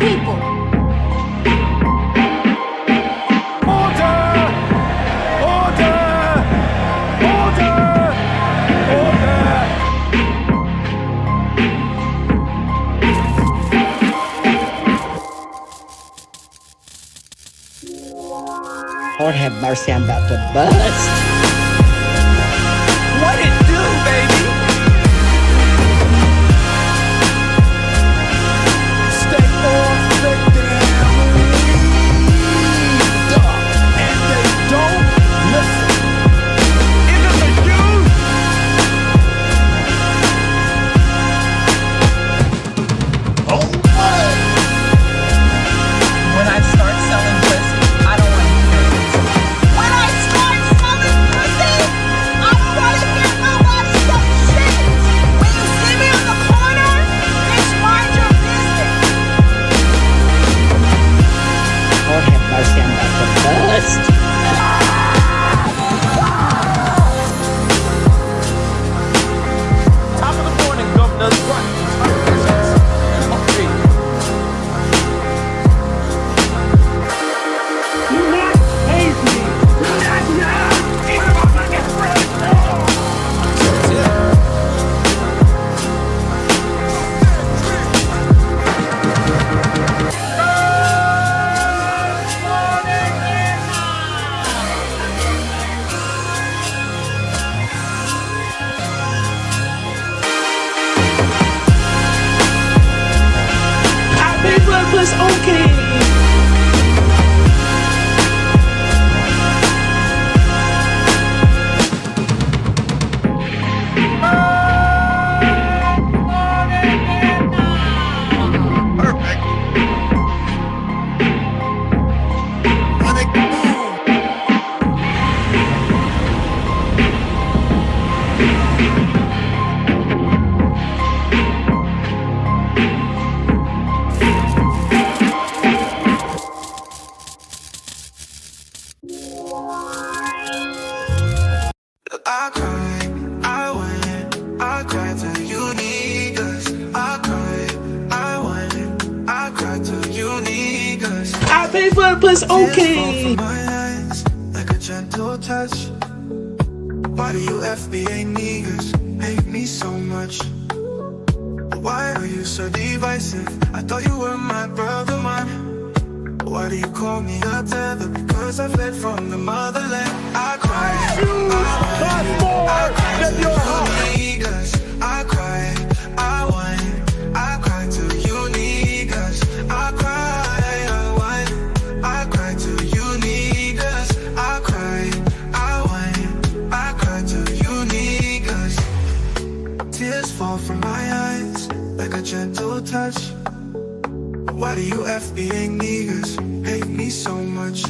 people. Lord have mercy, I'm about to bust. What it do, baby? Stay on the damn lead, and they don't listen. Is it the youth? Oh, what? When I start selling pussy, I don't want to hear it. When I start selling pussy, I don't want to hear nobody say shit. When you see me on the corner, bitch, mind your business. Lord have mercy, I'm about to bust. Top of the morning, governors. What? Okay. I cried, I went, I cried till you need us. I cried, I went, I cried till you need us. I pay for the plus. Okay. Tears fall from my eyes like a gentle touch. Why do you FBA niggas hate me so much? Why are you so divisive? I thought you were my brother, man. Why do you call me a tether? Because I fled from the motherland. I cried, I cried till you need us. I cried, I went, I cried till you need us. I cried, I went, I cried till you need us. I cried, I went, I cried till you need us. Tears fall from my eyes like a gentle touch. Why do you FBA niggas hate me so much?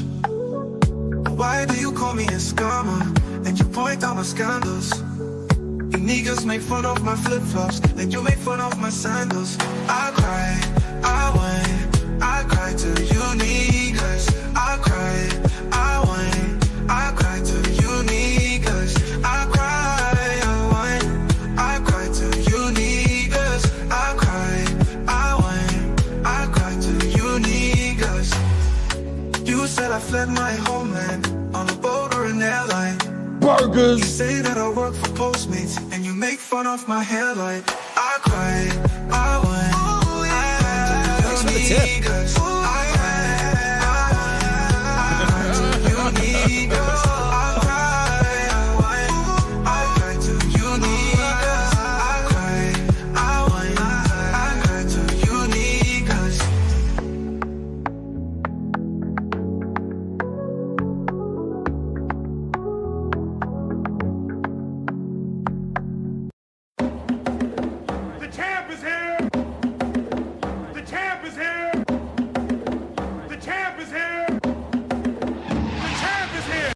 Why do you call me a scammer and you point out my scandals? You niggas make fun of my flip-flops and you make fun of my sandals. I cried, I went, I cried till you niggas. I cried, I went, I cried till you niggas. I cried, I went, I cried till you niggas. I cried, I went, I cried till you niggas. You said I fled my homeland on a boat or an airline. Burgers. You say that I work for Postmates and you make fun of my hairline. I cried, I went, I cried till you niggas. I cried till you niggas. I cried, I went, I cried till you niggas. I cried, I went, I cried till you niggas. The champ is here! The champ is here! The champ is here! The champ is here!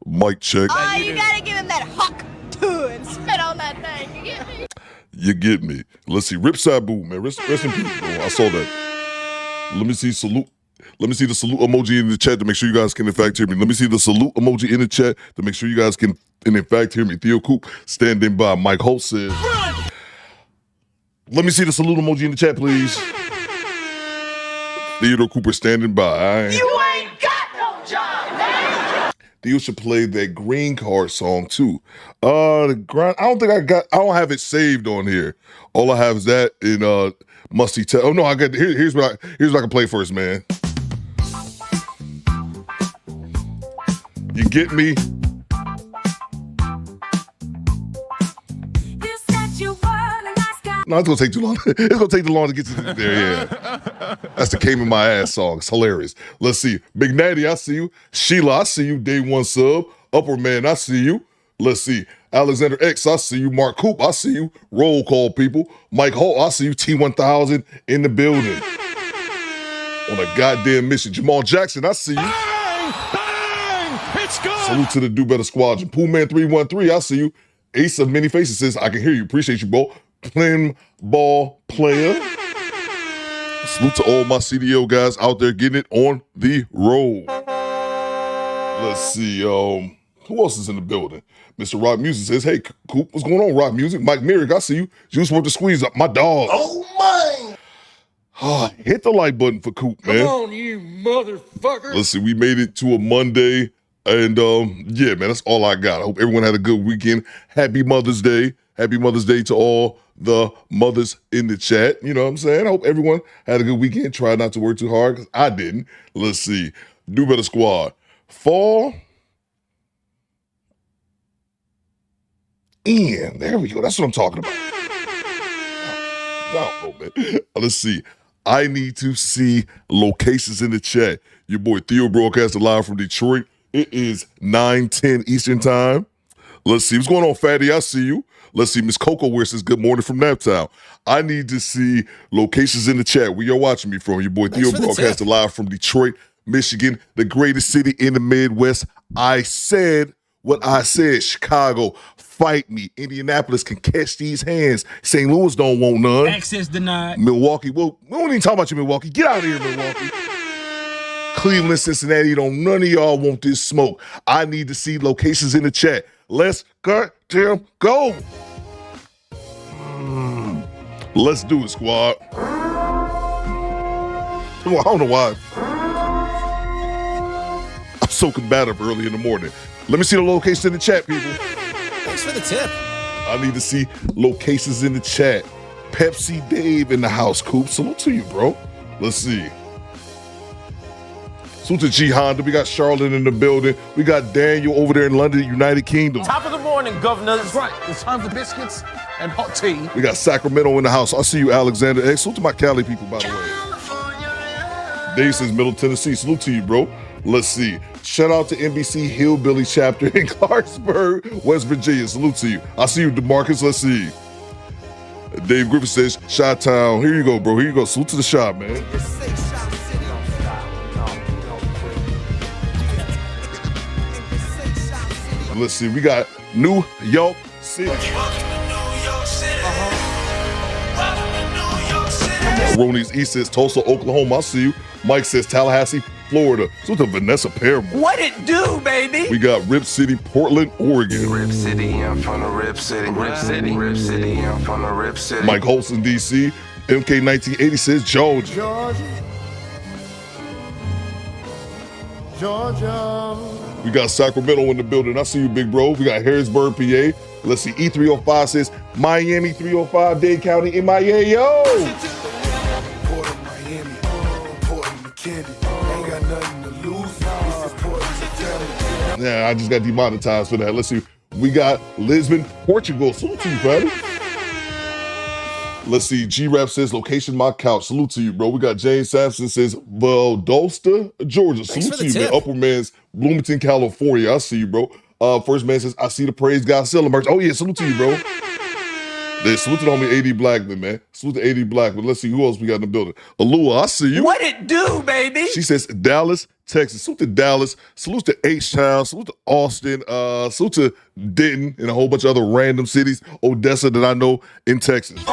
Mic check. Oh, you gotta give him that huck too and spit on that thing. You get me? You get me. Let's see. Ripside Boo, man. Rest in peace. Oh, I saw that. Let me see salute. Let me see the salute emoji in the chat to make sure you guys can in fact hear me. Let me see the salute emoji in the chat to make sure you guys can in fact hear me. Theo Coop standing by. Mike Holt says, Let me see the salute emoji in the chat, please. Theodore Cooper standing by. You ain't got no job, man. Theo should play that green card song too. The grind. I don't have it saved on here. All I have is that in Musty Tell. Oh no, I got here's what I can play first, man. You get me? No, it's gonna take too long. It's gonna take too long to get to there. Yeah, that's the Came in My Ass song. It's hilarious. Let's see. Big Natty, I see you. Sheila, I see you. Day one sub. Upper Man, I see you. Let's see. Alexander X, I see you. Mark Coop, I see you. Roll call people. Mike Holt, I see you. T1000 in the building. On a goddamn mission. Jamal Jackson, I see you. Bang! Bang! It's good. Salute to the Do Better Squadron. Pool Man 313, I see you. Ace of Many Faces says, I can hear you. Appreciate you, bro. Playing ball player. Salute to all my CDO guys out there getting it on the road. Let's see. Who else is in the building? Mr. Rock Music says, hey, Coop, what's going on, Rock Music? Mike Merrick, I see you. Juice worth the squeeze up. My dog. Oh, my. Hit the like button for Coop, man. Come on, you motherfucker. Let's see. We made it to a Monday. And yeah, man, that's all I got. I hope everyone had a good weekend. Happy Mother's Day. Happy Mother's Day to all the mothers in the chat. You know what I'm saying? I hope everyone had a good weekend. Try not to work too hard, because I didn't. Let's see. Do Better Squad. Fall in. There we go. That's what I'm talking about. I don't know, man. Let's see. I need to see locations in the chat. Your boy Theo broadcasting live from Detroit. It is 9:10 Eastern time. Let's see. What's going on, Fatty? I see you. Let's see. Miss Coco Weir says, good morning from Naptown. I need to see locations in the chat where you're watching me from. Your boy Theo broadcasting live from Detroit, Michigan, the greatest city in the Midwest. I said what I said. Chicago, fight me. Indianapolis can catch these hands. St. Louis don't want none. Access denied. Milwaukee, well, we don't even talk about you, Milwaukee. Get out of here, Milwaukee. Cleveland, Cincinnati, none of y'all want this smoke. I need to see locations in the chat. Let's goddamn go. Let's do it, squad. Well, I don't know why. I'm so combative early in the morning. Let me see the locations in the chat, people. Thanks for the tip. I need to see locations in the chat. Pepsi Dave in the house, Coop. Salute to you, bro. Let's see. Salute to G Honda. We got Charlotte in the building. We got Daniel over there in London, United Kingdom. Top of the morning, governor. That's right. It's time for biscuits and hot tea. We got Sacramento in the house. I see you, Alexander X. Salute to my Cali people, by the way. Dave says Middle Tennessee. Salute to you, bro. Let's see. Shout out to NBC Hillbilly chapter in Clarksburg, West Virginia. Salute to you. I see you, DeMarcus. Let's see. Dave Griffith says, Shot Town. Here you go, bro. Here you go. Salute to the shot, man. Let's see. We got New York City. Ronnie's East says Tulsa, Oklahoma. I see you. Mike says Tallahassee, Florida. So to Vanessa Paramore. What it do, baby? We got Rip City, Portland, Oregon. Rip City, I'm from the Rip City. Rip City, Rip City, I'm from the Rip City. Mike Holson, DC. MK 1980 says Georgia. Georgia. We got Sacramento in the building. I see you, big bro. We got Harrisburg, PA. Let's see. E305 says Miami 305, Dade County, MIA. Yo! Yeah, I just got demonetized for that. Let's see. We got Lisbon, Portugal. Salute to you, buddy. Let's see. G-Rap says location my couch. Salute to you, bro. We got James Sampson says Valdosta, Georgia. Salute to you, man. Upper Man's Bloomington, California. I see you, bro. First man says I see the Praise Godzilla merch. Oh yeah, salute to you, bro. They salute to the homie AD Blackman, man. Salute to AD Blackman. Let's see who else we got in the building. Alua, I see you. What it do, baby? She says Dallas, Texas. Salute to Dallas. Salute to H-Town. Salute to Austin. Salute to Denton and a whole bunch of other random cities. Odessa that I know in Texas.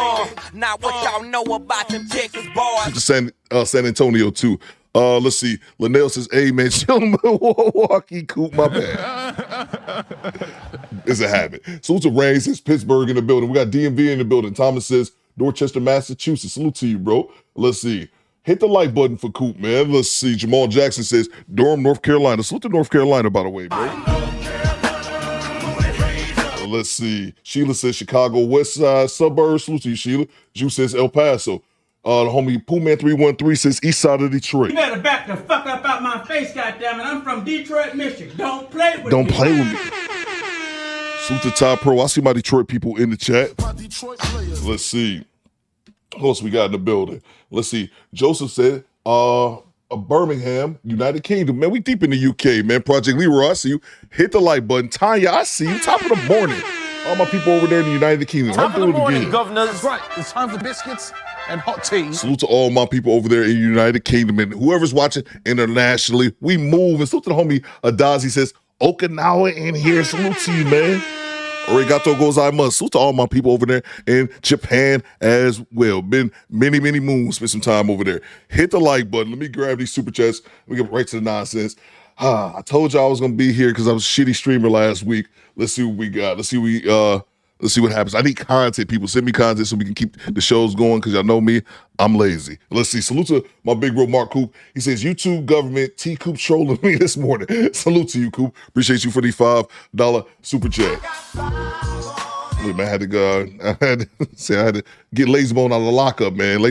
Now what y'all know about them Texas boys? Salute to San Antonio too. Let's see. Linnell says, hey man, chill Milwaukee, Coop, my bad. It's a habit. Salute to Ray says Pittsburgh in the building. We got DMV in the building. Thomas says Dorchester, Massachusetts. Salute to you, bro. Let's see. Hit the like button for Coop, man. Let's see. Jamal Jackson says, Durham, North Carolina. Salute to North Carolina, by the way, bro. Let's see. Sheila says Chicago West Side suburbs. Salute to you, Sheila. Ju says El Paso. The homie Poohman 313 says East Side of Detroit. You better back the fuck up out my face, goddammit. I'm from Detroit, Michigan. Don't play with me. Don't play with me. Salute to Ty Pro. I see my Detroit people in the chat. Let's see. Who else we got in the building? Let's see. Joseph said, Birmingham, United Kingdom. Man, we deep in the UK, man. Project Leroy, I see you. Hit the like button. Tanya, I see you. Top of the morning. All my people over there in the United Kingdom. Top of the morning, again. governors. That's right. It's time for biscuits and hot tea. Salute to all my people over there in the United Kingdom and whoever's watching internationally. We move. And salute to the homie Adazi says, Okinawa in here. Salute to you, man. Arigato gozaimasu. Salute to all my people over there in Japan as well. Been many, many moons. Spent some time over there. Hit the like button. Let me grab these super chats. Let me get right to the nonsense. I told y'all I was gonna be here because I was a shitty streamer last week. Let's see what we got. Let's see what happens. I need content. People send me content so we can keep the shows going because y'all know me. I'm lazy. Let's see. Salute to my big bro Mark Coop. He says YouTube government T Coop trolling me this morning. Salute to you, Coop. Appreciate you for the $5 super chat. Look, man, I had to get Lazy Bone out of the lockup, man.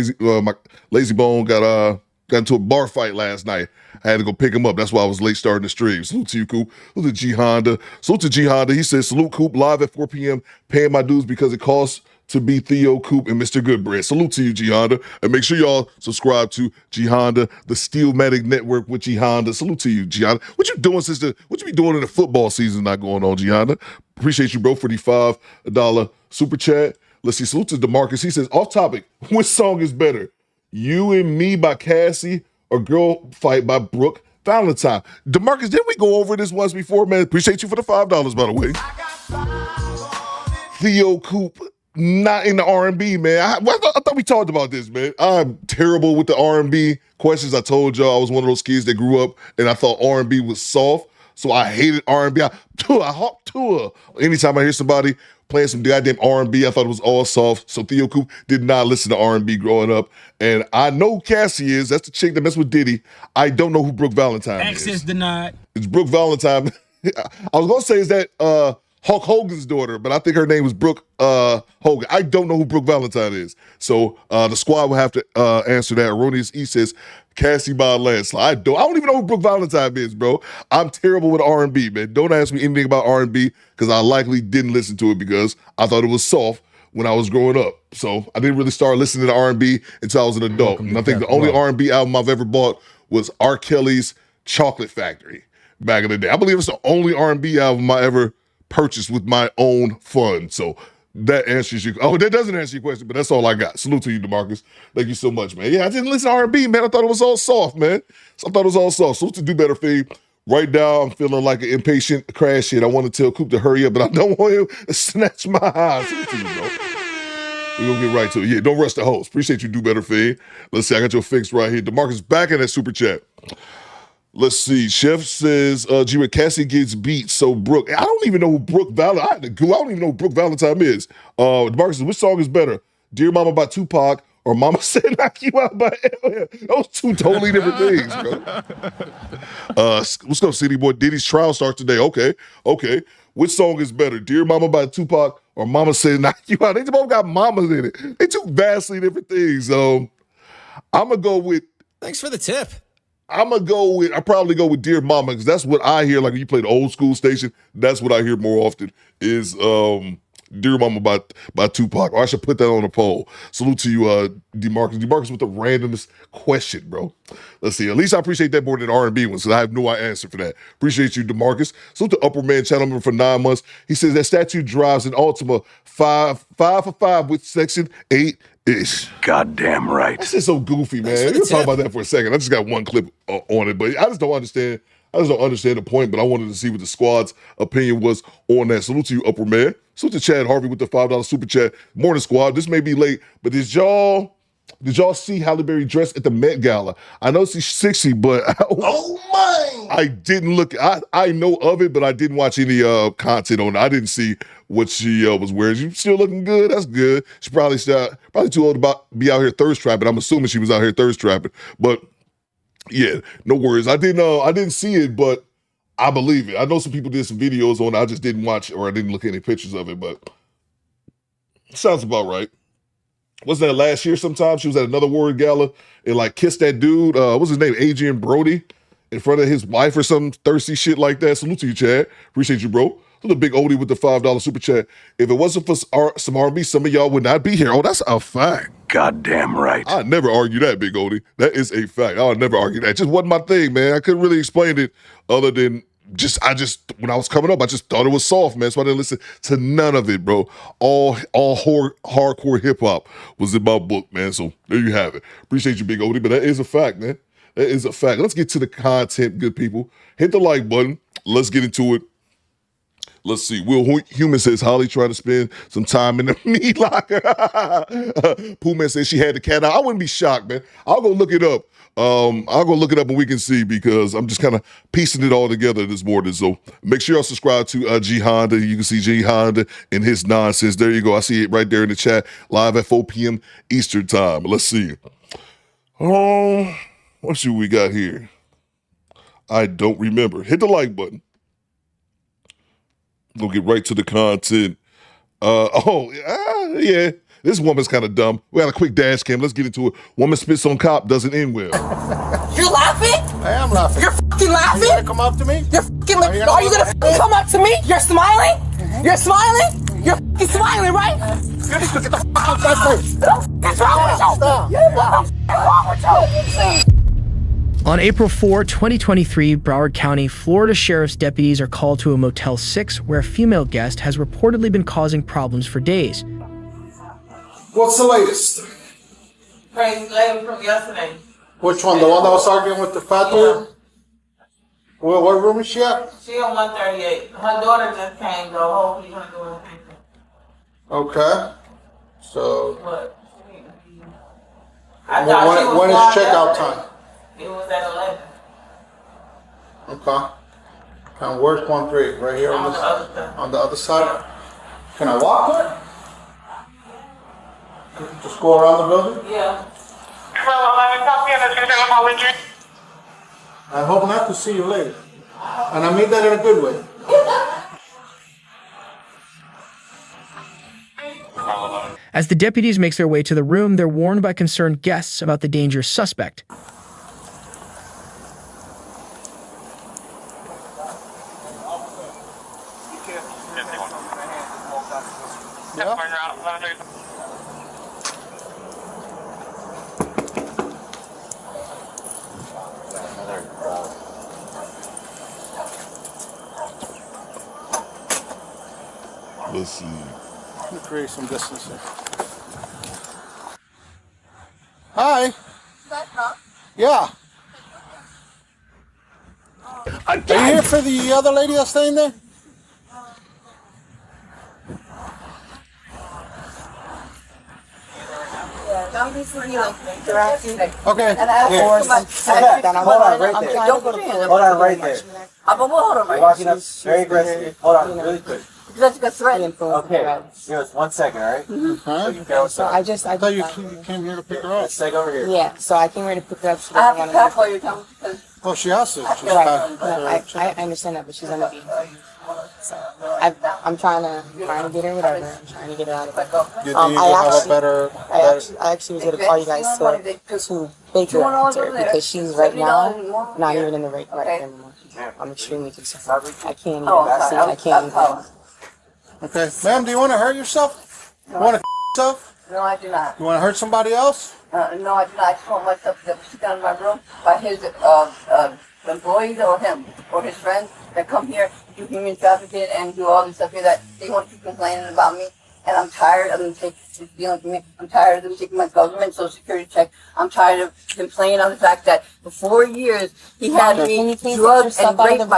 My Lazy Bone got into a bar fight last night. I had to go pick him up. That's why I was late starting the stream. Salute to you, Coop. Salute to G Honda. Salute to G Honda. He says, salute, Coop, live at 4 p.m. Paying my dues because it costs to be Theo, Coop, and Mr. Goodbread. Salute to you, G Honda. And make sure y'all subscribe to G Honda, the Steelmatic Network with G Honda. Salute to you, G Honda. What you doing, sister? What you be doing in the football season not going on, G Honda? Appreciate you, bro, for the $5 super chat. Let's see. Salute to DeMarcus. He says, off topic, which song is better? You and Me by Cassie or Girl Fight by Brooke Valentine? DeMarcus, didn't we go over this once before, man? Appreciate you for the $5, by the way. Theo Coop, not in the R&B, man. I thought we talked about this, man. I'm terrible with the R&B questions. I told y'all I was one of those kids that grew up and I thought R&B was soft, so I hated R&B. I hawk tour. Anytime I hear somebody playing some goddamn R&B, I thought it was all soft. So Theo Coop did not listen to R&B growing up. And I know who Cassie is. That's the chick that messed with Diddy. I don't know who Brooke Valentine is. Access denied. It's Brooke Valentine. I was going to say is that Hulk Hogan's daughter, but I think her name was Brooke Hogan. I don't know who Brooke Valentine is. So the squad will have to answer that. Erroneous E says, Cassie by a landslide. I don't even know who Brooke Valentine is, bro. I'm terrible with R&B, man. Don't ask me anything about R&B because I likely didn't listen to it because I thought it was soft when I was growing up. So I didn't really start listening to R&B until I was an adult. And I think the only R&B album I've ever bought was R. Kelly's Chocolate Factory back in the day. I believe it's the only R&B album I ever purchased with my own funds. So that answers you. Oh, that doesn't answer your question, but that's all I got. Salute to you, DeMarcus. Thank you so much, man. Yeah, I didn't listen to R&B, man. I thought it was all soft, man. So I thought it was all soft. Salute to Do Better Fade. Right now, I'm feeling like an impatient crash hit. I want to tell Coop to hurry up, but I don't want him to snatch my eyes. Salute to you, bro. We're going to get right to it. Yeah, don't rush the host. Appreciate you, Do Better Fade. Let's see. I got your fix right here. DeMarcus back in that super chat. Let's see. Chef says, G, Cassie gets beat, so Brooke. I don't even know who Brooke Valentine. I don't even know who Brooke Valentine is. DeMarcus says, which song is better? Dear Mama by Tupac or Mama Said Knock You Out by LL? Those two totally different things, bro. Let's go, City Boy. Diddy's trial starts today. Okay. Which song is better? Dear Mama by Tupac or Mama Said Knock You Out? They both got mamas in it. They two vastly different things. I'm going to go with. Thanks for the tip. I probably go with Dear Mama because that's what I hear. Like when you play the old school station, that's what I hear more often is Dear Mama by Tupac. Or I should put that on a poll. Salute to you, DeMarcus. DeMarcus with the randomest question, bro. Let's see. At least I appreciate that more than R&B ones because I have no answer for that. Appreciate you, DeMarcus. Salute to Upper Man channel member for 9 months. He says that statue drives an Altima 5 for 5 with Section 8-ish. Goddamn right. That's just so goofy, man. We'll talk about that for a second. I just got one clip on it, but I just don't understand. I just don't understand the point, but I wanted to see what the squad's opinion was on that. Salute to you, Upper Man. Salute to Chad Harvey with the $5 super chat. Morning, squad. This may be late, but did y'all Did y'all see Halle Berry dressed at the Met Gala? I know she's 60, but I didn't look. I know of it, but I didn't watch any content on it. I didn't see what she was wearing. She still looking good. That's good. She probably too old to be out here thirst trapping. I'm assuming she was out here thirst trapping. But yeah, no worries. I didn't see it, but I believe it. I know some people did some videos on it. I just didn't watch or I didn't look at any pictures of it, but sounds about right. Wasn't that last year sometime? She was at another award gala and like kissed that dude, what's his name, Adrian Brody, in front of his wife or some thirsty shit like that. Salute to you, Chad. Appreciate you, bro. The big oldie with the $5 super chat. If it wasn't for some R&B, some of y'all would not be here. Oh, that's a fact. Goddamn right. I never argue that, big oldie. That is a fact. I'll never argue that. It just wasn't my thing, man. I couldn't really explain it other than when I was coming up, I just thought it was soft, man. So I didn't listen to none of it, bro. All hardcore hip hop was in my book, man. So there you have it. Appreciate you, big oldie, but that is a fact, man. That is a fact. Let's get to the content, good people. Hit the like button. Let's get into it. Let's see. Will Human says Holly trying to spend some time in the meat locker. Pooh Man says she had the cat out. I wouldn't be shocked, man. I'll go look it up. I'll go look it up and we can see because I'm just kind of piecing it all together this morning. So make sure y'all subscribe to G Honda. You can see G Honda and his nonsense. There you go. I see it right there in the chat, live at 4 p.m. Eastern time. Let's see. What should we got here? I don't remember. Hit the like button. We'll get right to the content. Yeah. This woman's kind of dumb. We got a quick dash cam. Let's get into it. Woman spits on cop, doesn't end well. You're laughing? I am laughing. You're fucking laughing? You gonna come up to me? You're fucking Are you gonna fucking come up to me? You're smiling? You're smiling? You're fucking smiling, right? Get the fuck out that face. What's wrong with you? What's wrong with you? On April 4, 2023, Broward County, Florida Sheriff's deputies are called to a Motel 6 where a female guest has reportedly been causing problems for days. What's the latest? Crazy lady from yesterday. Which one? The one that was arguing with the fat dude? What room is she at? She on 138. Her daughter just came, though. Hopefully you're gonna do anything. Okay. So. What? When is checkout time? It was at 11. Okay. And where's 1-3? Right here on the other side? Can I walk there? Just go around the building? Yeah. I hope not to see you later. And I mean that in a good way. As the deputies make their way to the room, they're warned by concerned guests about the dangerous suspect. Let's see. Let me create some distance here. Hi. Yeah. Are you here for the other lady that's staying there? Okay. Hold on right there. Hold on right there. You're walking up very aggressively. Hold on, really quick. Okay, give us 1 second, all right? Huh? So I thought you came here to pick her up. Let's take over here. Yeah, so I came here to pick her up. She I doesn't have to want pack while you're coming because Well, she has to. She's I understand that, but she's on the beat. So I'm trying to get her whatever. I'm trying to get her out of it. You think you have a better... I actually was going to call you guys to bake her after because she's right now not even in the right anymore. I'm extremely concerned. I can't even see. I can't even. Okay. Ma'am, do you want to hurt yourself? You want to yourself? no, I do not. You want to hurt somebody else? No, I do not. I just want myself to sit down in my room by his employees or him or his friends that come here do human trafficking and do all this stuff here that they want to keep complaining about me. And I'm tired of them dealing with me. I'm tired of them taking my government social security check. I'm tired of complaining on the fact that for 4 years he had me drugged and raped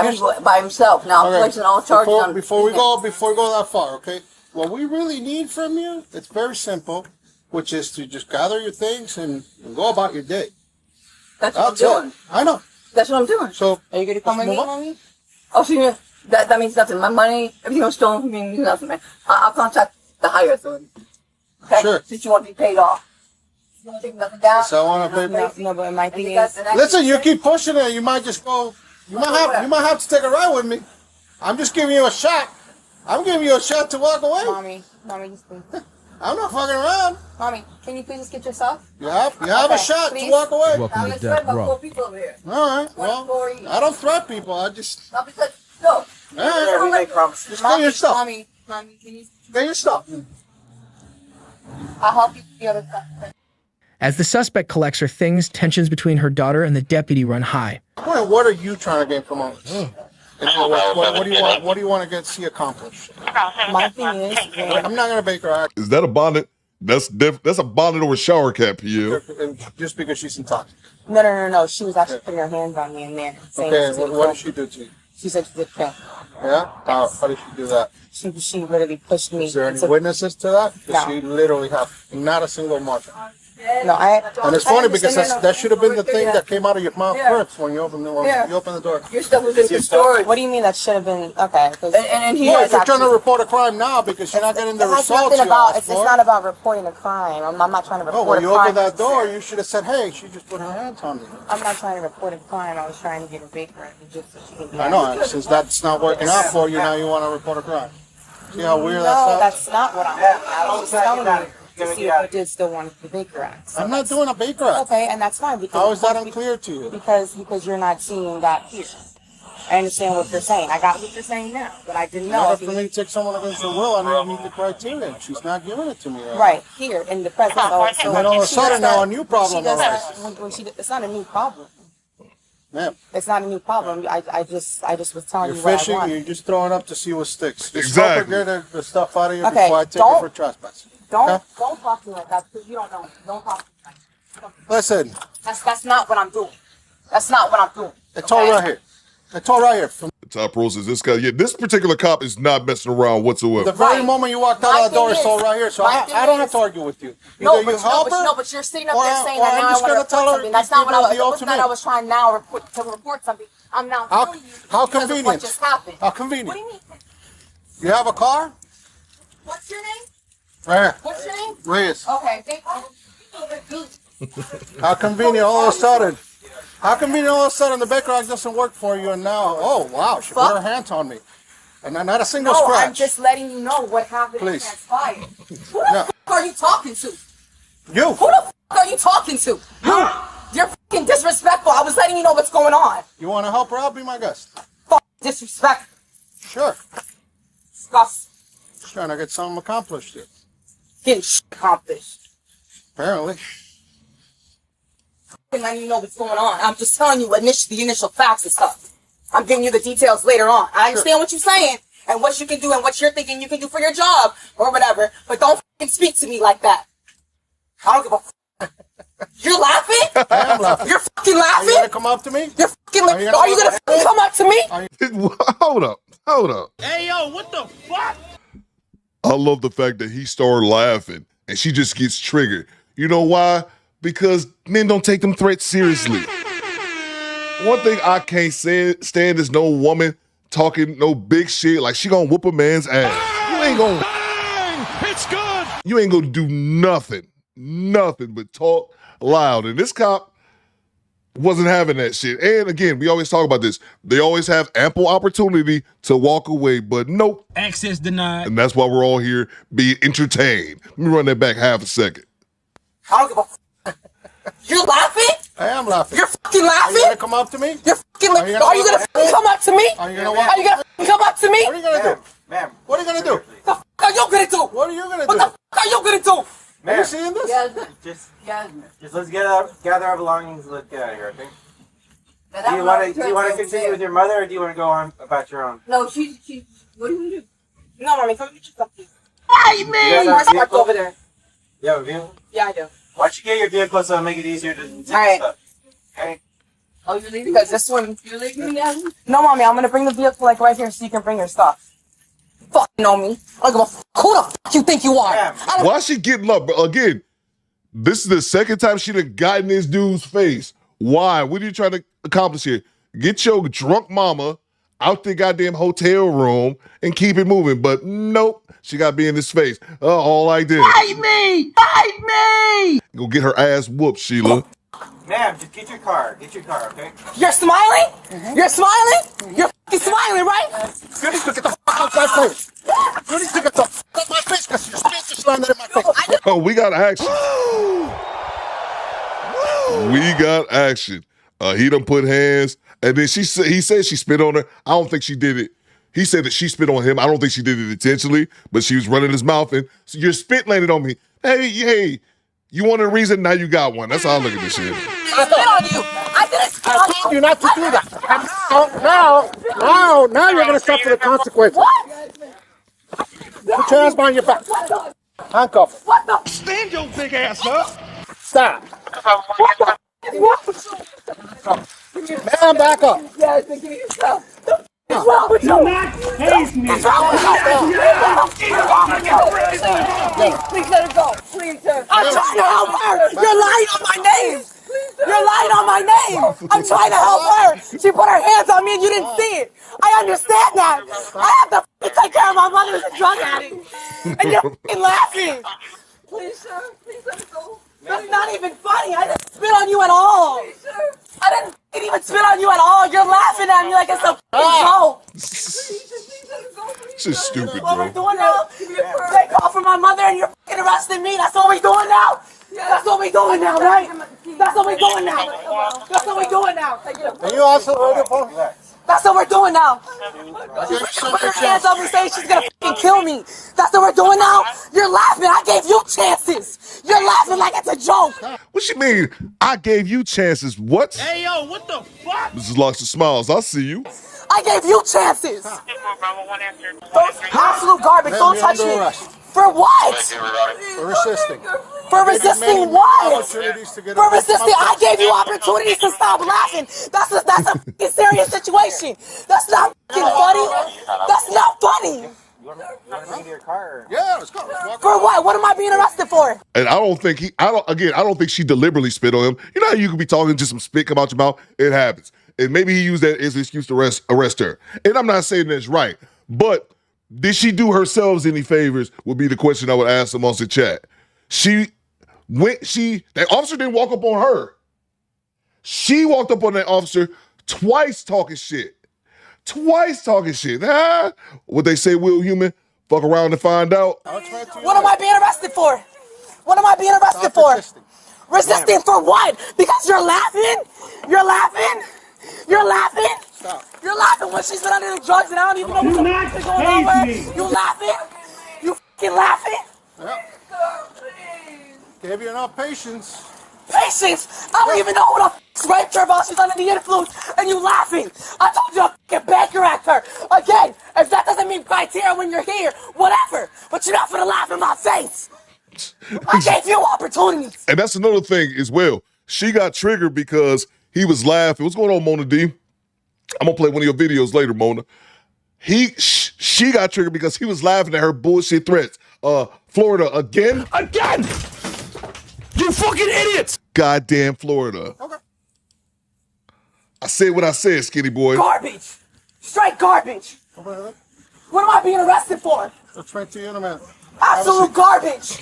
by himself. Now I'm placing all charges on him. Before we go that far, okay? What we really need from you, it's very simple. which is to just gather your things and go about your day. That's what I'm doing. I know. That's what I'm doing. So are you going to come with me, mommy? Oh, so that means nothing. My money, everything was stolen from me, means nothing, man. I'll contact the higher authority. Okay? Sure. Since you want to be paid off. You want to take nothing down? So I want to pay. No, but my thing is, listen, you keep pushing it. You might just go. You might have to take a ride with me. I'm just giving you a shot. I'm giving you a shot to walk away. Mommy, just please. I'm not fucking around. Mommy, can you please just get your stuff? You have a shot please. to walk away. Welcome to death row. 4 people over here. All right. Well, I don't threat people. I just. No, because no. All right. We make promises. Just get your stuff. Mommy, can you? Get your stuff. I'll help you with the other stuff. As the suspect collects her things, tensions between her daughter and the deputy run high. What are you trying to gain from all this? What do you want? What do you want to see accomplished? My thing is, I'm not gonna bake her act. Is that a bonnet? That's a bonnet or a shower cap, yeah. Just because she's intoxicated. No. She was actually putting her hands on me in there. Okay, what did she do to you? She said she did kill. Yeah? How did she do that? She literally pushed me. Is there any witnesses to that? Because she literally have not a single mark. No, and it's funny because that should have been the thing that came out of your mouth first when you opened the door. Your stuff was in your storage. What do you mean that should have been? Okay. And he you're trying to report a crime now because you're not getting the results you asked for. It's not about reporting a crime. I'm not trying to report a crime. Oh, when you opened that door, you should have said, hey, she just put her hands on me. I'm not trying to report a crime. I was trying to get a baker just so she can be I know. And since that's not working out for you, now you want to report a crime. See how weird that sounds? No, that's not what I was just telling you. To see if you did still want the Baker Act. So I'm not doing a Baker Act. Okay, and that's fine. Because how is that unclear to you? Because you're not seeing that here. I understand what you're saying. I got what you're saying now, but I didn't know. For me to take someone against their will, I need the criteria. She's not giving it to me. Right, here, in the present. So and then all of a sudden now a new problem arises. It's not a new problem. Ma'am. It's not a new problem. I just was telling you what I want. You're just throwing up to see what sticks. Just exactly. Get the stuff out of you before I take it for trespass. Don't talk to me like that because you don't know me. Don't talk to me like that. Listen. That's not what I'm doing. That's not what I'm doing. It's all right here. It's all right here. The top row says this guy. Yeah, this particular cop is not messing around whatsoever. The very moment you walked out that door, it's all right here. So I don't have to argue with you. Either you help her, but you're sitting up there saying that now I want to report something. That's not what I was trying now to report something. I'm now telling you how because convenient. of what just happened. How convenient. What do you mean? You have a car? What's your name? Right here. What's your name? Reyes. Okay, thank you. How convenient all of a sudden. How convenient all of a sudden the Baker Act doesn't work for you and now, oh wow, she put her hands on me. And not a single scratch. No, I'm just letting you know what happened and transpired. Who the f*** are you talking to? You. Who the f*** are you talking to? You. You're f***ing disrespectful. I was letting you know what's going on. You want to help her out? Be my guest. F*** disrespectful. Sure. Disgusting. Just trying to get something accomplished here. Getting shit accomplished. Apparently. And letting you know what's going on. I'm just telling you the initial facts and stuff. I'm giving you the details later on. I understand what you're saying and what you can do and what you're thinking you can do for your job or whatever, but don't f***ing speak to me like that. I don't give a f***. You're laughing? I am laughing. You're fucking laughing? Are you gonna come up to me? You're fucking laughing. Are you gonna fucking come up to me? Hold up. Hey, yo, what the fuck? I love the fact that he started laughing and she just gets triggered. You know why? Because men don't take them threats seriously. One thing I can't stand is no woman talking no big shit like she gonna whoop a man's ass. You ain't gonna. It's good. You ain't gonna do nothing but talk loud. And this cop wasn't having that shit. And again, we always talk about this. They always have ample opportunity to walk away, but nope. Access denied. And that's why we're all here being entertained. Let me run that back half a second. I don't give a f***. You're laughing? I am laughing. You're fucking laughing? Are you gonna come up to me? You're fucking laughing. Are you gonna fucking come up to me? Are you gonna walk? Are you gonna fucking come up to me? What are you gonna do? Ma'am. What are you gonna do? The f*** are you gonna do? What are you gonna do? What the f*** are you gonna do? Are you seeing this? Yeah, Just let's gather our belongings and let's get out of here, okay? Do you want to continue with your mother, or do you want to go on about your own? No, she. What do you do? No, mommy, come get your stuff, please. Hey, man! Where's my over there? You have a vehicle? Yeah, I do. Why don't you get your vehicle so it'll make it easier to take stuff? Okay? Oh, you're leaving? Because this one. You're leaving me now? No, mommy, I'm gonna bring the vehicle like right here so you can bring your stuff. Fuck know me. I don't give a f*** who the f*** you think you are. Why is she getting up? Again, This is the second time she done got in this dude's face. Why? What are you trying to accomplish here? Get your drunk mama out the goddamn hotel room and keep it moving. But nope, she got to be in his face. All like this. Fight me! Fight me! Go get her ass whooped, Sheila. Ma'am, just get your car. Get your car, okay? You're smiling? You're smiling? You're f***ing smiling, right? You need to get the fuck out my face. You need to get the fuck out my face because your spit just landed in my face. Oh, we got action. We got action. He done put hands, and then he said she spit on her. I don't think she did it. He said that she spit on him. I don't think she did it intentionally, but she was running his mouth, and so your spit landed on me. Hey, you wanted a reason, now you got one. That's how I look at this shit. I spit on you. I didn't spit on you. I told you not to do that. And now you're going to suffer the consequences. What? Put your hands behind your back. Handcuff. What the? Stand your big ass up. Stop. What the? What? Man, back up. Yeah, give me yourself. What's wrong with you? Do not tase me. What's wrong with you? Please let her go. Please, sir. I'm trying to help her. You're lying on my name. You're lying on my name. I'm trying to help her. She put her hands on me and you didn't see it. I understand that. I have to take care of my mother who's a drug addict. And you're f***ing laughing. Please, sir. Please let her go. That's not even funny. I didn't spit on you at all. I didn't even spit on you at all. You're laughing at me like it's a joke. This is stupid, What we're bro. doing now? They call for my mother and you're f***ing arresting me. That's what we're doing now. That's what we're doing now, right? That's what we're doing now. That's what we're doing now. Are you also ready for? That's what we're doing now. She's gonna put her hands up and say she's gonna f***ing kill me. That's what we're doing now. You're laughing. I gave you chances. You're laughing like it's a joke. What you mean? I gave you chances. What? Hey, yo, what the fuck? This is Locks and Smiles. I see you. I gave you chances. Those absolute garbage. Don't touch me. For what? For resisting. For resisting what? For resisting, I gave you up. opportunities to stop laughing. That's a f***ing serious situation. That's not f***ing funny. That's not funny. You want to bring it to your car? Yeah, let's go. For what? What am I being arrested for? And I don't think she deliberately spit on him. You know how you could be talking, just some spit come out your mouth? It happens. And maybe he used that as an excuse to arrest her. And I'm not saying that's right, but did she do herself any favors would be the question I would ask amongst the chat. That officer didn't walk up on her. She walked up on that officer twice talking shit. Huh? What they say, Will Human? Fuck around and find out. What am I being arrested for? What am I being arrested for? Resisting for what? Because you're laughing? You're laughing? You're laughing? Stop. You're laughing when she's been under the drugs and I don't even know what's going on with her. You laughing? You f***ing laughing? Yep. Gave you enough patience. Patience? I don't even know what the f***'s raped her while she's under the influence and you laughing. I told you to f***ing banker act her. Again, if that doesn't mean criteria when you're here, whatever. But you're not gonna laugh in my face. I gave you opportunities. And that's another thing as well. She got triggered because he was laughing. What's going on, Mona D? I'm gonna play one of your videos later, Mona. She got triggered because he was laughing at her bullshit threats. Florida again? Again! You fucking idiots! Goddamn Florida. Okay. I said what I said, skinny boy. Garbage. Straight garbage. What am I being arrested for? Let's right to you in a minute. Absolute garbage.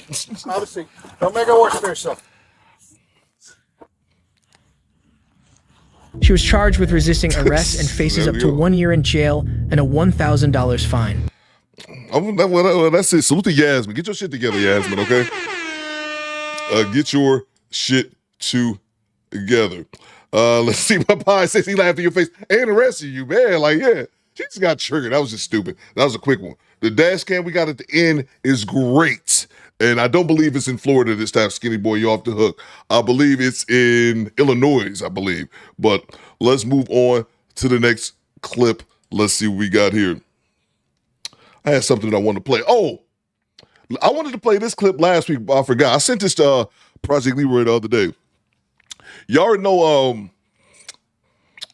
Have a seat. Don't make it worse for yourself. She was charged with resisting arrest and faces up to 1 year in jail and a $1,000 fine. That's it. Salute to Yasmin. Get your shit together, Yasmin, okay? Get your shit together. Let's see. My pie says he laughed in your face and arrested you, man. Like, yeah. She just got triggered. That was just stupid. That was a quick one. The dash cam we got at the end is great. And I don't believe it's in Florida this time, skinny boy, you're off the hook. I believe it's in Illinois, I believe. But let's move on to the next clip. Let's see what we got here. I had something that I wanted to play. Oh, I wanted to play this clip last week, but I forgot. I sent this to Project Leroy the other day. Y'all already know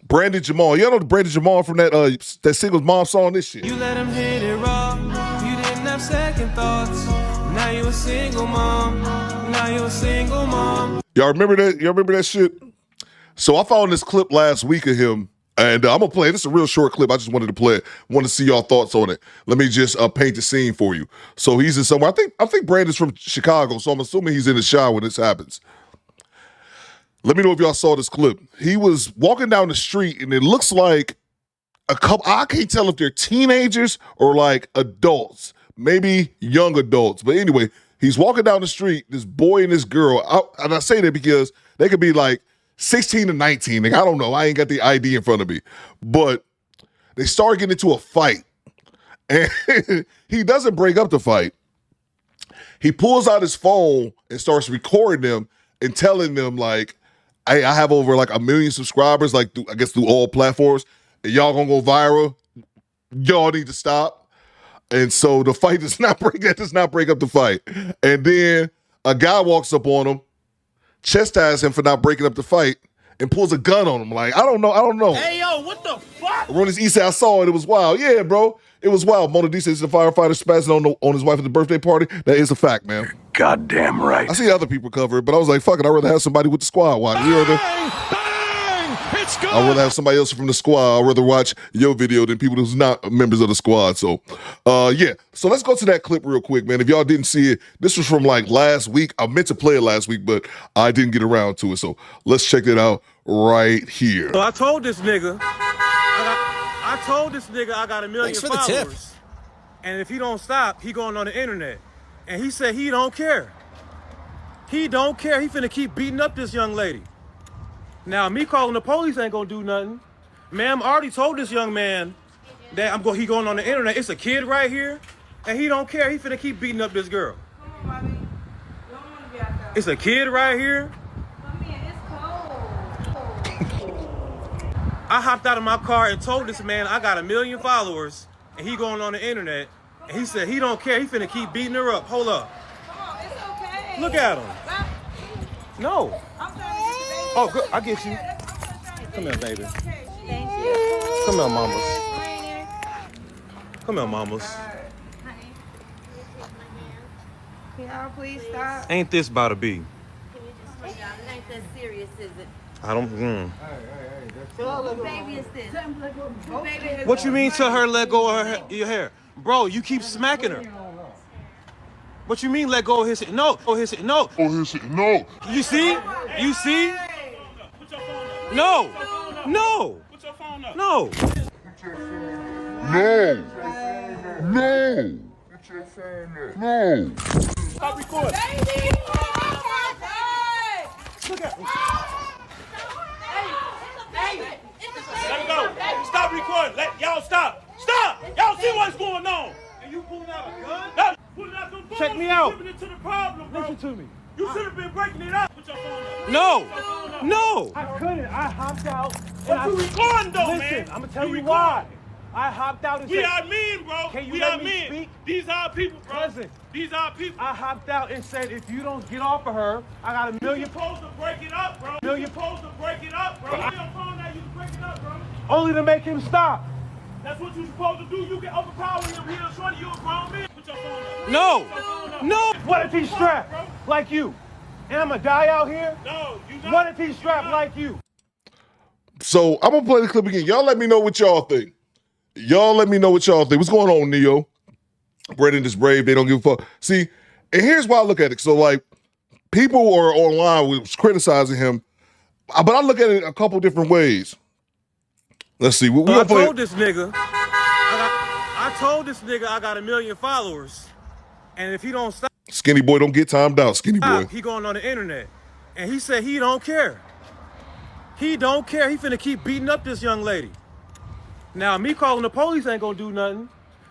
Brandon Jamal. Y'all know Brandon Jamal from that singles mom song, this shit. You let him hit it raw. You didn't have second thoughts. Now you a single mom. Now you a single mom. Y'all remember that? Y'all remember that shit? So I found this clip last week of him, and I'm gonna play it. This is a real short clip. I just wanted to play it. Want to see y'all thoughts on it. Let me just paint the scene for you. So he's in somewhere. I think Brandon's from Chicago, so I'm assuming he's in the shower when this happens. Let me know if y'all saw this clip. He was walking down the street, and it looks like a couple. I can't tell if they're teenagers or like adults, maybe young adults. But anyway, he's walking down the street. This boy and this girl, and I say that because they could be like 16 to 19. Like, I don't know. I ain't got the ID in front of me. But they start getting into a fight. And he doesn't break up the fight. He pulls out his phone and starts recording them and telling them, like, hey, I have over like 1 million subscribers, like I guess through all platforms. And y'all gonna go viral. Y'all need to stop. And so the fight does not break up the fight. And then a guy walks up on him, chastises him for not breaking up the fight, and pulls a gun on him. Like, I don't know. Hey, yo, what the fuck? Around this east side, I saw it. It was wild. Yeah, bro. It was wild. Mona D says the firefighter spazzing on his wife at the birthday party. That is a fact, man. Goddamn right. I see other people cover it, but I was like, fuck it. I'd rather have somebody with the squad watch. You know, I'd rather have somebody else from the squad. I'd rather watch your video than people who's not members of the squad. So, yeah. So let's go to that clip real quick, man. If y'all didn't see it, this was from like last week. I meant to play it last week, but I didn't get around to it. So let's check it out right here. So I told this nigga, I got 1 million followers. Tip. And if he don't stop, he going on the internet. And he said he don't care. He don't care. He finna keep beating up this young lady. Now, me calling the police ain't gonna do nothing. Ma'am already told this young man that he going on the internet. It's a kid right here, and he don't care. He finna keep beating up this girl. Come on, Bobby. You don't want to be out there. It's a kid right here. Come in, it's cold. I hopped out of my car and told this man I got 1 million followers, and he going on the internet. And he said he don't care. He finna keep beating her up. Hold up. Come on, it's okay. Look at him. No. Oh, good. I get you. Come here, baby. Thank you. Come here, mamas. Come here, mamas. Can y'all please stop? Ain't this about to be? Can we just slow down? It ain't that serious, is it? I don't. What baby is this? What baby is What you mean? Tell her let go of your hair, bro? You keep smacking her. What you mean? Let go of his hair? No. Oh, his hair. No. Oh, his hair. No. You see? You see? No. No. No. No. No. No. Stop recording. Look at Let it go. Stop recording. Y'all stop. Stop. Y'all see what's going on. And you pulling out a gun? Now, pulling out them Check phones me and out. giving it to the problem, bro. Listen to me. You should have been breaking it up. Put your phone up. No. Put your phone up. No. I couldn't. I hopped out. But you recording though, Listen, man. I'm gonna tell you recording. why. I hopped out and We said, are men, bro. Can you we let are me men. speak? These are people, bro. Listen. These are people. I hopped out and said, if you don't get off of her, I got 1 million. You're supposed to break it up, bro. You're supposed to break it up, bro. You your phone now, you can break it up, bro. Only to make him stop. That's what you're supposed to do. You can overpower him here in front of you, a grown man. Put your phone up. No. Put your phone up. No. What if he's strapped like you? And I'm gonna die out here? No, you not. What if he's strapped like you? So I'm gonna play the clip again. Y'all let me know what y'all think. What's going on, Neo? Brandon is brave. They don't give a fuck. See, and here's why I look at it. So, like, people are online was criticizing him, but I look at it a couple different ways. Let's see. I told this nigga I got 1 million followers, and if he don't stop, Skinny boy don't get timed out. Skinny boy. he going on the internet, and he said he don't care. He don't care. He finna keep beating up this young lady. Now, me calling the police ain't gonna do nothing.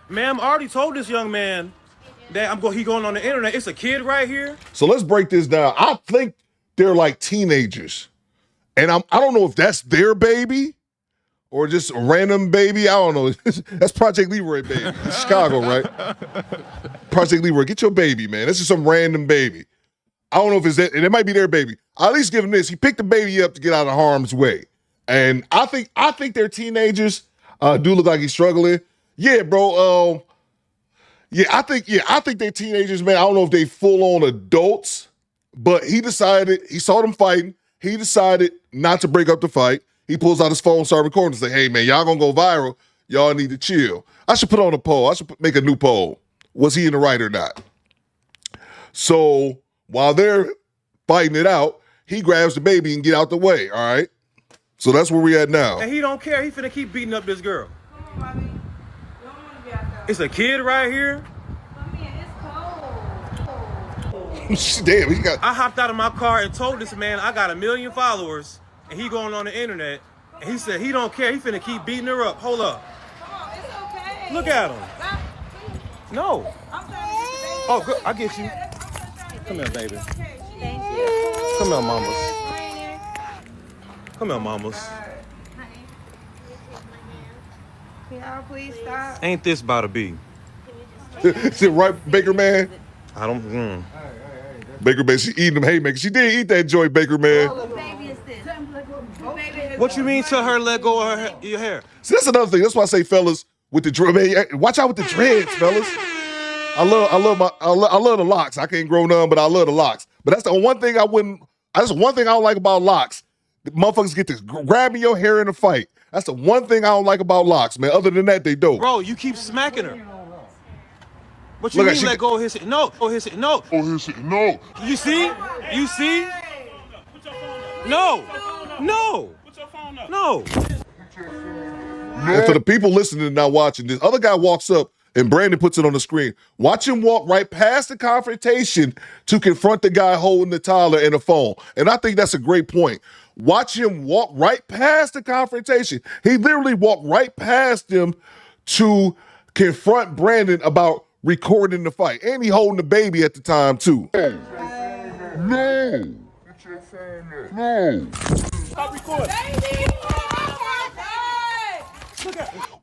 Ma'am already told this young man that he going on the internet. It's a kid right here. So let's break this down. I think they're like teenagers, and I don't know if that's their baby or just a random baby. I don't know. That's Project Leroy baby. It's Chicago, right? Project Leroy, get your baby, man. This is some random baby. I don't know if it's that, and it might be their baby. I'll at least give him this. He picked the baby up to get out of harm's way, and I think they're teenagers. Do look like he's struggling. Yeah, bro. I think they're teenagers, man. I don't know if they full on adults, But he saw them fighting. He decided not to break up the fight. He pulls out his phone, start recording, and say, hey, man, y'all gonna go viral. Y'all need to chill. I should put on a poll. I should make a new poll. Was he in the right or not? So while they're fighting it out, he grabs the baby and get out the way, all right? So that's where we at now. And he don't care. He finna keep beating up this girl. It's a kid right here. Damn, he got. I hopped out of my car and told this man I got 1 million followers, and he going on the internet, and he said he don't care. He finna keep beating her up. Hold up. Look at him. No. Oh, good. I get you. Come here, baby. Come here, mamas. Come here, mamas. Can y'all please stop? Ain't this about to be? Is it right, Baker Man? I don't. Baker Man, she eating them haymakers. She did eat that joy, Baker Man. What baby is this? What you mean tell her let go of your hair? See, that's another thing. That's why I say, fellas, with the dread, man, watch out with the dreads, fellas. I love the locks. I can't grow none, but I love the locks. But that's the one thing that's one thing I don't like about locks. The motherfuckers get to grabbing your hair in a fight. That's the one thing I don't like about locks, man. Other than that, they don't. Bro, you keep smacking her. What you mean let go of his hair? No. Oh, his hair. No. No. You see? You see? No. No. No. And for the people listening and not watching, this other guy walks up and Brandon puts it on the screen. Watch him walk right past the confrontation to confront the guy holding the toddler and the phone. And I think that's a great point. Watch him walk right past the confrontation. He literally walked right past him to confront Brandon about recording the fight. And he holding the baby at the time, too. No. No. Stop recording.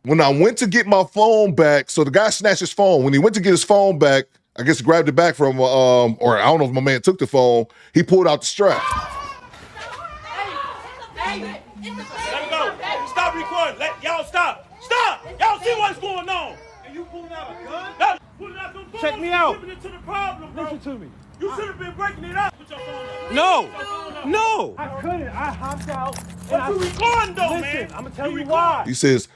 When I went to get my phone back, so the guy snatched his phone. When he went to get his phone back, I guess grabbed it back from, or I don't know if my man took the phone, he pulled out the strap. Let him go. Stop recording. Y'all stop. Stop. Y'all see what's going on. And you pulling out a gun? No. Pulling out them Check me out. It to the problem, bro. Listen to me. You should have been breaking it up. Put your phone up. No. No. I couldn't. I hopped out. But you recording though, Listen, man. I'm gonna tell you why. He says,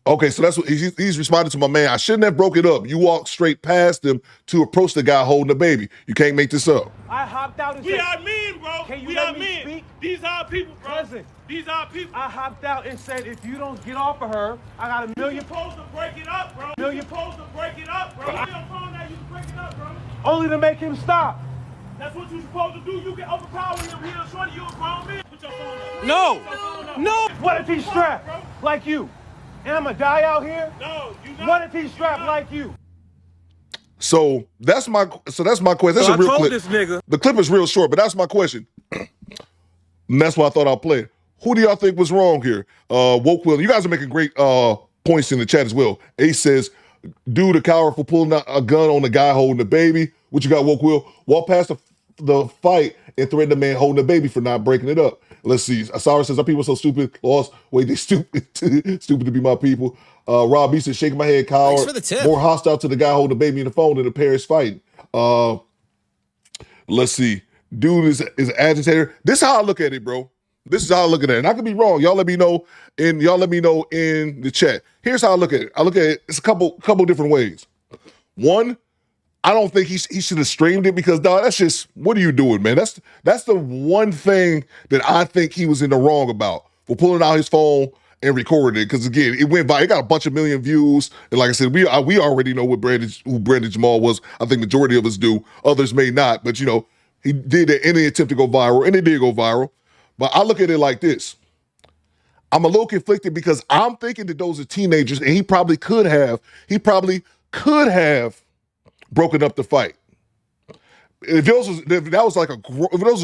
okay, so that's what he's responding to my man. I shouldn't have broke it up. You walked straight past him to approach the guy holding the baby. You can't make this up. I hopped out and We said, are men, bro. Can you We let are me men. speak? These are people, bro. Listen. These are people. I hopped out and said, if you don't get off of her, I got 1 million. You're supposed to break it up, bro. You're supposed to break it up, bro. You don't phone that you can break it up, bro. Only to make him stop. That's what you're supposed to do. You can overpower him. He'll show you a grown man. Put your phone up. No. Put your phone up. No. What if he's strapped like you? And I'm gonna die out here? No, you not. What if he's strapped like you? So that's my question. That's So a real I told clip. this nigga. The clip is real short, but that's my question. And that's why I thought I'd play it. Who do y'all think was wrong here? Woke Will. You guys are making great points in the chat as well. Ace says, dude, a coward for pulling out a gun on the guy holding the baby. What you got, Woke Will? Walk past the fight and threaten the man holding the baby for not breaking it up. Let's see. Asara says, our people so stupid. Lost. Wait, they stupid. Stupid to be my people. Rob B says, shaking my head, coward. Thanks for the tip. More hostile to the guy holding the baby in the phone than the pair is fighting. Let's see. Dude is an agitator. This is how I look at it, bro. This is how I look at it. And I could be wrong. Y'all let me know in the chat. Here's how I look at it. I look at it, it's a couple different ways. One, I don't think he should have streamed it because, dog, that's just, what are you doing, man? That's the one thing that I think he was in the wrong about, for pulling out his phone and recording it. Because, again, it went by. It got a bunch of million views. And like I said, we already know who Brandon Jamal was. I think majority of us do. Others may not. But, he did it in an attempt to go viral, and it did go viral. But I look at it like this. I'm a little conflicted because I'm thinking that those are teenagers, and he probably could have broken up the fight. If those was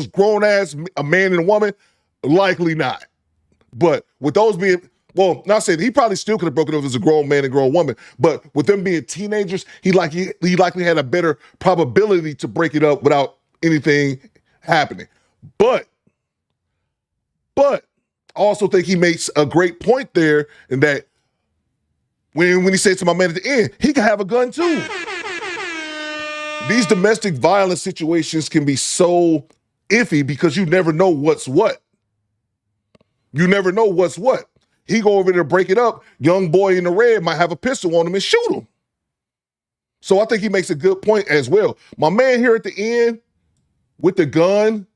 grown ass, a man and a woman, likely not. But with those being, well, not saying he probably still could have broken up as a grown man and grown woman, but with them being teenagers, he likely had a better probability to break it up without anything happening. But I also think he makes a great point there in that when he said to my man at the end, he could have a gun too. these domestic violence situations can be so iffy because you never know what's what. You never know what's what. He go over there to break it up. Young boy in the red might have a pistol on him and shoot him. So I think he makes a good point as well. My man here at the end with the gun,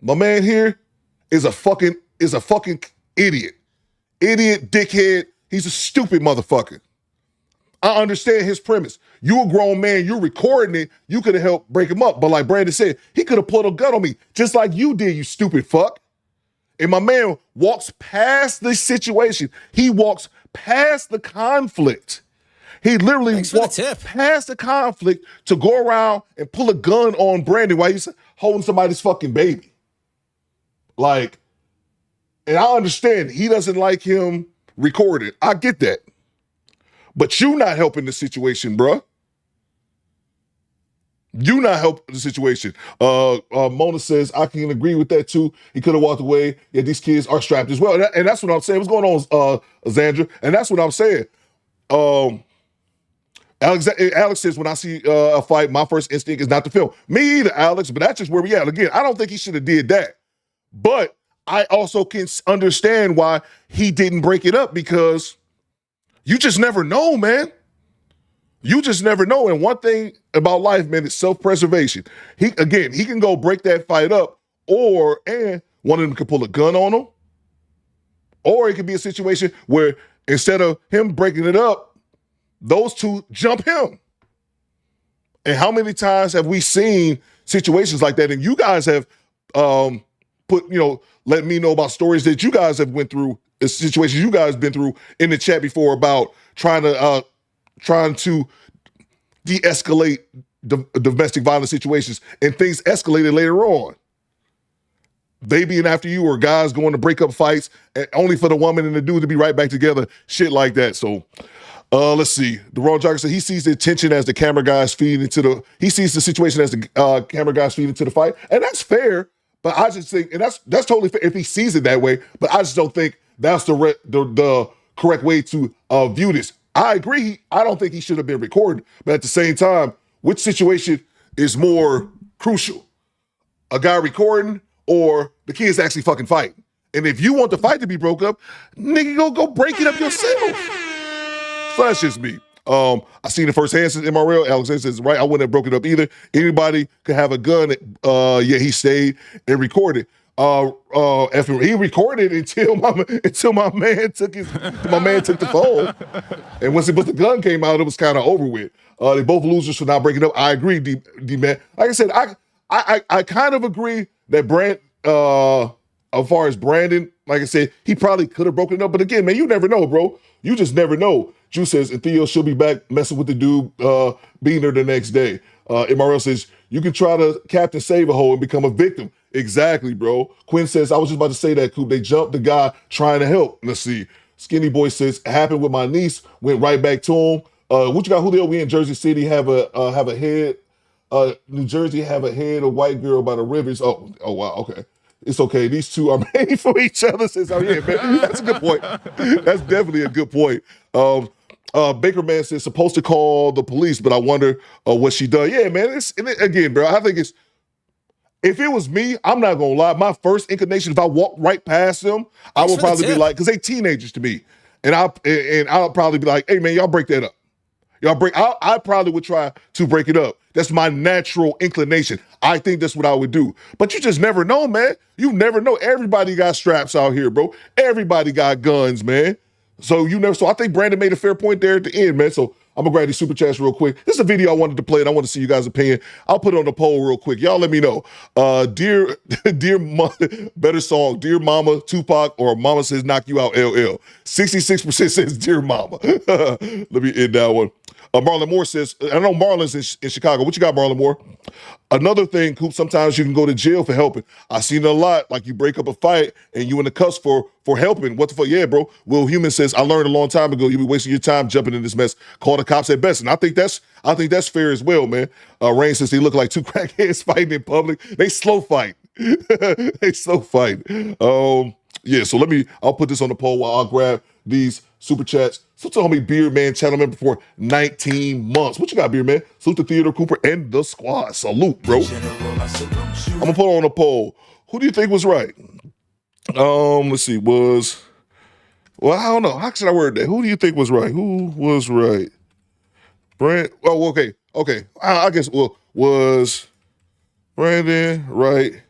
my man here is a fucking idiot. Idiot, dickhead. He's a stupid motherfucker. I understand his premise. You a grown man, you're recording it, you could have helped break him up. But like Brandon said, he could have pulled a gun on me, just like you did, you stupid fuck. And my man walks past the situation. He walks past the conflict. He literally walks past the conflict to go around and pull a gun on Brandon while he's holding somebody's fucking baby. Like, and I understand he doesn't like him recorded. I get that. But you not helping the situation, bruh. You not helping the situation. Mona says, I can agree with that too. He could have walked away. Yeah, these kids are strapped as well. And that's what I'm saying. What's going on, Zandra? And that's what I'm saying. Alex says, when I see a fight, my first instinct is not to film. Me either, Alex, but that's just where we at. Again, I don't think he should have did that. But I also can understand why he didn't break it up, because you just never know, man. You just never know. And one thing about life, man, is self-preservation. He can go break that fight up, and one of them could pull a gun on him, or it could be a situation where instead of him breaking it up, those two jump him. And how many times have we seen situations like that? And you guys have let me know about stories that you guys have went through, situations you guys been through in the chat before about trying to de-escalate domestic violence situations, and things escalated later on. They being after you, or guys going to break up fights, and only for the woman and the dude to be right back together, shit like that. So let's see. The Raw Jogger said he sees the tension as the camera guys feed into he sees the situation as the camera guys feed into the fight, and that's fair. But I just think, and that's totally fair if he sees it that way. But I just don't think that's the correct way to view this. I agree. I don't think he should have been recorded. But at the same time, which situation is more crucial? A guy recording or the kids actually fucking fighting? And if you want the fight to be broke up, nigga, go break it up yourself. So that's just me. I seen it firsthand since MRL. Alexander says, right, I wouldn't have broken it up either. Anybody could have a gun. He stayed and recorded. After he recorded until my man took the phone. And once the gun came out, it was kind of over with. They both losers for not breaking up. I agree, D-Man. Like I said, I kind of agree that as far as Brandon, like I said, he probably could have broken it up. But again, man, you never know, bro. You just never know. Drew says, and Theo should be back messing with the dude beating her the next day. MRL says, you can try to Captain Save a Hole and become a victim. Exactly, bro. Quinn says, I was just about to say that, Coop. They jumped the guy trying to help. Let's see. Skinny Boy says, happened with my niece, went right back to him. What you got, Julio? We in Jersey City have a head. New Jersey have a head, a white girl by the rivers. Oh wow, okay. It's okay. These two are made for each other. Says, oh yeah, man. That's a good point. That's definitely a good point. Baker Man says, supposed to call the police, but I wonder what she done. Yeah, man. Again, bro, I think if it was me, I'm not gonna lie. My first inclination, if I walked right past them, I would probably be like, because they teenagers to me, and I'll probably be like, hey man, y'all break that up. I probably would try to break it up. That's my natural inclination. I think that's what I would do. But you just never know, man. You never know. Everybody got straps out here, bro. Everybody got guns, man. So I think Brandon made a fair point there at the end, man. So I'm gonna grab these super chats real quick. This is a video I wanted to play, and I want to see you guys' opinion. I'll put it on the poll real quick. Y'all let me know. Dear better song, Dear Mama, Tupac, or Mama Says Knock You Out, LL. 66% says Dear Mama. Let me end that one. Marlon Moore says, I know Marlon's in Chicago. What you got, Marlon Moore? Another thing, Coop, sometimes you can go to jail for helping. I've seen it a lot, like you break up a fight and you in the cuffs for helping. What the fuck? Yeah, bro. Will Human says, I learned a long time ago, you be wasting your time jumping in this mess. Call the cops at best. And I think that's fair as well, man. Rain says they look like two crackheads fighting in public. They slow fight. They slow fight. Yeah, so I'll put this on the poll while I'll grab these super chats. Salute to homie Beard Man, channel member for 19 months. What you got, Beard Man? Salute to Theodore Cooper and the squad. Salute, bro. I'm gonna put on a poll. Who do you think was right? Let's see. Well, I don't know. How should I word that? Who do you think was right? Who was right? Brand. Oh, okay. I guess. Well, was Brandon right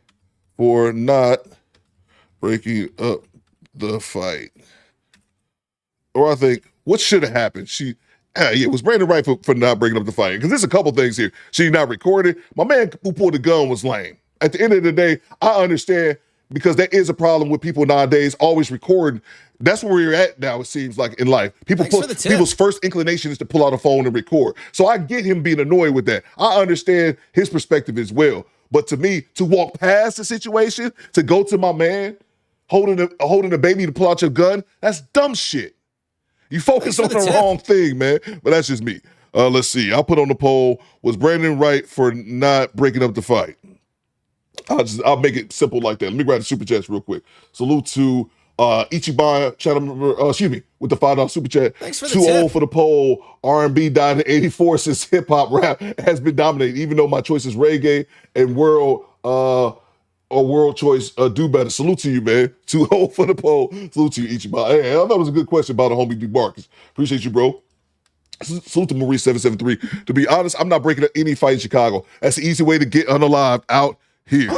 for not breaking up the fight? Or I think what should have happened? Was Brandon right for not breaking up the fight? Because there's a couple things here. She not recorded. My man who pulled the gun was lame. At the end of the day, I understand because there is a problem with people nowadays always recording. That's where we're at now, it seems like, in life. People's first inclination is to pull out a phone and record. So I get him being annoyed with that. I understand his perspective as well. But to me, to walk past the situation, to go to my man holding a baby to pull out your gun, that's dumb shit. You focus on the wrong thing, man. But that's just me. Let's see. I'll put on the poll, was Brandon right for not breaking up the fight? I'll make it simple like that. Let me grab the super chats real quick. Salute to Ichiban channel member, with the $5 super chat. Thanks for the Too tip. old for the poll. R&B died in '84 since hip hop rap has been dominated. Even though my choice is reggae and world choice do better. Salute to you, man. Too old for the poll. Salute to you, Ichiban. Hey, I thought it was a good question about the homie D Marcus. Appreciate you, bro. Salute to Maurice773. To be honest, I'm not breaking up any fight in Chicago. That's the easy way to get unalive out here.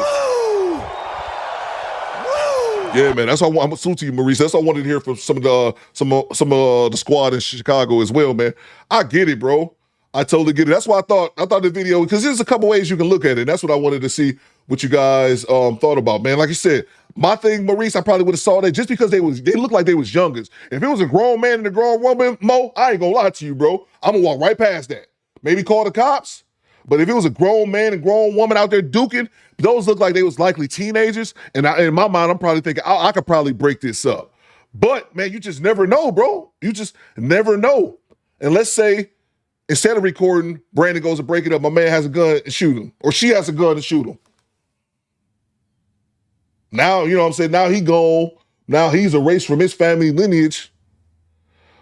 Yeah, man. That's all. I'm salute to you, Maurice. That's all I wanted to hear from some of the squad in Chicago as well, man. I get it, bro. I totally get it. That's why I thought the video, because there's a couple ways you can look at it. And that's what I wanted to see what you guys thought about, man. Like you said, my thing, Maurice, I probably would have saw that just because they looked like they was youngers. If it was a grown man and a grown woman, Mo, I ain't gonna lie to you, bro. I'm gonna walk right past that. Maybe call the cops. But if it was a grown man and grown woman out there duking, those look like they was likely teenagers. And in my mind, I'm probably thinking, I could probably break this up. But, man, you just never know, bro. You just never know. And let's say, instead of recording, Brandon goes to break it up, my man has a gun and shoot him. Or she has a gun and shoot him. Now, you know what I'm saying? Now he gone. Now he's erased from his family lineage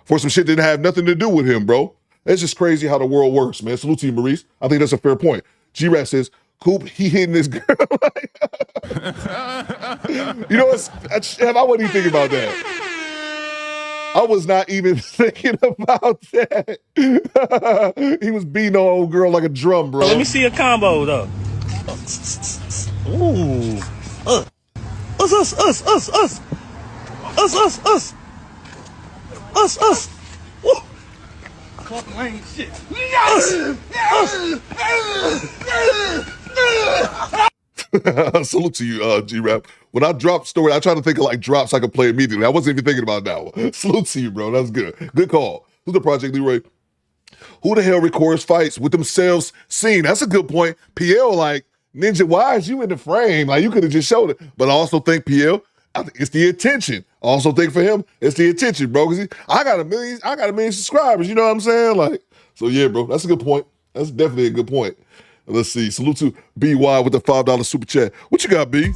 for some shit that didn't have nothing to do with him, bro. It's just crazy how the world works, man. Salute to you, Maurice. I think that's a fair point. G-Rat says, Coop, he hitting this girl. You know what? I wasn't even thinking about that. I was not even thinking about that. He was beating the old girl like a drum, bro. Let me see a combo, though. Ooh. Us. Woo. Fucking lame shit. Salute to you, G-Rap. When I drop story, I try to think of like drops I could play immediately. I wasn't even thinking about that one. Salute to you, bro. That's good. Good call. Who's the Project Leroy? Who the hell records fights with themselves seen? That's a good point. PL, like, Ninja, why is you in the frame? Like, you could have just showed it. But I also think PL, I think it's the attention. I also think for him, it's the attention, bro. Because I got a million subscribers. You know what I'm saying? Like, so yeah, bro. That's a good point. That's definitely a good point. Let's see. Salute to BY with the $5 super chat. What you got, B?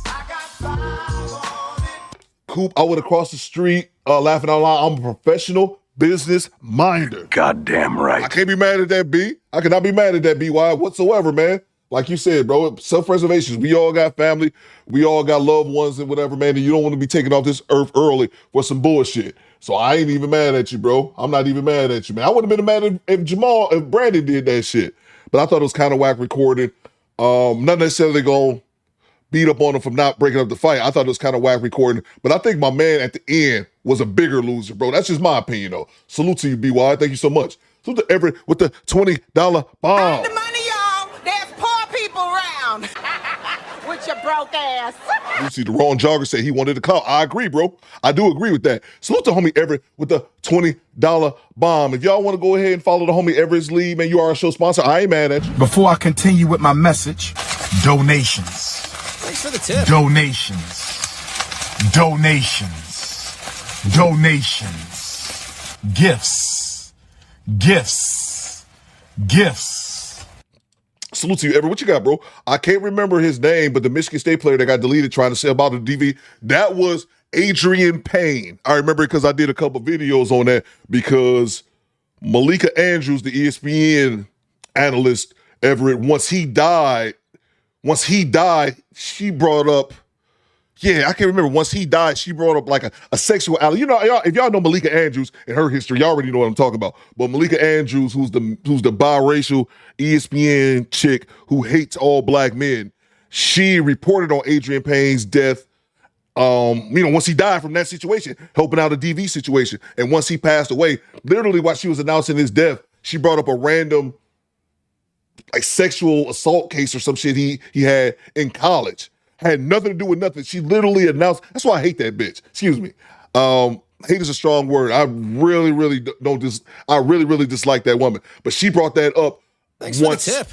Coop, I went across the street laughing out loud. I'm a professional business minder. Goddamn right. I can't be mad at that, B. I cannot be mad at that, BY, whatsoever, man. Like you said, bro, self-preservation. We all got family. We all got loved ones and whatever, man. And you don't want to be taken off this earth early for some bullshit. So I ain't even mad at you, bro. I'm not even mad at you, man. I wouldn't have been mad if Brandon did that shit. But I thought it was kind of whack recorded. Not necessarily going to beat up on him from not breaking up the fight. I thought it was kind of whack recording. But I think my man at the end was a bigger loser, bro. That's just my opinion, though. Salute to you, BY. Thank you so much. Salute to Everett with the $20 bomb. The money, y'all. There's poor people around. With your broke ass. You see, the wrong jogger said he wanted to come. I agree, bro. I do agree with that. Salute to homie Everett with the $20 bomb. If y'all want to go ahead and follow the homie Everett's lead, man, you are our show sponsor. I ain't mad at you. Before I continue with my message, donations. Thanks for the tip. Donations. Gifts. Salute to you, Everett. What you got, bro? I can't remember his name, but the Michigan State player that got deleted trying to say about the DV, that was Adrian Payne. I remember because I did a couple videos on that because Malika Andrews, the ESPN analyst, Everett, once he died, she brought up, I can't remember. Once he died, she brought up like a sexual alley. You know, if y'all know Malika Andrews and her history, y'all already know what I'm talking about. But Malika Andrews, who's the biracial ESPN chick who hates all black men, she reported on Adrian Payne's death. Once he died from that situation, helping out a DV situation, and once he passed away, literally while she was announcing his death, she brought up a random like sexual assault case or some shit he had in college. Had nothing to do with nothing. She literally announced. That's why I hate that bitch. Excuse me. Hate is a strong word. I really, really don't. I really, really dislike that woman. But she brought that up. Thanks for the tip.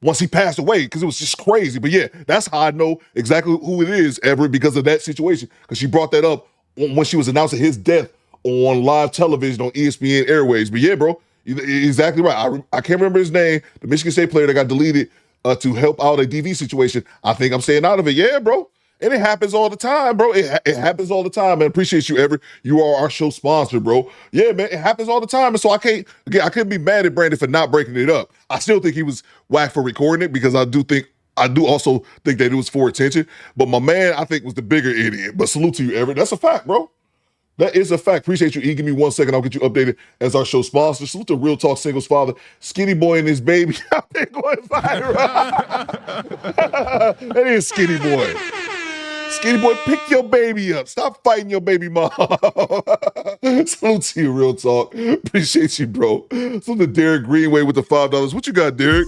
Once he passed away, because it was just crazy. But yeah, that's how I know exactly who it is, Everett, because of that situation. Because she brought that up when she was announcing his death on live television on ESPN Airways. But yeah, bro, you're exactly right. I can't remember his name. The Michigan State player that got deleted to help out a DV situation. I think I'm staying out of it. Yeah, bro. And it happens all the time, bro. It happens all the time, man. Appreciate you, Everett. You are our show sponsor, bro. Yeah, man, it happens all the time. And so I couldn't be mad at Brandon for not breaking it up. I still think he was whack for recording it because I do also think that it was for attention. But my man, I think, was the bigger idiot. But salute to you, Everett. That's a fact, bro. That is a fact. Appreciate you, E. Give me 1 second. I'll get you updated as our show sponsor. Salute to Real Talk Singles father, Skinny Boy and his baby. I've been going viral. That is Skinny Boy. Skinny Boy, pick your baby up. Stop fighting your baby mom. Salute to you, Real Talk. Appreciate you, bro. Salute to Derek Greenway with the $5. What you got, Derek?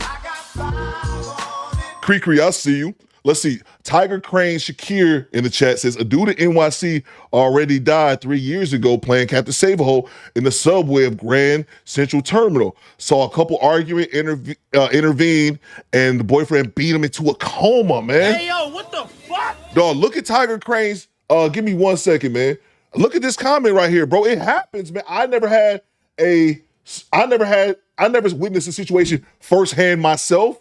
Cree, I see you. Let's see. Tiger Crane Shakir in the chat says, a dude at NYC already died 3 years ago playing Captain Save-A-Hole in the subway of Grand Central Terminal. Saw a couple arguing, intervene, and the boyfriend beat him into a coma, man. Hey, yo, what the fuck? Dog, look at Tiger Crane's, give me 1 second, man. Look at this comment right here, bro. It happens, man. I never witnessed a situation firsthand myself,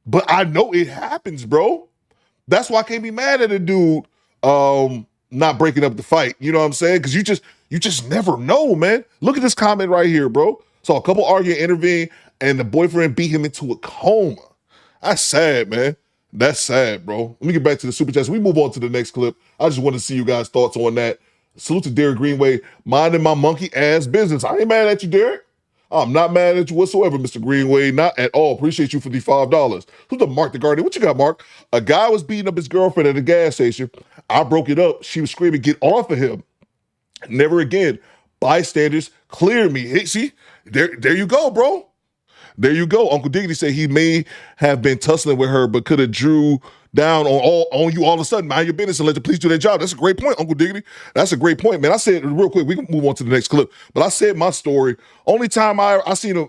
but I know it happens, bro. That's why I can't be mad at a dude not breaking up the fight. You know what I'm saying? Because you just never know, man. Look at this comment right here, bro. Saw a couple argue and intervene, and the boyfriend beat him into a coma. That's sad, man. That's sad, bro. Let me get back to the super chats. We move on to the next clip. I just want to see you guys' thoughts on that. Salute to Derek Greenway, minding my monkey ass business. I ain't mad at you, Derek. I'm not mad at you whatsoever, Mr. Greenway. Not at all. Appreciate you for the $5. Who's the Mark the Guardian? What you got, Mark? A guy was beating up his girlfriend at a gas station. I broke it up. She was screaming, get off of him. Never again. Bystanders clear me. Hey, see? There you go, bro. There you go. Uncle Diggity said he may have been tussling with her, but could have drew down on you all of a sudden. Mind your business and let the police do their job. That's a great point, Uncle Diggity. That's a great point, man. I said real quick, we can move on to the next clip. But I said my story. Only time I seen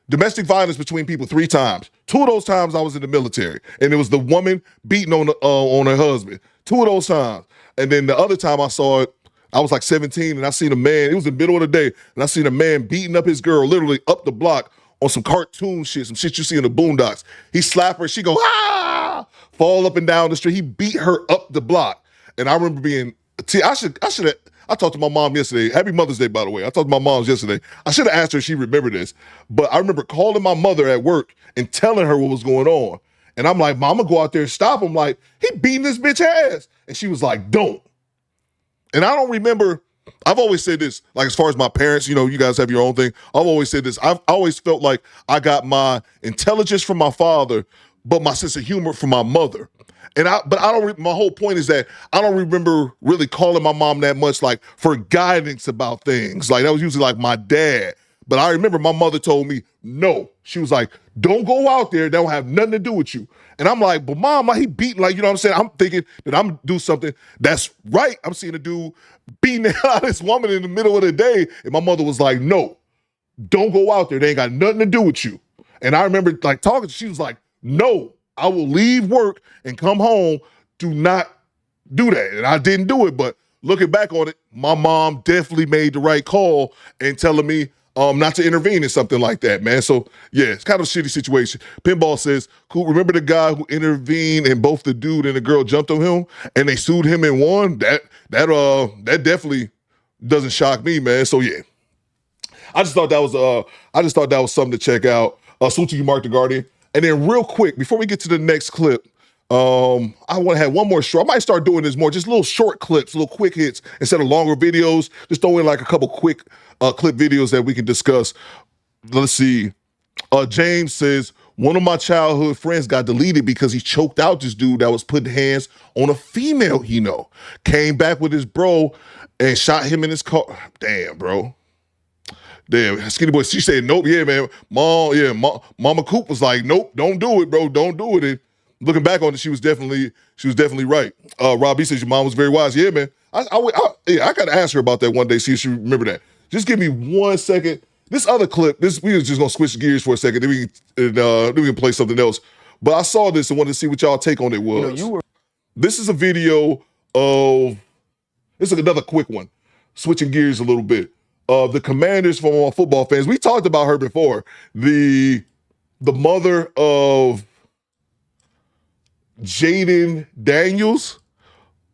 domestic violence between people 3 times. 2 of those times I was in the military, and it was the woman beating on her husband. 2 of those times, and then the other time I saw it, I was like 17, and I seen a man. It was the middle of the day, and I seen a man beating up his girl, literally up the block on some cartoon shit, some shit you see in the Boondocks. He slap her, she go fall up and down the street. He beat her up the block, and I remember I talked to my mom yesterday. Happy Mother's Day, by the way. I talked to my mom yesterday. I should have asked her if she remembered this, but I remember calling my mother at work and telling her what was going on. And I'm like, Mom, I'm gonna go out there and stop him. Like, he beating this bitch ass. And she was like, don't. And I don't remember, I've always said this, like as far as my parents, you know, you guys have your own thing. I've always said this. I've always felt like I got my intelligence from my father, but my sense of humor from my mother. My whole point is that I don't remember really calling my mom that much, like for guidance about things. Like that was usually like my dad. But I remember my mother told me, no. She was like, don't go out there. That don't have nothing to do with you. And I'm like, but Mom, he beating, like, you know what I'm saying? I'm thinking that I'm gonna do something that's right. I'm seeing a dude beating the hell out of this woman in the middle of the day. And my mother was like, no, don't go out there. They ain't got nothing to do with you. And I remember like talking, she was like, no, I will leave work and come home. Do not do that. And I didn't do it. But looking back on it, my mom definitely made the right call and telling me not to intervene in something like that, man. So yeah, it's kind of a shitty situation. Pinball says, cool, remember the guy who intervened and both the dude and the girl jumped on him and they sued him and won? That definitely doesn't shock me, man. So yeah. I just thought that was something to check out. Salute to you, Mark the Guardian. And then real quick, before we get to the next clip, I want to have one more short. I might start doing this more, just little short clips, little quick hits instead of longer videos. Just throw in like a couple quick clip videos that we can discuss. Let's see. James says, one of my childhood friends got deleted because he choked out this dude that was putting hands on a female he know. Came back with his bro and shot him in his car. Damn, bro. Damn, Skinny Boy, she said, nope, yeah, man. Mama Coop was like, nope, don't do it, bro, don't do it. And looking back on it, she was definitely right. Robbie says your mom was very wise. Yeah, man. I gotta ask her about that one day, see if she remember that. Just give me 1 second. This other clip, we was just gonna switch gears for a second, then we can play something else. But I saw this and wanted to see what y'all take on it was. This is a video of, this is another quick one, switching gears a little bit. The Commanders, from all football fans, we talked about her before. The mother of Jaden Daniels,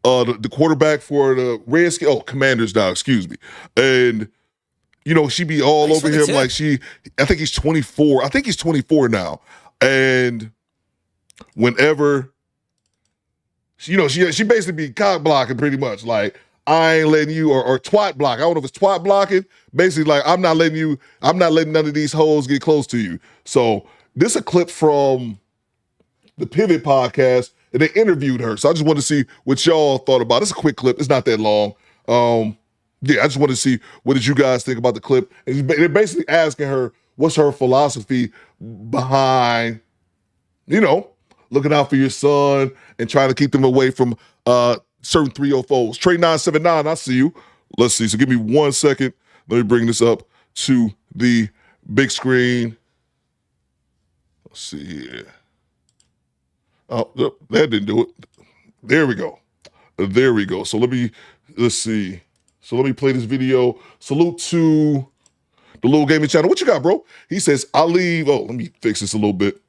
the quarterback for the Redskins, Commanders now, excuse me. And, you know, she be all over him like I think he's 24. I think he's 24 now. And whenever, she basically be cock blocking pretty much, like, I ain't letting you, or twat block. I don't know if it's twat blocking. Basically, like, I'm not letting none of these hoes get close to you. So this is a clip from the Pivot podcast, and they interviewed her. So I just want to see what y'all thought about it. It's a quick clip. It's not that long. I just want to see, what did you guys think about the clip? And they're basically asking her, what's her philosophy behind, looking out for your son and trying to keep them away from certain 304s. Trey 979, I see you. Let's see. So give me 1 second. Let me bring this up to the big screen. Let's see here. Oh, that didn't do it. There we go. So let's see. So let me play this video. Salute to the Little Gaming Channel. What you got, bro? He says, let me fix this a little bit.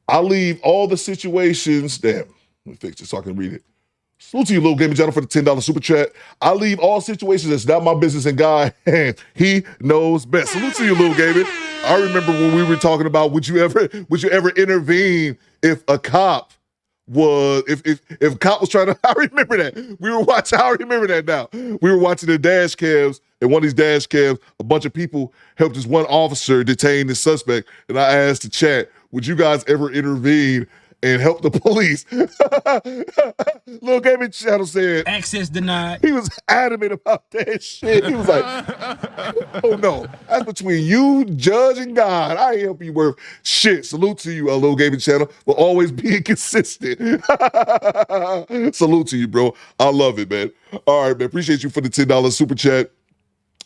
I leave all the situations. Damn. Let me fix this so I can read it. Salute to you, Little Gaming Channel, for the $10 super chat. I leave all situations that's not my business in God's hands. He knows best. Salute to you, Little Gaming. I remember when we were talking about would you ever intervene if a cop was if a cop was trying to, I remember that. I remember that now. We were watching the dash cams, and one of these dash cams, a bunch of people helped this one officer detain the suspect, and I asked the chat, would you guys ever intervene and help the police? Little Gaming Channel said, access denied. He was adamant about that shit. He was like, oh no, that's between you, judge, and God. I ain't help you worth shit. Salute to you, Little Gaming Channel, for always being consistent. Salute to you, bro. I love it, man. All right, man. Appreciate you for the $10 super chat.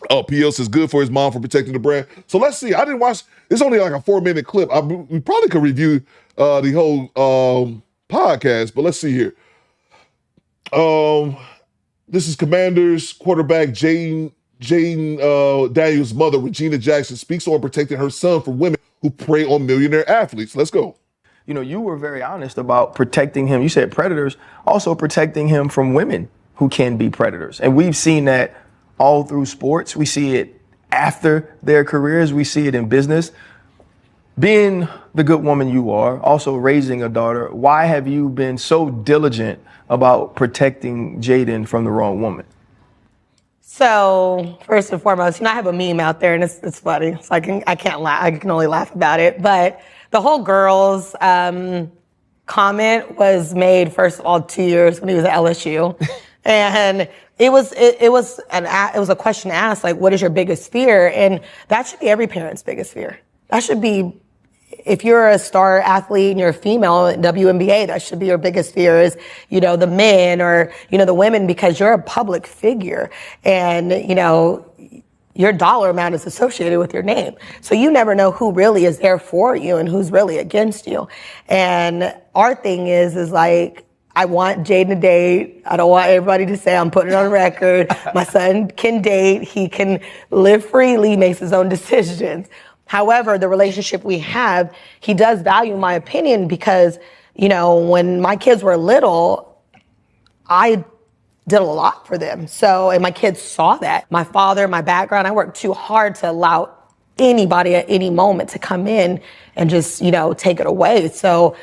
PL says good for his mom for protecting the brand. So let's see. I didn't watch. It's only like a 4-minute clip. We probably could review the whole podcast, but let's see here. This is Commanders quarterback Jane Daniels' mother, Regina Jackson, speaks on protecting her son from women who prey on millionaire athletes. Let's go. You were very honest about protecting him. You said predators, also protecting him from women who can be predators. And we've seen that all through sports. We see it after their careers. We see it in business. Being the good woman you are, also raising a daughter, why have you been so diligent about protecting Jaden from the wrong woman? So first and foremost, I have a meme out there, and it's funny. So I can't laugh. I can only laugh about it. But the whole girls comment was made, first of all, 2 years when he was at LSU, and it was a question asked, like, what is your biggest fear? And that should be every parent's biggest fear. That should be, if you're a star athlete and you're a female in WNBA, that should be your biggest fear is, the men or, the women, because you're a public figure and, your dollar amount is associated with your name. So you never know who really is there for you and who's really against you. And our thing is like, I want Jaden to date. I don't want everybody to say I'm putting it on record. My son can date. He can live freely, makes his own decisions. However, the relationship we have, he does value my opinion because, you know, when my kids were little, I did a lot for them. So, and my kids saw that. My father, my background, I worked too hard to allow anybody at any moment to come in and just, you know, take it away. So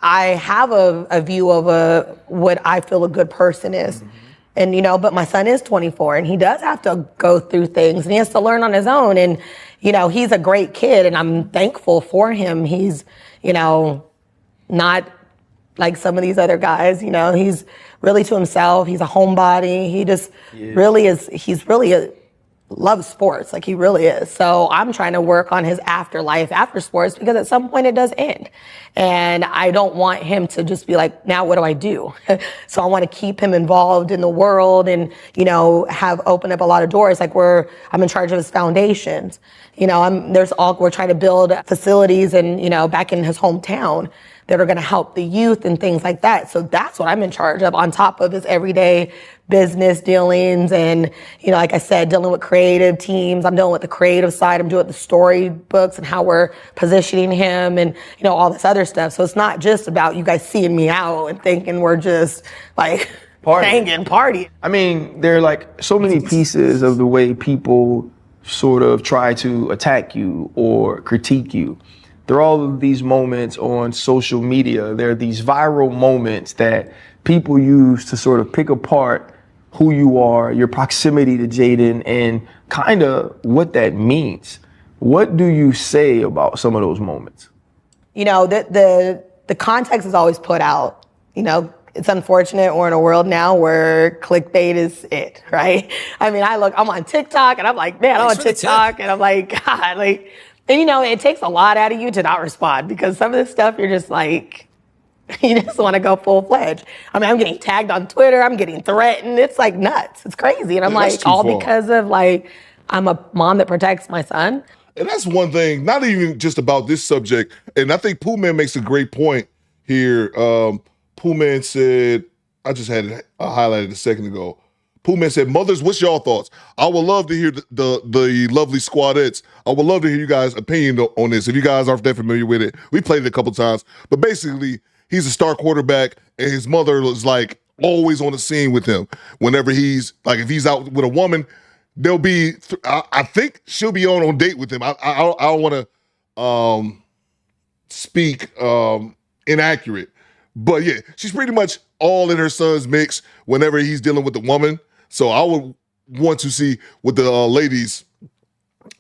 I have a view of what I feel a good person is. And, you know, but my son is 24 and he does have to go through things and he has to learn on his own. And, you know, he's a great kid and I'm thankful for him. He's, you know, not like some of these other guys, you know, he's really to himself. He's a homebody. He just really is. He's really loves sports. Like he really is. So I'm trying to work on his afterlife after sports because at some point it does end. And I don't want him to just be like, now what do I do? So I want to keep him involved in the world and, you know, have opened up a lot of doors. Like I'm in charge of his foundations. You know, we're trying to build facilities and, you know, back in his hometown that are going to help the youth and things like that. So that's what I'm in charge of on top of his everyday business dealings. And, you know, like I said, dealing with creative teams. I'm dealing with the creative side. I'm doing the storybooks and how we're positioning him and, you know, all this other stuff. So it's not just about you guys seeing me out and thinking we're just like hanging, partying. I mean, there are like so many pieces of the way people sort of try to attack you or critique you. There are all of these moments on social media. There are these viral moments that people use to sort of pick apart who you are, your proximity to Jaden, and kind of what that means. What do you say about some of those moments? You know, the context is always put out. You know, it's unfortunate we're in a world now where clickbait is it, right? I mean, I'm on TikTok and I'm like, man, I'm on TikTok and I'm like, God, like, and you know, it takes a lot out of you to not respond because some of this stuff you're just like, you just want to go full-fledged. I mean, I'm getting tagged on Twitter. I'm getting threatened. It's like nuts. It's crazy. And I'm like, all because of like, I'm a mom that protects my son. And that's one thing, not even just about this subject. And I think Pooh Man makes a great point here. Pooh Man said, I just had it highlighted a second ago. Pooh Man said, mothers, what's y'all thoughts? I would love to hear the lovely squadettes. I would love to hear you guys' opinion on this. If you guys aren't that familiar with it, we played it a couple times. But basically, he's a star quarterback, and his mother is like always on the scene with him. Whenever he's like, if he's out with a woman, there'll be. I think she'll be on date with him. I don't want to speak inaccurate, but yeah, she's pretty much all in her son's mix whenever he's dealing with the woman. So I would want to see what the ladies'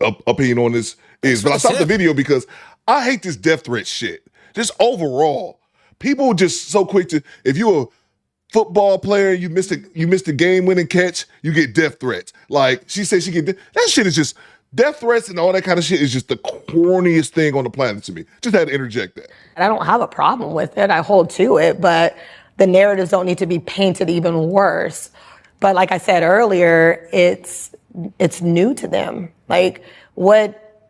opinion on this is. But I stopped the video because I hate this death threat shit. Just overall. People just so quick to, if you're a football player, you missed a game-winning catch, you get death threats. Like, she said she get, that shit is just, death threats and all that kind of shit is just the corniest thing on the planet to me. Just had to interject that. And I don't have a problem with it. I hold to it, but the narratives don't need to be painted even worse. But like I said earlier, it's new to them. Like, what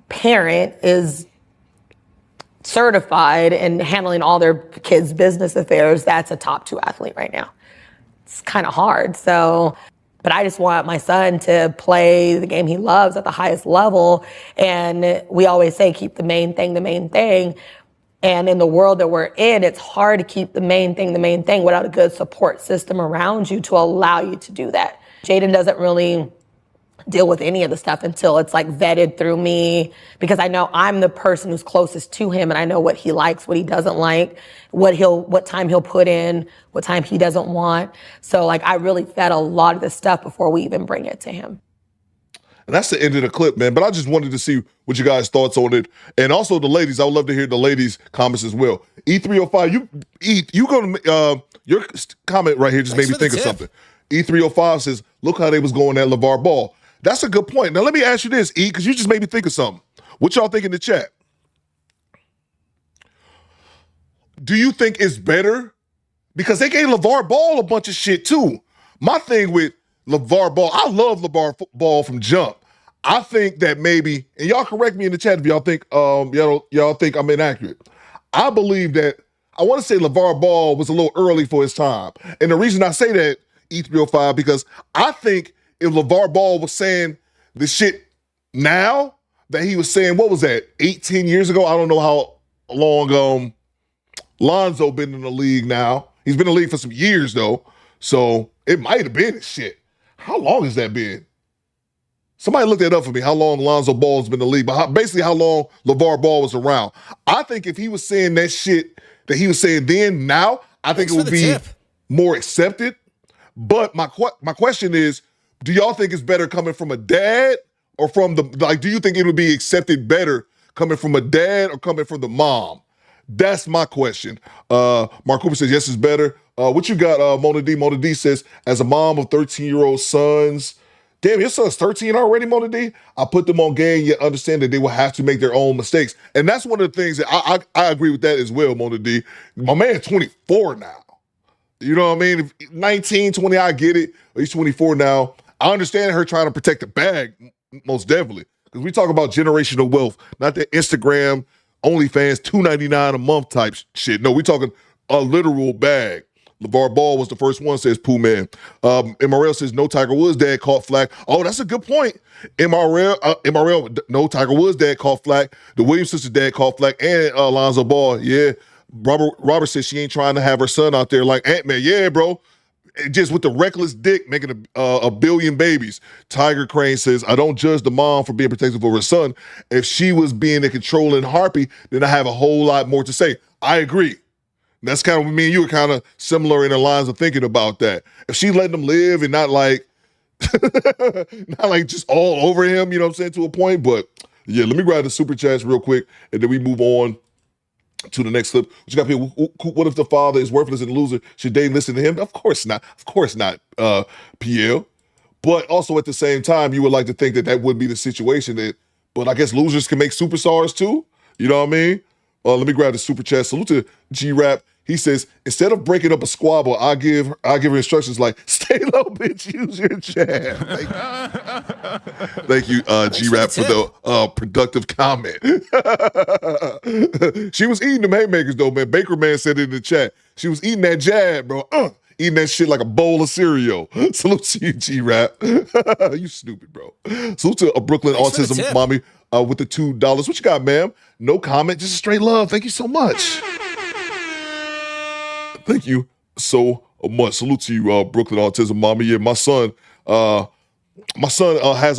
parent is certified in handling all their kids' business affairs that's a top 2 athlete right now? It's kind of hard. So, but I just want my son to play the game he loves at the highest level. And we always say, keep the main thing the main thing. And in the world that we're in, it's hard to keep the main thing without a good support system around you to allow you to do that. Jaden doesn't really deal with any of the stuff until it's like vetted through me, because I know I'm the person who's closest to him and I know what he likes, what he doesn't like, what time he'll put in, what time he doesn't want. So like I really vet a lot of this stuff before we even bring it to him. And that's the end of the clip, man. But I just wanted to see what you guys' thoughts on it. And also the ladies, I would love to hear the ladies' comments as well. E305, you go to your comment right here just made me think of something. E305 says, look how they was going at LeVar Ball. That's a good point. Now, let me ask you this, E, because you just made me think of something. What y'all think in the chat? Do you think it's better? Because they gave LeVar Ball a bunch of shit, too. My thing with LeVar Ball, I love LeVar Ball from jump. I think that maybe, and y'all correct me in the chat if y'all think y'all think I'm inaccurate. I believe that I want to say LeVar Ball was a little early for his time. And the reason I say that, E305, because I think if LeVar Ball was saying the shit now that he was saying, what was that, 18 years ago? I don't know how long Lonzo been in the league now. He's been in the league for some years, though. So it might have been shit. How long has that been? Somebody look that up for me, how long Lonzo Ball's been in the league, but basically how long LeVar Ball was around. I think if he was saying that shit that he was saying then, now, I think it would be more accepted. But my question is, do y'all think it's better coming from a dad or from the, like, do you think it would be accepted better coming from a dad or coming from the mom? That's my question. Mark Cooper says, yes, it's better. What you got, Mona D? Mona D says, as a mom of 13-year-old sons, damn, your son's 13 already, Mona D? I put them on game, yet understand that they will have to make their own mistakes. And that's one of the things that I agree with that as well, Mona D. My man's 24 now. You know what I mean? If 19, 20, I get it. He's 24 now. I understand her trying to protect the bag, most definitely. Because we talk about generational wealth, not that Instagram, OnlyFans, $2.99 a month type shit. No, we talking a literal bag. LeVar Ball was the first one, says Pooh Man. MRL says, no, Tiger Woods' dad caught flack. Oh, that's a good point. MRL, no, Tiger Woods' dad caught flack. The Williams sisters' dad caught flack. And Lonzo Ball, yeah. Robert says she ain't trying to have her son out there like Ant-Man. Yeah, bro. Just with the reckless dick making a billion babies. Tiger Crane says, I don't judge the mom for being protective of her son. If she was being a controlling harpy, then I have a whole lot more to say. I agree. That's kind of, me and you are kind of similar in the lines of thinking about that. If she letting them live and not like just all over him, you know what I'm saying, to a point. But yeah, let me grab the super chats real quick and then we move on to the next clip. What you got here? What if the father is worthless and a loser? Should they listen to him? Of course not. Of course not, PL. But also at the same time, you would like to think that that would be the situation. But I guess losers can make superstars too. You know what I mean? Let me grab the super chat. Salute to G-Rap. He says, instead of breaking up a squabble, I give her instructions like, stay low, bitch, use your jab. Thank you, G-Rap, for the productive comment. She was eating them haymakers, though, man. Baker Man said it in the chat. She was eating that jab, bro. Eating that shit like a bowl of cereal. Salute to you, G-Rap. You stupid, bro. Salute to a Brooklyn Autism Mommy with the $2. What you got, ma'am? No comment, just straight love. Thank you so much. Thank you so much. Salute to you, Brooklyn Autism Mommy. Yeah, my son has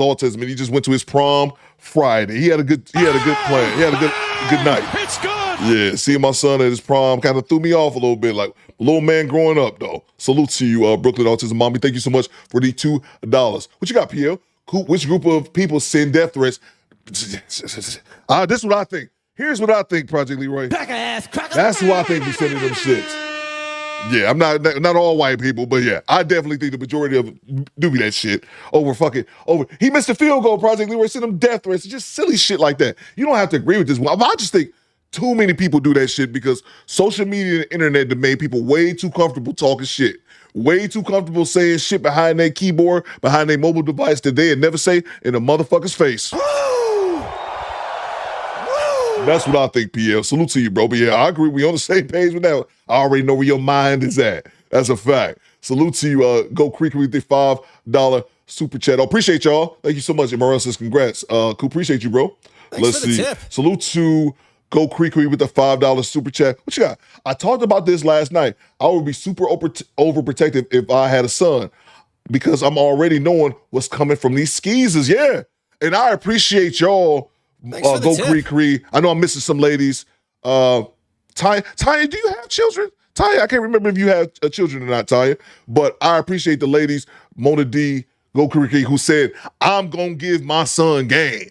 autism, and he just went to his prom Friday. He had a good plan. He had a good night. It's good. Yeah, seeing my son at his prom kind of threw me off a little bit, like a little man growing up, though. Salute to you, Brooklyn Autism Mommy. Thank you so much for the $2. What you got, PL? Which group of people send death threats? This is what I think. Here's what I think, Project Leroy. That's who I think be sending them shits. Yeah, I'm not all white people, but yeah, I definitely think the majority of them do be that shit over. He missed a field goal, Project Leroy, send them death threats, just silly shit like that. You don't have to agree with this one. I just think too many people do that shit because social media and the internet have made people way too comfortable talking shit. Way too comfortable saying shit behind their keyboard, behind their mobile device that they'd never say in a motherfucker's face. That's what I think, PL. Salute to you, bro. But yeah, I agree. We on the same page with that. I already know where your mind is at. That's a fact. Salute to you. Go Creek with the $5 super chat. Appreciate y'all. Thank you so much. And Morel says congrats. Cool. Appreciate you, bro. Let's see. Tip. Salute to Go Creek with the $5 super chat. What you got? I talked about this last night. I would be super overprotective if I had a son because I'm already knowing what's coming from these skeezers. Yeah. And I appreciate y'all. Go Creek. I know I'm missing some ladies. Tanya, do you have children? Tanya, I can't remember if you have children or not, Tanya. But I appreciate the ladies, Mona D, Go Creek, who said, I'm going to give my son game.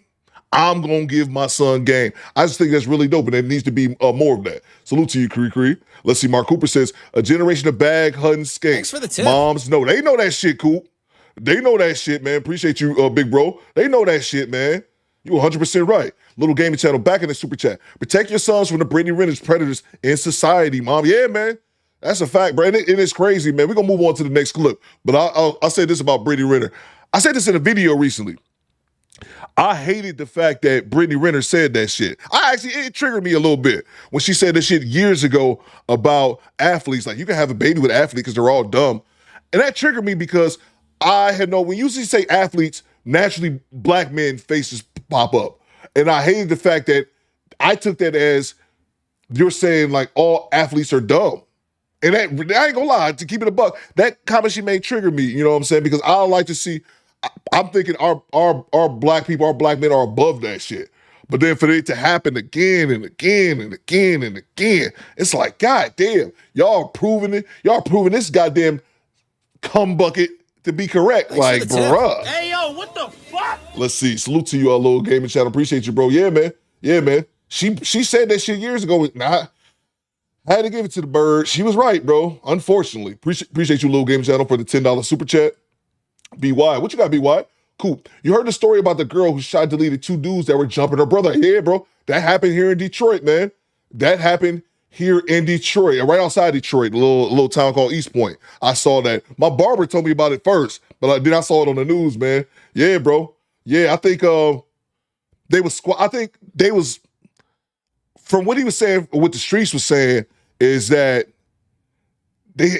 I'm going to give my son game. I just think that's really dope, and there needs to be more of that. Salute to you, Creek. Let's see. Mark Cooper says, a generation of bag hunting skanks. Thanks for the tip. Moms know. They know that shit, Coop. They know that shit, man. Appreciate you, big bro. They know that shit, man. You 100% right. Little Gaming Channel back in the super chat. Protect your sons from the Brittany Renner's predators in society, Mom. Yeah, man. That's a fact, bro. And it's crazy, man. We're going to move on to the next clip. But I'll say this about Brittany Renner. I said this in a video recently. I hated the fact that Brittany Renner said that shit. It triggered me a little bit when she said that shit years ago about athletes. Like, you can have a baby with athletes because they're all dumb. And that triggered me because I had when you usually say athletes, naturally black men faces pop up. And I hated the fact that I took that as you're saying like all athletes are dumb. And that, I ain't gonna lie, to keep it a buck, that comment she made triggered me, you know what I'm saying? Because I like to see, I'm thinking our black people, our black men are above that shit. But then for it to happen again and again and again and again, it's like, God damn, y'all proving it. Y'all proving this goddamn cum bucket to be correct. Like, bruh. Hey, yo, what the fuck? Let's see. Salute to you, our little gaming channel. Appreciate you, bro. Yeah, man. Yeah, man. She said that shit years ago. Nah, I had to give it to the bird. She was right, bro. Unfortunately. Appreciate you, little gaming channel, for the $10 super chat. BY. What you got, BY? Cool. You heard the story about the girl who shot and deleted 2 dudes that were jumping her brother. Yeah, bro. That happened here in Detroit, man. That happened here in Detroit, right outside Detroit, a little town called East Point. I saw that. My barber told me about it first, but then I saw it on the news, man. Yeah, bro. Yeah, I think they was, from what he was saying, what the streets was saying, is that I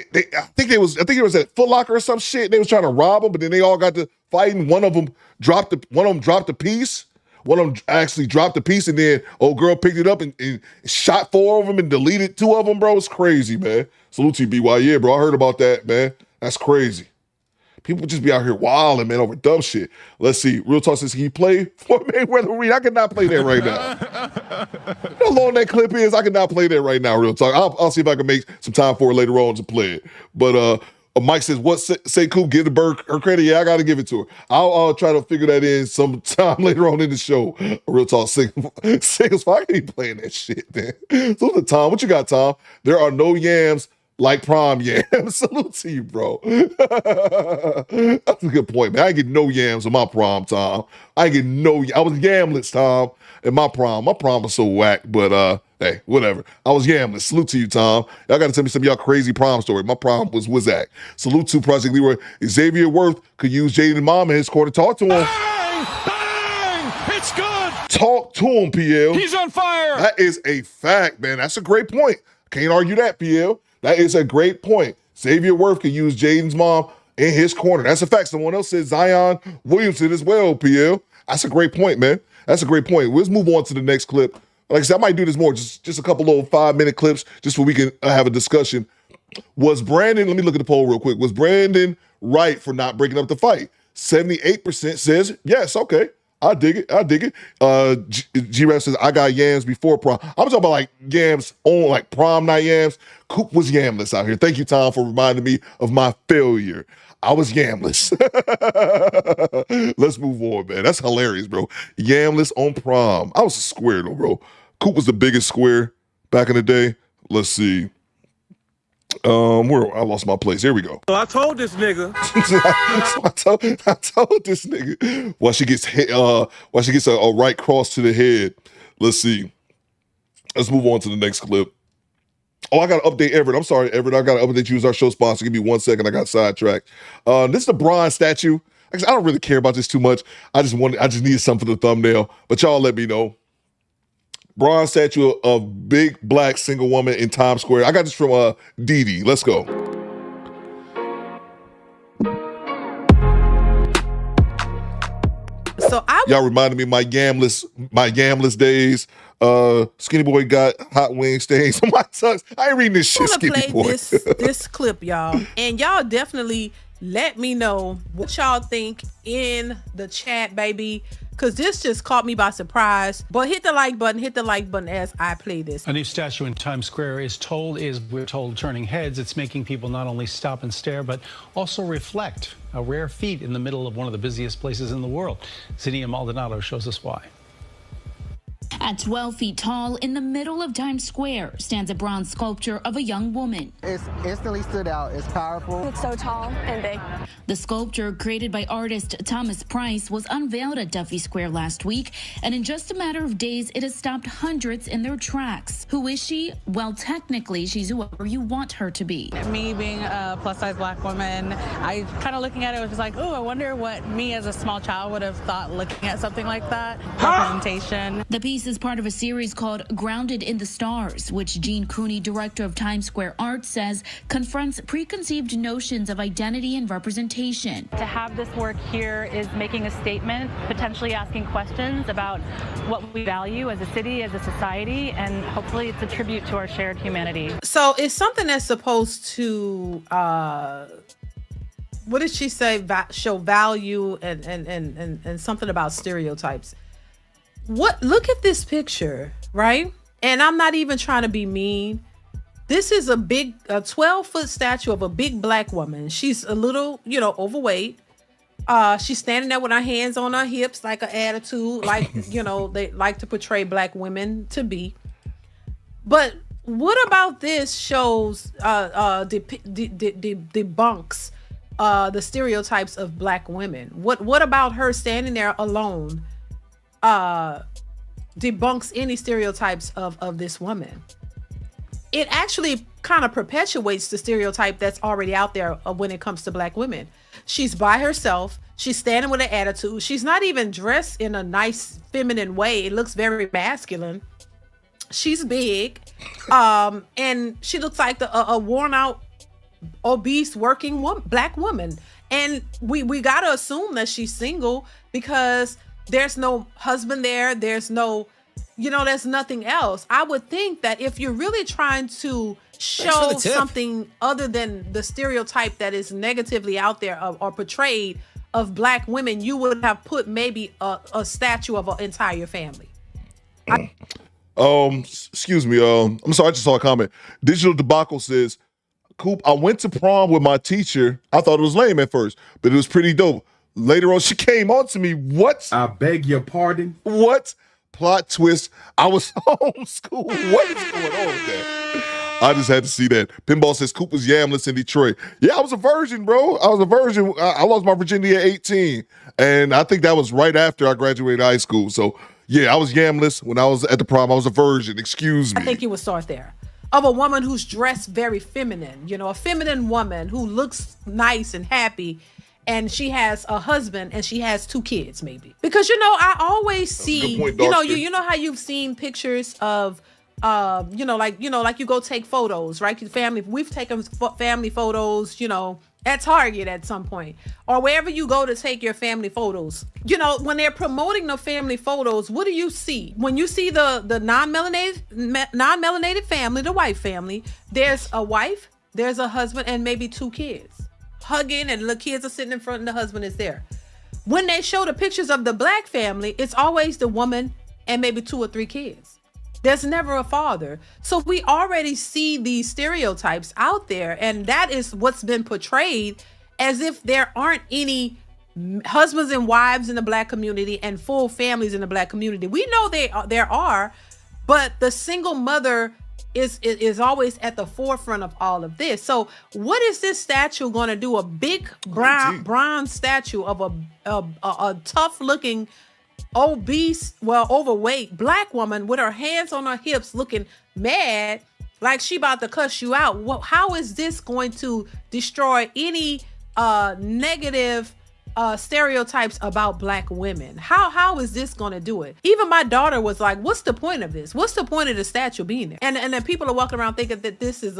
think it was at Foot Locker or some shit. They was trying to rob them, but then they all got to fighting. One of them dropped the piece. One of them actually dropped the piece, and then old girl picked it up and shot 4 of them and deleted 2 of them, bro. It's crazy, man. Salute to you, BY. Yeah, bro. I heard about that, man. That's crazy. People just be out here wilding, man, over dumb shit. Let's see. Real Talk says, can you play for Mayweather Reed? I cannot play that right now. How long that clip is, I cannot play that right now, Real Talk. I'll see if I can make some time for it later on to play it. But Mike says, what, say Coop, give the bird her credit? Yeah, I got to give it to her. I'll try to figure that in sometime later on in the show. Real Talk, singles. I can't be playing that shit, man. So the Tom, what you got, Tom? There are no yams like prom yams. Salute to you, bro. That's a good point, man. I ain't get no yams on my prom, Tom. I was yamless, Tom, in my prom. My prom was so whack, but hey, whatever. I was yamless. Salute to you, Tom. Y'all got to tell me some of y'all crazy prom story. My prom was Wizak. Salute to Project Leroy. Xavier Worth could use Jaden Mom in his corner. Talk to him. Bang! Bang! It's good! Talk to him, PL. He's on fire! That is a fact, man. That's a great point. Can't argue that, PL. That is a great point. Xavier Worth could use Jaden's mom in his corner. That's a fact. Someone else said Zion Williamson as well, PL. That's a great point, man. That's a great point. Let's move on to the next clip. Like I said, I might do this more, just a couple little 5-minute clips just so we can have a discussion. Was Brandon, let me look at the poll real quick. Was Brandon right for not breaking up the fight? 78% says yes, okay. I dig it. G-Rap says, I got yams before prom. I'm talking about like yams on like prom night yams. Coop was yamless out here. Thank you, Tom, for reminding me of my failure. I was yamless. Let's move on, man. That's hilarious, bro. Yamless on prom. I was a square though, bro. Coop was the biggest square back in the day. Let's see. Where I lost my place. Here we go. So I told this nigga. I told this nigga while she gets hit, while she gets a right cross to the head. Let's see. Let's move on to the next clip. Oh, I got to update Everett. I'm sorry, Everett. I got to update you as our show sponsor. Give me 1 second. I got sidetracked. This is the bronze statue. Actually, I don't really care about this too much. I just needed something for the thumbnail. But y'all let me know. Bronze statue of big black single woman in Times Square. I got this from Didi. Let's go. So y'all reminded me of my gamless days. Skinny Boy got hot wing stains on my tux. I ain't reading this shit, Skinny Boy. this clip, y'all, and y'all definitely let me know what y'all think in the chat, baby. Because this just caught me by surprise. But hit the like button as I play this. A new statue in Times Square we're told, turning heads. It's making people not only stop and stare, but also reflect. A rare feat in the middle of one of the busiest places in the world. Zinnia Maldonado shows us why. At 12 feet tall, in the middle of Times Square, stands a bronze sculpture of a young woman. It's instantly stood out. It's powerful. It's so tall and big. The sculpture, created by artist Thomas Price, was unveiled at Duffy Square last week, and in just a matter of days, it has stopped hundreds in their tracks. Who is she? Well, technically, she's whoever you want her to be. Me being a plus-size black woman, I kind of looking at it was just like, oh, I wonder what me as a small child would have thought looking at something like that. Representation. The piece is part of a series called Grounded in the Stars, which Gene Cooney, director of Times Square Art, says confronts preconceived notions of identity and representation. To have this work here is making a statement, potentially asking questions about what we value as a city, as a society, and hopefully it's a tribute to our shared humanity. So it's something that's supposed to, what did she say? Show value and something about stereotypes. Look at this picture, right? And I'm not even trying to be mean. This is a 12-foot statue of a big black woman. She's a little, overweight. She's standing there with her hands on her hips, like an attitude, like, they like to portray black women to be. But what about this shows, debunks the stereotypes of black women? What about her standing there alone debunks any stereotypes of this woman? It actually kind of perpetuates the stereotype that's already out there when it comes to black women. She's by herself. She's standing with an attitude. She's not even dressed in a nice feminine way. It looks very masculine. She's big, and she looks like a worn out, obese working black woman. And we got to assume that she's single because there's no husband there. There's no, there's nothing else. I would think that if you're really trying to show something other than the stereotype that is negatively out there or portrayed of black women, you would have put maybe a statue of an entire family. Excuse me. I'm sorry. I just saw a comment. Digital Debacle says, Coop, I went to prom with my teacher. I thought it was lame at first, but it was pretty dope. Later on, she came on to me. What? I beg your pardon? What? Plot twist. I was homeschooled. What is going on with that? I just had to see that. Pinball says Coop was yamless in Detroit. Yeah, I was a virgin, bro. I was a virgin. I lost my virginity at 18. And I think that was right after I graduated high school. So, yeah, I was yamless when I was at the prom. I was a virgin. Excuse me. I think you would start there. Of a woman who's dressed very feminine. A feminine woman who looks nice and happy. And she has a husband and she has 2 kids, maybe. Because I always see, point, you know how you've seen pictures of, like you go take photos, right? We've taken family photos, at Target at some point, or wherever you go to take your family photos. When they're promoting the family photos, what do you see? When you see the non-melanated family, the white family, there's a wife, there's a husband, and maybe 2 kids. Hugging, and the kids are sitting in front and the husband is there. When they show the pictures of the black family, it's always the woman and maybe 2 or 3 kids. There's never a father. So we already see these stereotypes out there, and that is what's been portrayed as if there aren't any husbands and wives in the black community and full families in the black community. We know there are, but the single mother is always at the forefront of all of this. So what is this statue going to do? A big bronze statue of a tough looking, obese, overweight black woman with her hands on her hips looking mad like she about to cuss you out. How is this going to destroy any negative stereotypes about black women? How is this going to do it? Even my daughter was like, what's the point of this? What's the point of the statue being there? And then people are walking around thinking that this is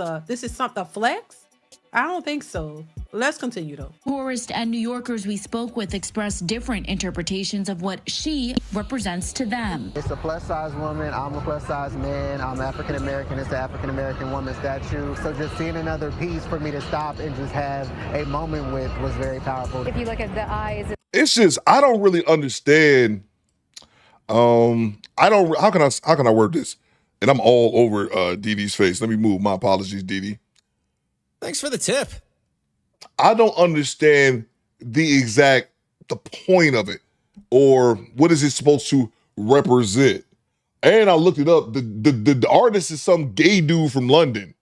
something, a flex? I don't think so. Let's continue though. Tourists and New Yorkers we spoke with expressed different interpretations of what she represents to them. It's a plus-size woman. I'm a plus-size man. I'm African-American. It's the African-American woman statue. So just seeing another piece for me to stop and just have a moment with was very powerful. If you look at the eyes. It's just, I don't really understand. How can I word this? And I'm all over Dee Dee's face. Let me move. My apologies, Dee Dee. Thanks for the tip. I don't understand the point of it, or what is it supposed to represent. And I looked it up. The artist is some gay dude from London.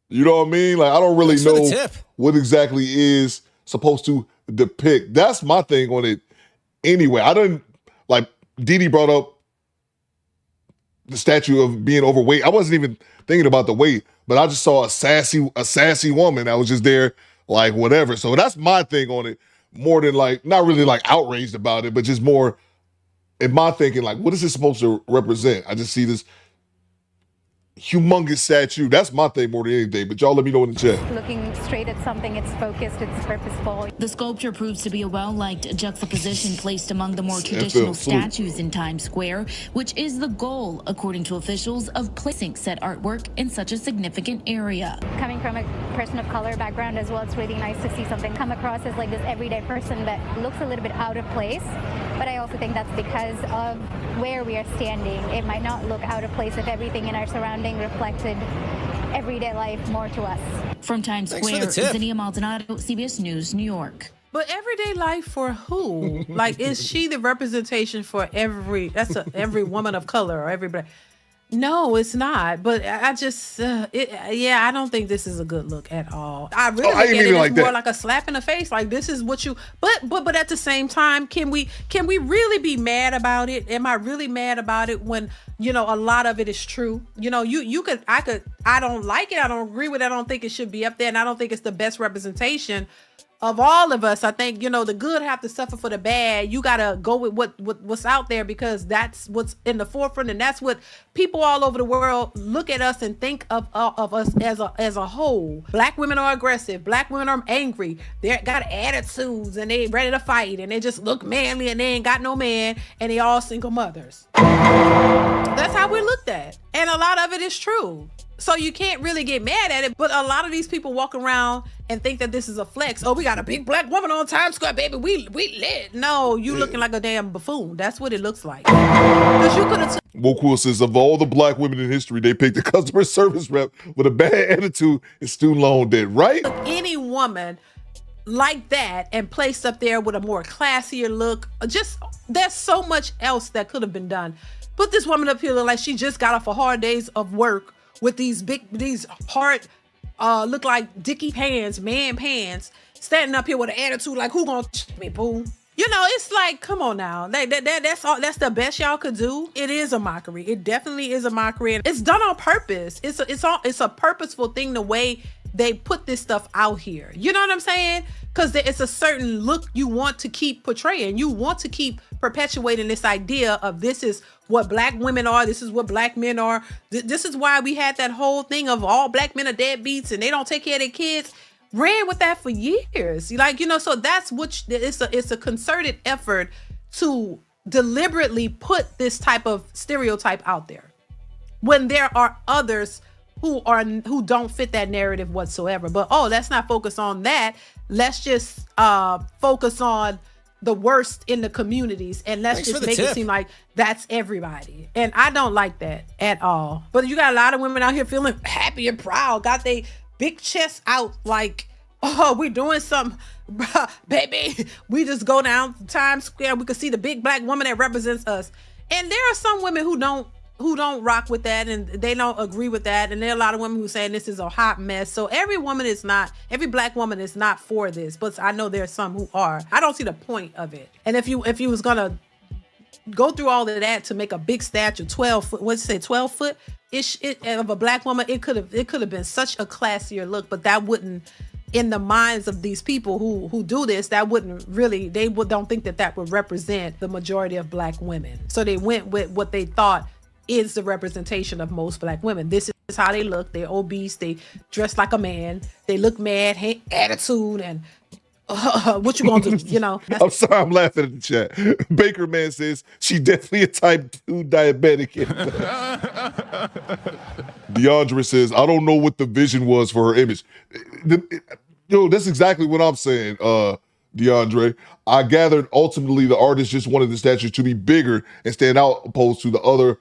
You know what I mean? Like, I don't really Thanks for the know tip. what exactly is supposed to depict. That's my thing on it anyway. I didn't, like, Didi brought up the statue of being overweight. I wasn't even thinking about the weight, but I just saw a sassy woman that was just there, like, whatever. So that's my thing on it, more than, like, not really, like, outraged about it, but just more in my thinking, like, what is this supposed to represent? I just see this humongous statue. That's my thing more than anything, but y'all let me know in the chat. Looking straight at something, it's focused, it's purposeful. The sculpture proves to be a well-liked juxtaposition placed among the more traditional statues in Times Square, which is the goal, according to officials, of placing said artwork in such a significant area. Coming from a person of color background as well, it's really nice to see something come across as like this everyday person that looks a little bit out of place. But I also think that's because of where we are standing. It might not look out of place if everything in our surrounding reflected everyday life more to us. From Times Square, Zinnia Maldonado, CBS News, New York. But everyday life for who? Like, is she the representation for every woman of color or everybody? No, it's not. But I just, I don't think this is a good look at all. I really look at it as more like a slap in the face. Like, this is what you. But at the same time, can we really be mad about it? Am I really mad about it when a lot of it is true? I don't like it. I don't agree with it. I don't think it should be up there, and I don't think it's the best representation of all of us. I think, the good have to suffer for the bad. You got to go with what's out there because that's what's in the forefront. And that's what people all over the world look at us and think of us as a whole. Black women are aggressive. Black women are angry. They got attitudes and they ready to fight and they just look manly and they ain't got no man and they all single mothers. That's how we're looked at. And a lot of it is true. So you can't really get mad at it, but a lot of these people walk around and think that this is a flex. Oh, we got a big black woman on Times Square, baby. We lit. No, you looking like a damn buffoon. That's what it looks like. Because you could have. Wokuo says of all the black women in history, they picked a customer service rep with a bad attitude and student loan debt, right? Any woman like that and placed up there with a more classier look. Just there's so much else that could have been done. Put this woman up here like she just got off a hard days of work with these hard, look like dicky pants, man pants, standing up here with an attitude like, who gonna check me, boo? It's like, come on now. That's all. That's the best y'all could do. It is a mockery. It definitely is a mockery. And it's done on purpose. It's a purposeful thing the way they put this stuff out here. You know what I'm saying? Because it's a certain look you want to keep portraying. You want to keep perpetuating this idea of this is what black women are. This is what black men are. This is why we had that whole thing of all black men are deadbeats and they don't take care of their kids. Ran with that for years. So that's what it's a concerted effort to deliberately put this type of stereotype out there when there are others who don't fit that narrative whatsoever. But let's not focus on that. Let's just focus on the worst in the communities and let's just make it seem like that's everybody. And I don't like that at all. But you got a lot of women out here feeling happy and proud, got they big chests out like, oh, we're doing something, baby. We just go down to Times Square. We can see the big black woman that represents us. And there are some women who don't rock with that and they don't agree with that. And there are a lot of women who saying this is a hot mess. So every black woman is not for this, but I know there are some who are. I don't see the point of it. And if you was gonna go through all of that to make a big statue, 12 foot, what'd you say, 12 foot of a black woman, it could have been such a classier look, but that wouldn't, in the minds of these people who do this, that wouldn't really, don't think that would represent the majority of black women. So they went with what they thought is the representation of most black women. This is how they look. They're obese. They dress like a man. They look mad, attitude, and what you gonna do? I'm sorry, I'm laughing at the chat. Baker Man says she definitely a type 2 diabetic. DeAndre says, I don't know what the vision was for her image. That's exactly what I'm saying, DeAndre. I gathered ultimately the artist just wanted the statue to be bigger and stand out opposed to the other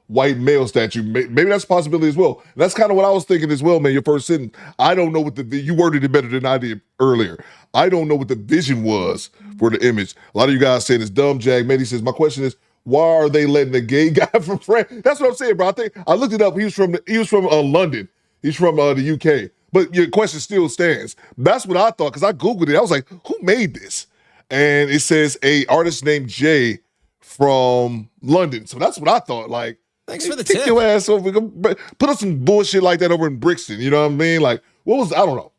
white male statue. Maybe that's a possibility as well. And that's kind of what I was thinking as well, man. Your first sentence, I don't know what you worded it better than I did earlier. I don't know what the vision was for the image. A lot of you guys saying it's dumb. Jag Medi says, my question is, Why are they letting the gay guy from France? That's what I'm saying, bro. I looked it up. He was from London. He's from the UK. But your question still stands. That's what I thought because I Googled it. I was like, who made this? And it says a artist named Jay from London. So that's what I thought. Like, Thanks for the take tip. your ass over. Put up some bullshit like that over in Brixton. You know what I mean? Like, I don't know.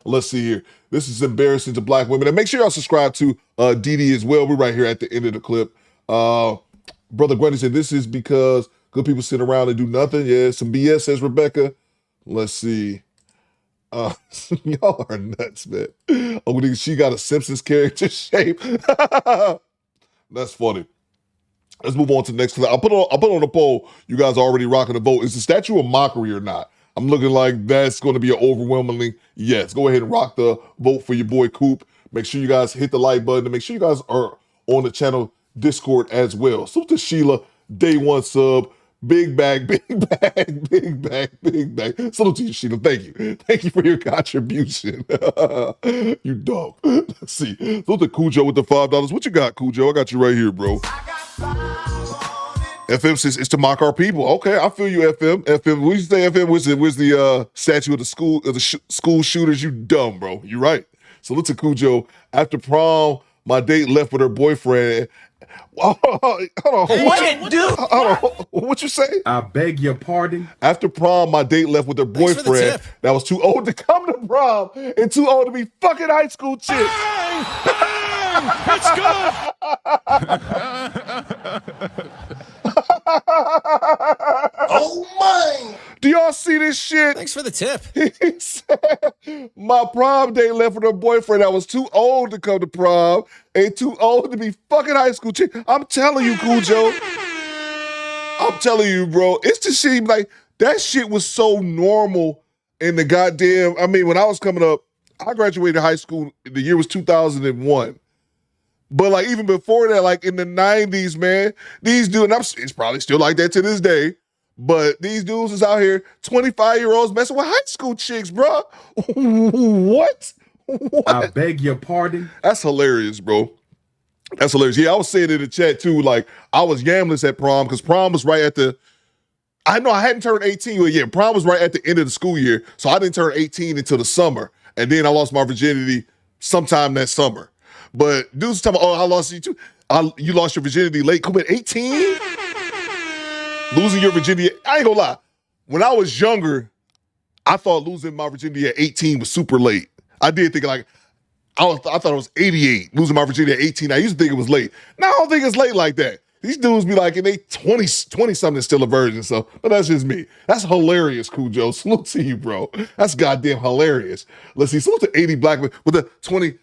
Let's see here. This is embarrassing to black women. And make sure y'all subscribe to Didi as well. We're right here at the end of the clip. Brother Grundy said, this is because good people sit around and do nothing. Yeah, some BS, says Rebecca. Let's see. Y'all are nuts, man. Oh, she got a Simpsons character shape. That's funny. Let's move on to the next clip. I'll put on a poll. You guys are already rocking the vote. Is the statue a mockery or not? I'm looking like that's going to be an overwhelmingly yes. Go ahead and rock the vote for your boy Coop. Make sure you guys hit the like button and make sure you guys are on the channel Discord as well. So to Sheila, day one sub, big bag, big bag, big bag, big bag. Salute to you, Sheila. Thank you. Thank you for your contribution. You dog. Let's see. Salute to Cujo with the $5. What you got, Cujo? I got you right here, bro. FM says it's to mock our people. Okay, I feel you, FM. FM, when you say FM, where's the statue of the school shooters? You dumb, bro. You right. Salute to Cujo. After prom, my date left with her boyfriend. Hold on. What you say? I beg your pardon. After prom, my date left with her boyfriend that was too old to come to prom and too old to be fucking high school chicks. It's good. Oh my! Do y'all see this shit? Thanks for the tip. He said, my prom date left with her boyfriend that was too old to come to prom and too old to be fucking high school chick. I'm telling you, Cujo. I'm telling you, bro. It's the shit, like, that shit was so normal in the goddamn, I mean, when I was coming up, I graduated high school, the year was 2001. But like even before that, like in the 90s, man, these dudes, it's probably still like that to this day, but these dudes is out here, 25-year-olds messing with high school chicks, bro. What? I beg your pardon? That's hilarious, bro. That's hilarious. Yeah, I was saying in the chat too, like I was yamless at prom because prom was right at I hadn't turned 18 yet. Yeah, prom was right at the end of the school year, so I didn't turn 18 until the summer. And then I lost my virginity sometime that summer. But dudes tell me, I lost you too. You lost your virginity late. Come at 18? Losing your virginity, I ain't gonna lie. When I was younger, I thought losing my virginity at 18 was super late. I did think I thought it was 88, losing my virginity at 18. I used to think it was late. Now I don't think it's late like that. These dudes be like in they 20-something still a virgin, so, but that's just me. That's hilarious, Cujo. Salute to you, bro. That's goddamn hilarious. Let's see, salute to 80 black men with a $20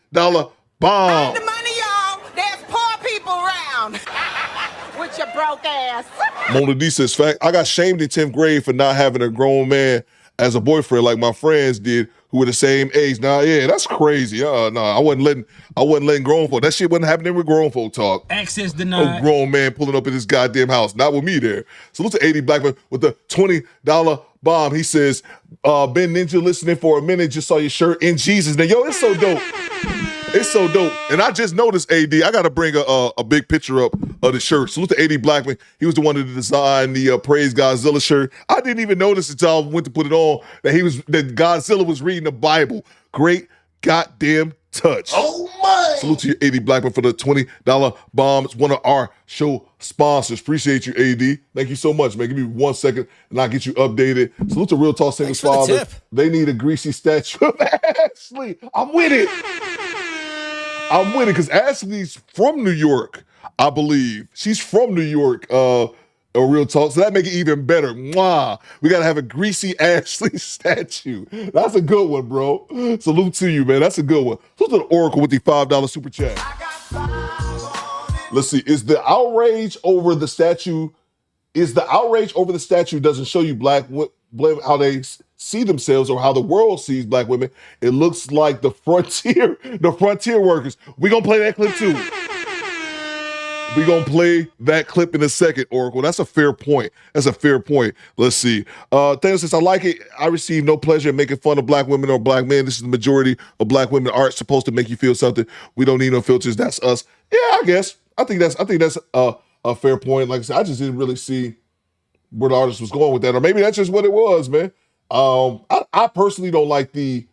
bomb. The money, y'all. There's poor people around. With your broke ass. Mona D says, fact, I got shamed in 10th grade for not having a grown man as a boyfriend like my friends did who were the same age. Nah, yeah, that's crazy. I wasn't letting grown folk. That shit wasn't happening with grown folk talk. Access denied. No grown man pulling up in his goddamn house. Not with me there. Salute to 80 black men with the $20 bomb. He says, been Ninja listening for a minute, just saw your shirt in Jesus. Now, yo, it's so dope. It's so dope. And I just noticed, AD, I got to bring a big picture up of the shirt. Salute to 80 Blackman. He was the one that designed the Praise Godzilla shirt. I didn't even notice until I went to put it on that Godzilla was reading the Bible. Great goddamn touch. Oh my! Salute to you, 80 Blackman, for the $20 bomb. It's one of our show sponsors. Appreciate you, AD. Thank you so much, man. Give me 1 second and I'll get you updated. Salute to Real Talk Singles Father. They need a greasy statue of Ashley. I'm with it. Because Ashley's from New York, I believe. She's from New York, Real Talk. So that make it even better. Mwah. We got to have a greasy Ashley statue. That's a good one, bro. Salute to you, man. That's a good one. Salute to the Oracle with the $5 super chat. Let's see. Is the outrage over the statue doesn't show you black women how they see themselves or how the world sees black women? It looks like the frontier workers. We're going to play that clip too. We're going to play that clip in a second, Oracle. That's a fair point. Let's see. Thanos says, I like it. I receive no pleasure in making fun of black women or black men. This is the majority of black women. Art supposed to make you feel something. We don't need no filters. That's us. Yeah, I guess. I think that's a fair point. Like I said, I just didn't really see where the artist was going with that, or maybe that's just what it was, man. I personally don't like the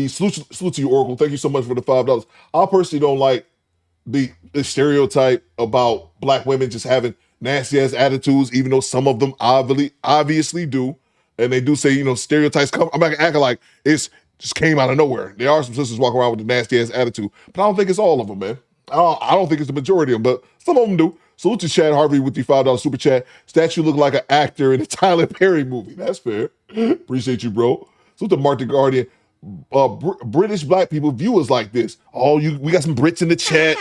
salute to you, Oracle. Thank you so much for the $5. I personally don't like the stereotype about black women just having nasty ass attitudes, even though some of them obviously do, and they do say, you know, stereotypes come. I'm not gonna act like it's just came out of nowhere. There are some sisters walking around with a nasty ass attitude, but I don't think it's all of them, man. I don't think it's the majority of them, but some of them do. Salute to Chad Harvey with the $5 super chat. Statue look like an actor in a Tyler Perry movie. That's fair. Appreciate you, bro. Salute to Mark the Guardian. British black people view us like this. We got some Brits in the chat.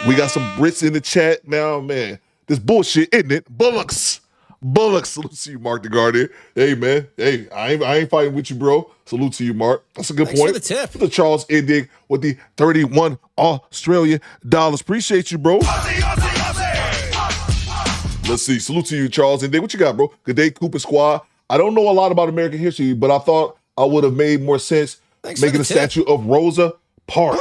We got some Brits in the chat now, man. This bullshit, isn't it? Bullocks. Salute to you, Mark the Guardian. Hey, man. Hey, I ain't fighting with you, bro. Salute to you, Mark. That's a good point. Thanks for the tip. To Charles Indig with the 31 Australian dollars. Appreciate you, bro. Let's see. Salute to you, Charles Indig. What you got, bro? Good day, Cooper Squad. I don't know a lot about American history, but I thought I would have made more sense making a statue of Rosa Parks.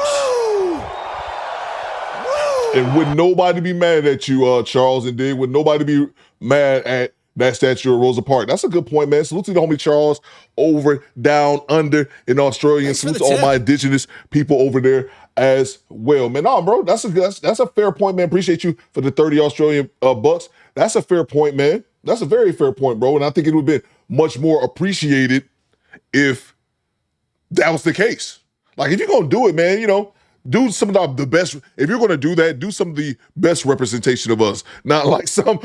And would nobody be mad at you, Charles, and would nobody be mad at that statue of Rosa Parks? That's a good point, man. Salute to the homie Charles over, down, under in Australia. And salute to all my indigenous people over there as well, man. Nah, bro, that's a fair point, man. Appreciate you for the 30 Australian bucks. That's a fair point, man. That's a very fair point, bro. And I think it would have been much more appreciated if that was the case. Like, if you're going to do it, man, you know, do some of the best. If you're going to do that, do some of the best representation of us. Not like some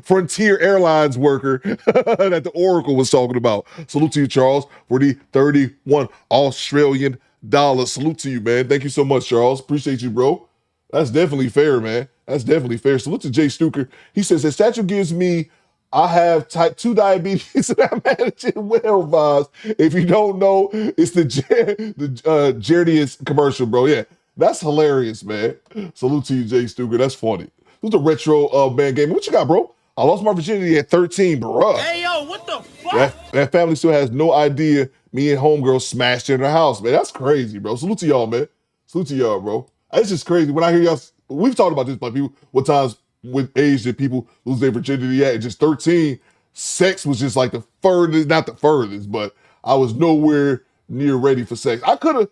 Frontier Airlines worker that the Oracle was talking about. Salute to you, Charles, for the 31 Australian dollars. Salute to you, man. Thank you so much, Charles. Appreciate you, bro. That's definitely fair, man. That's definitely fair. Salute to Jay Stuker. He says, the statue gives me, I have type 2 diabetes and I'm managing well vibes. If you don't know, it's the Jardius commercial, bro. Yeah, that's hilarious, man. Salute to you, Jay Stuker. That's funny. Salute to Retro Man Gaming. What you got, bro? I lost my virginity at 13, bro. Hey, yo, what the fuck? That family still has no idea me and homegirl smashed in their house, man. That's crazy, bro. Salute to y'all, man. Salute to y'all, bro. It's just crazy. When I hear y'all, we've talked about this, but people, what times with age that people lose their virginity at just 13, sex was just like the furthest, not the furthest, but I was nowhere near ready for sex. I could have,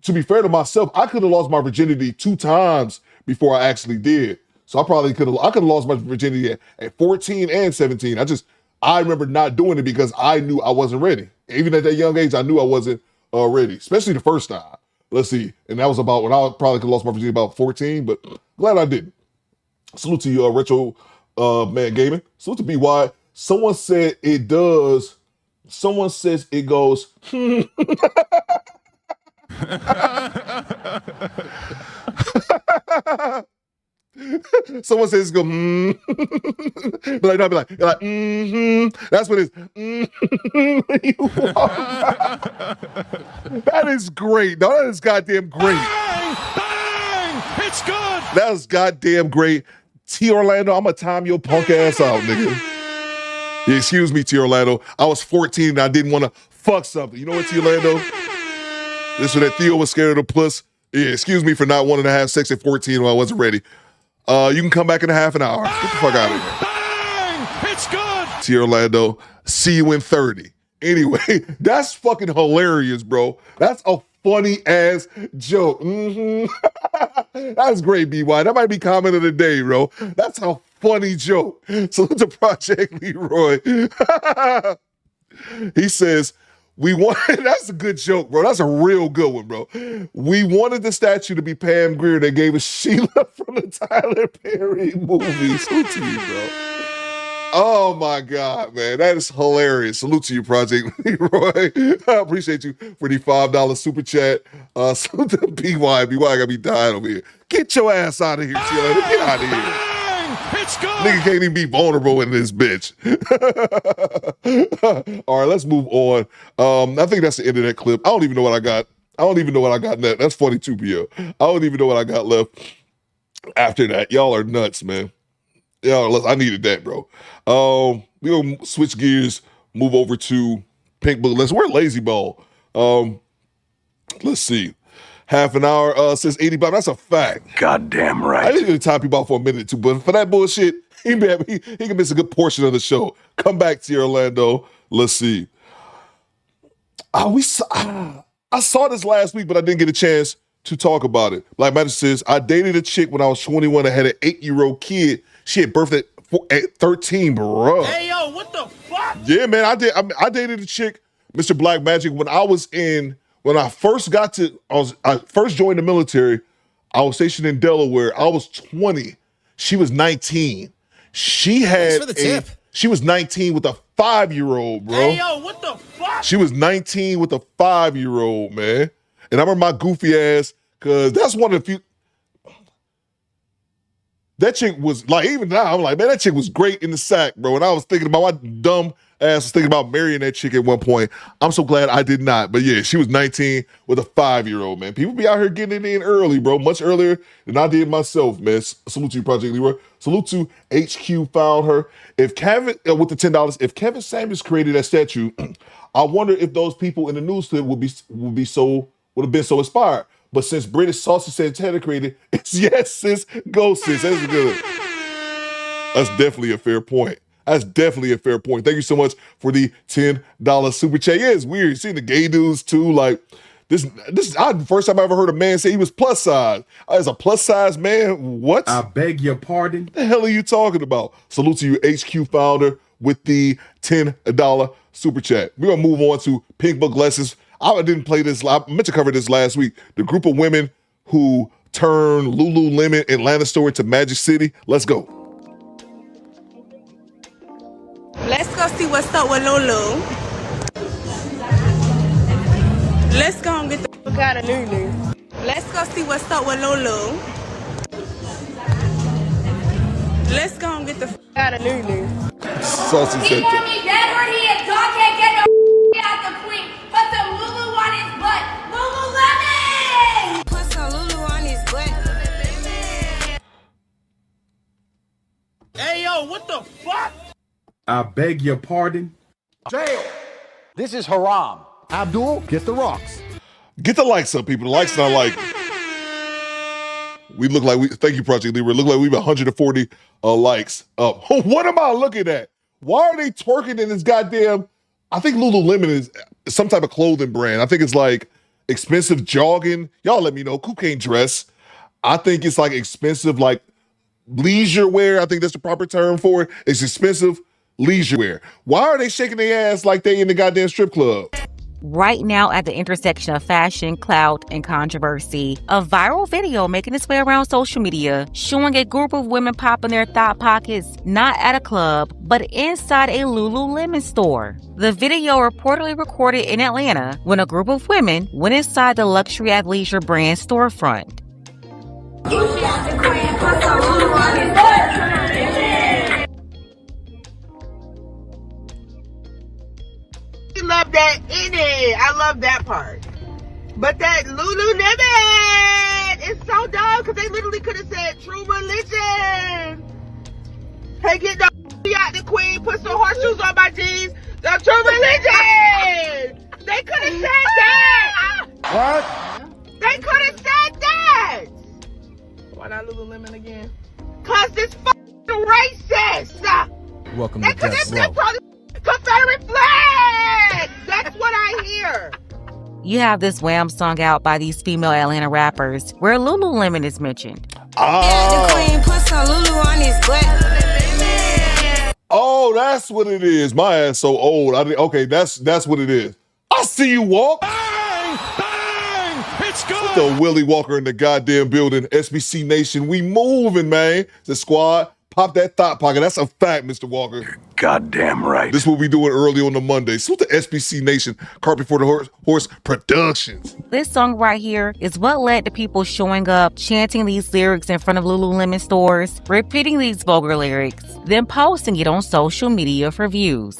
to be fair to myself, I could have lost my virginity 2 times before I actually did. So I could have lost my virginity at 14 and 17. I remember not doing it because I knew I wasn't ready. Even at that young age, I knew I wasn't ready, especially the first time. Let's see. And that was about when I probably could have lost my virginity about 14, but glad I didn't. Salute to you, Retro Man Gaming. Salute to BY. Someone said it does. Someone says it goes. Someone says it's go. But I'll be like, That's what it is. That is great. No, that is goddamn great. Bang! Bang! It's good! That was goddamn great. T. Orlando, I'm gonna time your punk ass out, nigga. Yeah, excuse me, T. Orlando. I was 14 and I didn't want to fuck something. You know what, T. Orlando? This was that Theo was scared of the puss. Yeah, excuse me for not wanting to have sex at 14 when I wasn't ready. You can come back in a half an hour. Get the fuck out of here. Bang! It's good! T. Orlando, see you in 30. Anyway, that's fucking hilarious, bro. That's a funny ass joke. That's great, BY. That might be comment of the day, bro. That's a funny joke. Salute to Project Leroy. He says, that's a good joke, bro. That's a real good one, bro. We wanted the statue to be Pam Grier. They gave us Sheila from the Tyler Perry movie. Salute to you, bro. Oh my God, man. That is hilarious. Salute to you, Project Leroy. I appreciate you for the $5 super chat. Salute to BY. BY gotta be dying over here. Get your ass out of here, Sheila. Get out of here. It's good. Nigga can't even be vulnerable in this bitch. All right, let's move on. I think that's the end of that clip. I don't even know what I got. Next. That's funny too, Pio. I don't even know what I got left after that. Y'all are nuts, man. I needed that, bro. We gonna switch gears, move over to Pink Book. We're Lazy Ball. Let's see. half an hour since 85. That's a fact. Goddamn right. I need to time people out for a minute or two, but for that bullshit, he can miss a good portion of the show. Come back to Orlando. Let's see. I saw this last week, but I didn't get a chance to talk about it. Like Magic says, I dated a chick when I was 21 and had an 8-year-old kid. She had birth at 13, bro. Hey, yo, what the fuck? Yeah, man, I dated a chick, Mr. Black Magic, when I first joined the military. I was stationed in Delaware. I was 20. She was 19. She was 19 with a 5-year-old, bro. Hey, yo, what the fuck? She was 19 with a 5-year-old, man. And I remember my goofy ass, because that's one of the few. That chick was like, even now, I'm like, man, that chick was great in the sack, bro. And I was thinking about my dumb ass was thinking about marrying that chick at one point. I'm so glad I did not. But yeah, she was 19 with a 5-year-old, man. People be out here getting it in early, bro. Much earlier than I did myself, man. Salute to you, Project Leroy. Salute to HQ found her. If Kevin, with the $10, if Kevin Samuels created that statue, I wonder if those people in the news clip would have been so inspired. But since British Sausage Santana created, it's yes, sis, go, sis. That's good. That's definitely a fair point. Thank you so much for the $10 super chat. Yeah, it's weird. Seeing the gay dudes too. Like this first time I ever heard a man say he was plus size. As a plus size man, what? I beg your pardon. What the hell are you talking about? Salute to you, HQ founder, with the $10 super chat. We're gonna move on to Pink Book Lessons. I didn't play this. I meant to cover this last week. The group of women who turned Lululemon Atlanta store to Magic City. Let's go. Let's go see what's up with Lulu. Let's go and get the fuck out of Lulu. Let's go see what's up with Lulu. Let's go and get the fuck out of Lulu. Saucy He said want that. me dead or he a dog can't get no out the queen. Put some Lulu on his butt. Lululemon! Put some Lulu on his butt. Hey, yo, what the fuck? I beg your pardon. Jail. This is haram. Abdul, get the rocks. Get the likes up, people. The likes not like. We look like thank you, Project Leroy. Look like we have 140 likes up. What am I looking at? Why are they twerking in this goddamn? I think Lululemon is some type of clothing brand. I think it's like expensive jogging. Y'all let me know. Who can't dress? I think it's like expensive, like leisure wear. I think that's the proper term for it. It's expensive leisure wear. Why are they shaking their ass like they in the goddamn strip club? Right now, at the intersection of fashion, clout, and controversy, a viral video making its way around social media showing a group of women popping their thought pockets not at a club, but inside a Lululemon store. The video reportedly recorded in Atlanta when a group of women went inside the luxury athleisure brand storefront. Love that in it. I love that part. But that Lululemon is so dumb because they literally could have said true religion. Hey, get the out the queen, put some horseshoes on my jeans. The true religion. They could have said that. What? They could have said that. Why not Lululemon again? Cause it's fucking racist. Welcome They to could have Death said Row. Confederate flag. That's what I hear. You have this Wham song out by these female Atlanta rappers where Lululemon is mentioned. The queen puts some Lulu on his butt. Oh, that's what it is. My ass so old. Okay, that's what it is. I see you walk. Bang! Bang! It's good. Put the Willie Walker in the goddamn building. SBC Nation, we moving, man. The squad, pop that thought pocket. That's a fact, Mr. Walker. Goddamn right. This is what we doing early on the Monday. Salute the SBC Nation, Carpet for the Horse Productions. This song right here is what led to people showing up, chanting these lyrics in front of Lululemon stores, repeating these vulgar lyrics, then posting it on social media for views.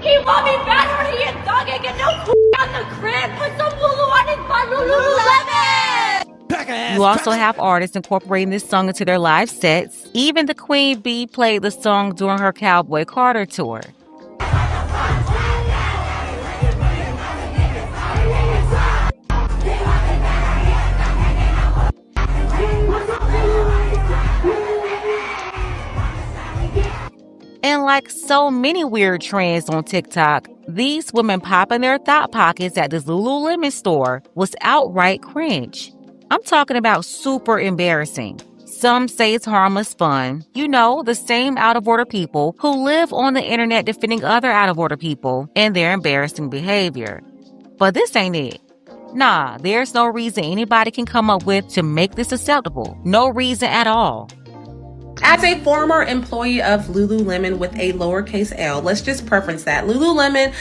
He want me back or he a dog ain't get no on the crib. Put some Lulu on his butt. Lululemon. You also have artists incorporating this song into their live sets. Even the Queen Bee played the song during her Cowboy Carter tour. And like so many weird trends on TikTok, these women popping their thought pockets at this Lululemon store was outright cringe. I'm talking about super embarrassing. Some say it's harmless fun. You know, the same out-of-order people who live on the internet defending other out-of-order people and their embarrassing behavior. But this ain't it. Nah, there's no reason anybody can come up with to make this acceptable. No reason at all. As a former employee of Lululemon with a lowercase L, let's just preference that. Lululemon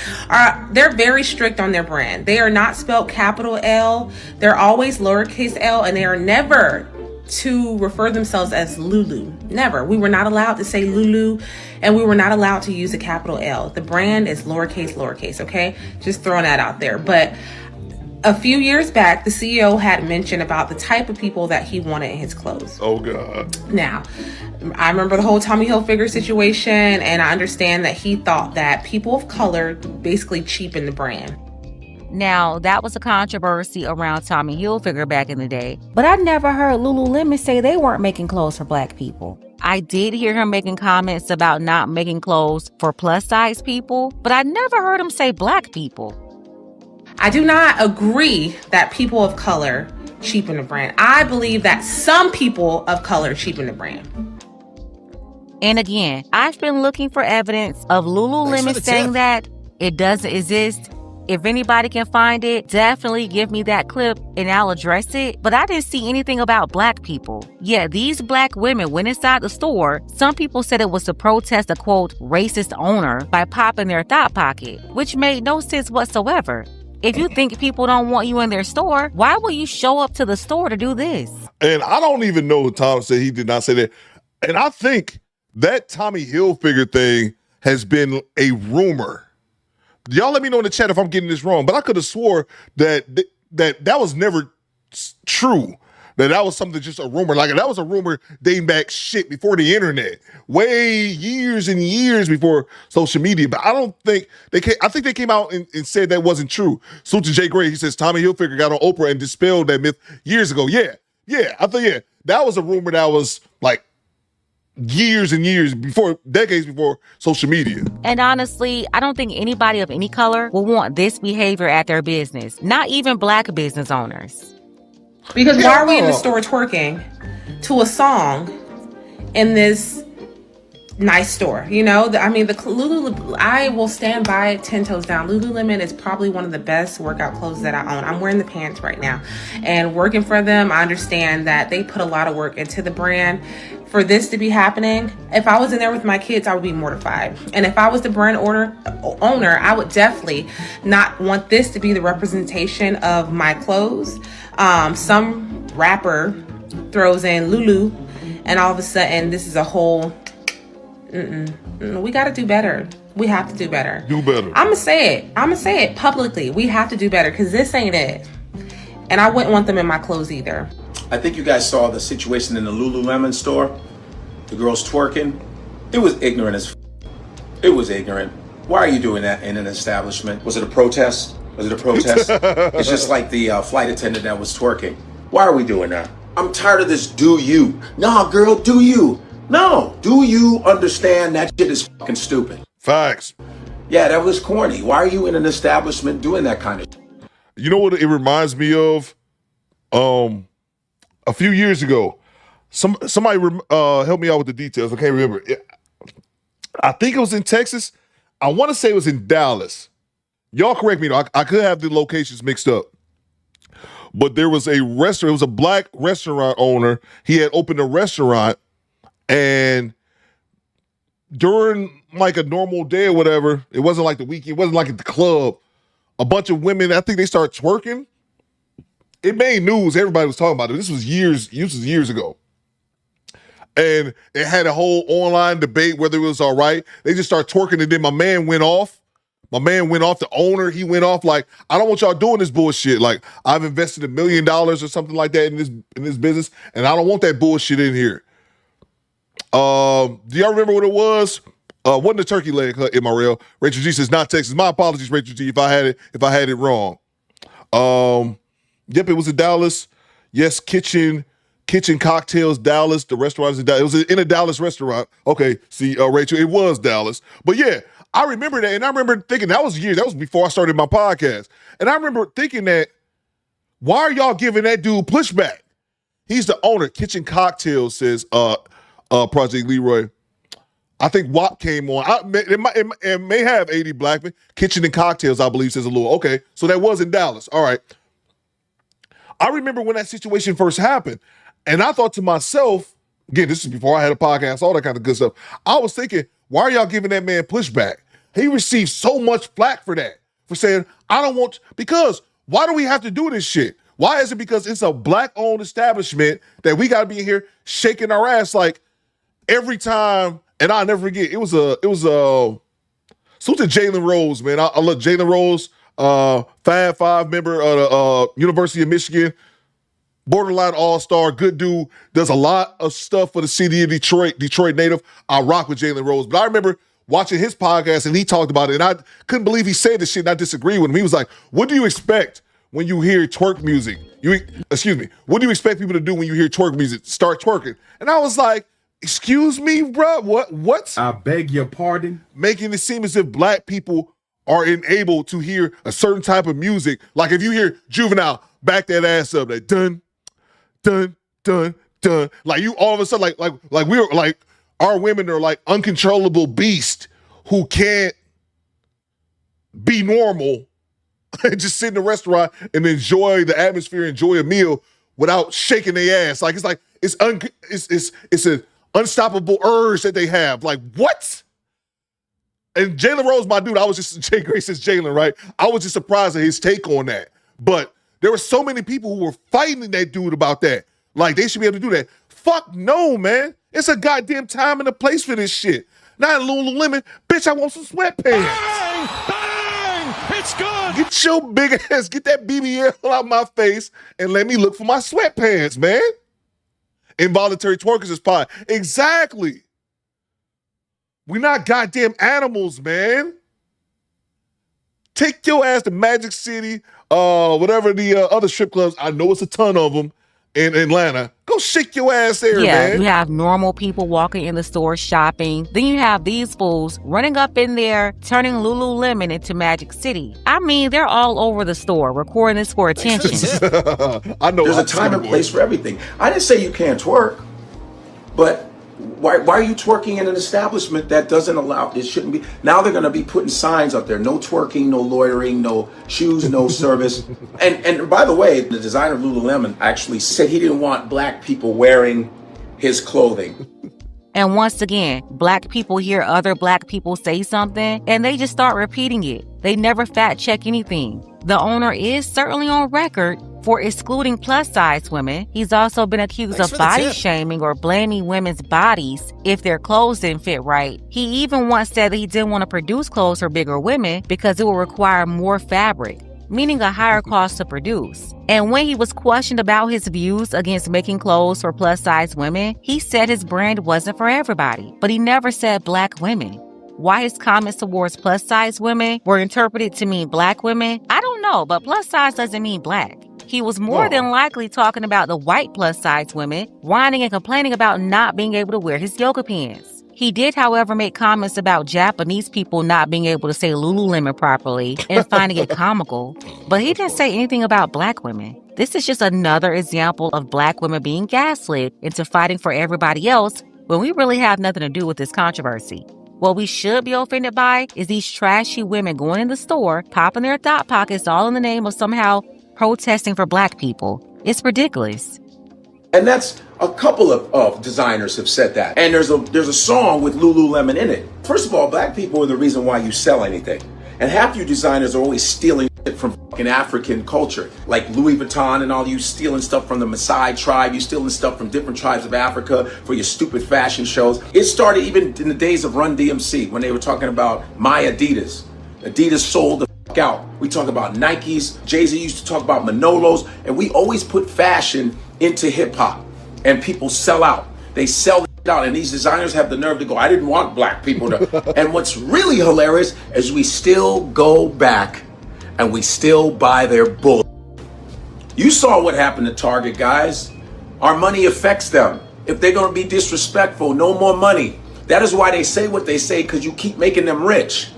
they're very strict on their brand. They are not spelled capital L. They're always lowercase L, and they are never to refer themselves as Lulu. Never. We were not allowed to say Lulu, and we were not allowed to use a capital L. The brand is lowercase, okay? Just throwing that out there. But a few years back, the CEO had mentioned about the type of people that he wanted in his clothes. Oh, God. Now, I remember the whole Tommy Hilfiger situation, and I understand that he thought that people of color basically cheapened the brand. Now, that was a controversy around Tommy Hilfiger back in the day, but I never heard Lululemon say they weren't making clothes for Black people. I did hear him making comments about not making clothes for plus-size people, but I never heard him say Black people. I do not agree that people of color cheapen the brand. I believe that some people of color cheapen the brand. And again, I've been looking for evidence of Lululemon saying that it doesn't exist. If anybody can find it, definitely give me that clip and I'll address it. But I didn't see anything about Black people. Yeah, these Black women went inside the store. Some people said it was to protest a, quote, racist owner by popping their thought pocket, which made no sense whatsoever. If you think people don't want you in their store, why will you show up to the store to do this? And I don't even know Tom said he did not say that. And I think that Tommy Hilfiger thing has been a rumor. Y'all let me know in the chat if I'm getting this wrong, but I could have swore that was never true. That was something, just a rumor. Like, that was a rumor dating back before the internet. Way years and years before social media. But I don't think I think they came out and said that wasn't true. So to Jay Gray, he says Tommy Hilfiger got on Oprah and dispelled that myth years ago. Yeah. I think, that was a rumor that was like years and years before, decades before social media. And honestly, I don't think anybody of any color will want this behavior at their business. Not even Black business owners. Because why are we in the store twerking to a song in this nice store? You know, I mean, I will stand by it 10 toes down. Lululemon is probably one of the best workout clothes that I own. I'm wearing the pants right now. And working for them, I understand that they put a lot of work into the brand. For this to be happening, if I was in there with my kids, I would be mortified. And if I was the brand owner, I would definitely not want this to be the representation of my clothes. Some rapper throws in Lulu, and all of a sudden, this is a whole, we got to do better. We have to do better. Do better. I'm going to say it publicly. We have to do better, because this ain't it. And I wouldn't want them in my clothes either. I think you guys saw the situation in the Lululemon store. The girls twerking. It was ignorant as It was ignorant. Why are you doing that in an establishment? Was it a protest? It's just like the flight attendant that was twerking. Why are we doing that? I'm tired of this do you. Nah, girl, do you. No, do you understand that shit is fucking stupid? Facts. Yeah, that was corny. Why are you in an establishment doing that kind of shit? You know what it reminds me of? A few years ago, somebody helped me out with the details. I can't remember. I think it was in Texas. I want to say it was in Dallas. Y'all correct me though. I could have the locations mixed up. But there was a restaurant. It was a Black restaurant owner. He had opened a restaurant, and during like a normal day or whatever, it wasn't like the weekend. It wasn't like at the club. A bunch of women, I think they started twerking. It made news. Everybody was talking about it. This was years ago. And it had a whole online debate whether it was all right. They just started twerking, and then my man went off. The owner, he went off like, I don't want y'all doing this bullshit. Like, I've invested $1 million or something like that in this business, and I don't want that bullshit in here. Do y'all remember what it was? Wasn't the turkey leg, MRL. Rachel G says, not Texas. My apologies, Rachel G, if I had it wrong. Yep, it was in Dallas. Yes, Kitchen Kitchen Cocktails Dallas. The restaurant is in Dallas. It was in a Dallas restaurant. Okay, see, Rachel, it was Dallas. But yeah, I remember that, and I remember thinking that was years. That was before I started my podcast, and I remember thinking that, why are y'all giving that dude pushback? He's the owner. Kitchen Cocktails, says Project Leroy. I think WAP came on. It may have 80 Blackman. Kitchen and Cocktails, I believe, says a little. Okay, so that was in Dallas. All right. I remember when that situation first happened, and I thought to myself, again, this is before I had a podcast, all that kind of good stuff. I was thinking, why are y'all giving that man pushback? He received so much flack for that, for saying, I don't want, because why do we have to do this shit? Why is it because it's a Black-owned establishment that we got to be in here shaking our ass like every time? And I'll never forget, it was salute to Jalen Rose, man. I love Jalen Rose, Fab Five member of the University of Michigan, borderline all-star, good dude, does a lot of stuff for the city of Detroit native. I rock with Jalen Rose. But I remember watching his podcast and he talked about it, and I couldn't believe he said this shit, and I disagree with him. He was like, what do you expect when you hear twerk music? What do you expect people to do when you hear twerk music? Start twerking. And I was like, excuse me, bro, what? I beg your pardon? Making it seem as if Black people are enabled to hear a certain type of music. Like if you hear Juvenile, back that ass up, like dun, dun, dun, dun. Like you all of a sudden, like we're like, our women are like uncontrollable beasts who can't be normal and just sit in a restaurant and enjoy the atmosphere, enjoy a meal without shaking their ass. Like it's an unstoppable urge that they have. Like what? And Jalen Rose, my dude, Jay Gray says Jalen, right? I was just surprised at his take on that. But there were so many people who were fighting that dude about that. Like they should be able to do that. Fuck no, man. It's a goddamn time and a place for this shit. Not Lululemon. Bitch, I want some sweatpants. Bang! Bang! It's good! Get your big ass, get that BBL out my face and let me look for my sweatpants, man. Involuntary twerkers is fine. Exactly. We're not goddamn animals, man. Take your ass to Magic City, whatever the other strip clubs. I know it's a ton of them in Atlanta. Go shake your ass there, man. You have normal people walking in the store shopping. Then you have these fools running up in there, turning Lululemon into Magic City. I mean, they're all over the store recording this for attention. I know. There's a time and place for everything. I didn't say you can't twerk, but why are you twerking in an establishment that doesn't allow, it shouldn't be? Now they're going to be putting signs up there. No twerking, no loitering, no shoes, no service. And by the way, the designer of Lululemon actually said he didn't want Black people wearing his clothing. And once again, Black people hear other Black people say something and they just start repeating it. They never fact check anything. The owner is certainly on record for excluding plus-size women. He's also been accused of body shaming or blaming women's bodies if their clothes didn't fit right. He even once said that he didn't want to produce clothes for bigger women because it would require more fabric, meaning a higher cost to produce. And when he was questioned about his views against making clothes for plus-size women, he said his brand wasn't for everybody, but he never said Black women. Why his comments towards plus-size women were interpreted to mean Black women, I don't know, but plus-size doesn't mean Black. He was more than likely talking about the white plus-size women, whining and complaining about not being able to wear his yoga pants. He did, however, make comments about Japanese people not being able to say Lululemon properly and finding it comical, but he didn't say anything about Black women. This is just another example of Black women being gaslit into fighting for everybody else when we really have nothing to do with this controversy. What we should be offended by is these trashy women going in the store, popping their thought pockets all in the name of somehow protesting for Black people. It's ridiculous. And that's a couple of designers have said that. And there's a song with Lululemon in it. First of all, Black people are the reason why you sell anything. And half you designers are always stealing shit from fucking African culture. Like Louis Vuitton and all, you stealing stuff from the Maasai tribe. You stealing stuff from different tribes of Africa for your stupid fashion shows. It started even in the days of Run DMC when they were talking about my Adidas. Adidas sold the fuck out. We talk about Nikes. Jay-Z used to talk about Manolos. And we always put fashion into hip hop. And people sell out. They sell out, and these designers have the nerve to go, I didn't want Black people to. And what's really hilarious is we still go back and we still buy their bull. You saw what happened to Target, guys. Our money affects them. If they're gonna be disrespectful, no more money. That is why they say what they say, because you keep making them rich.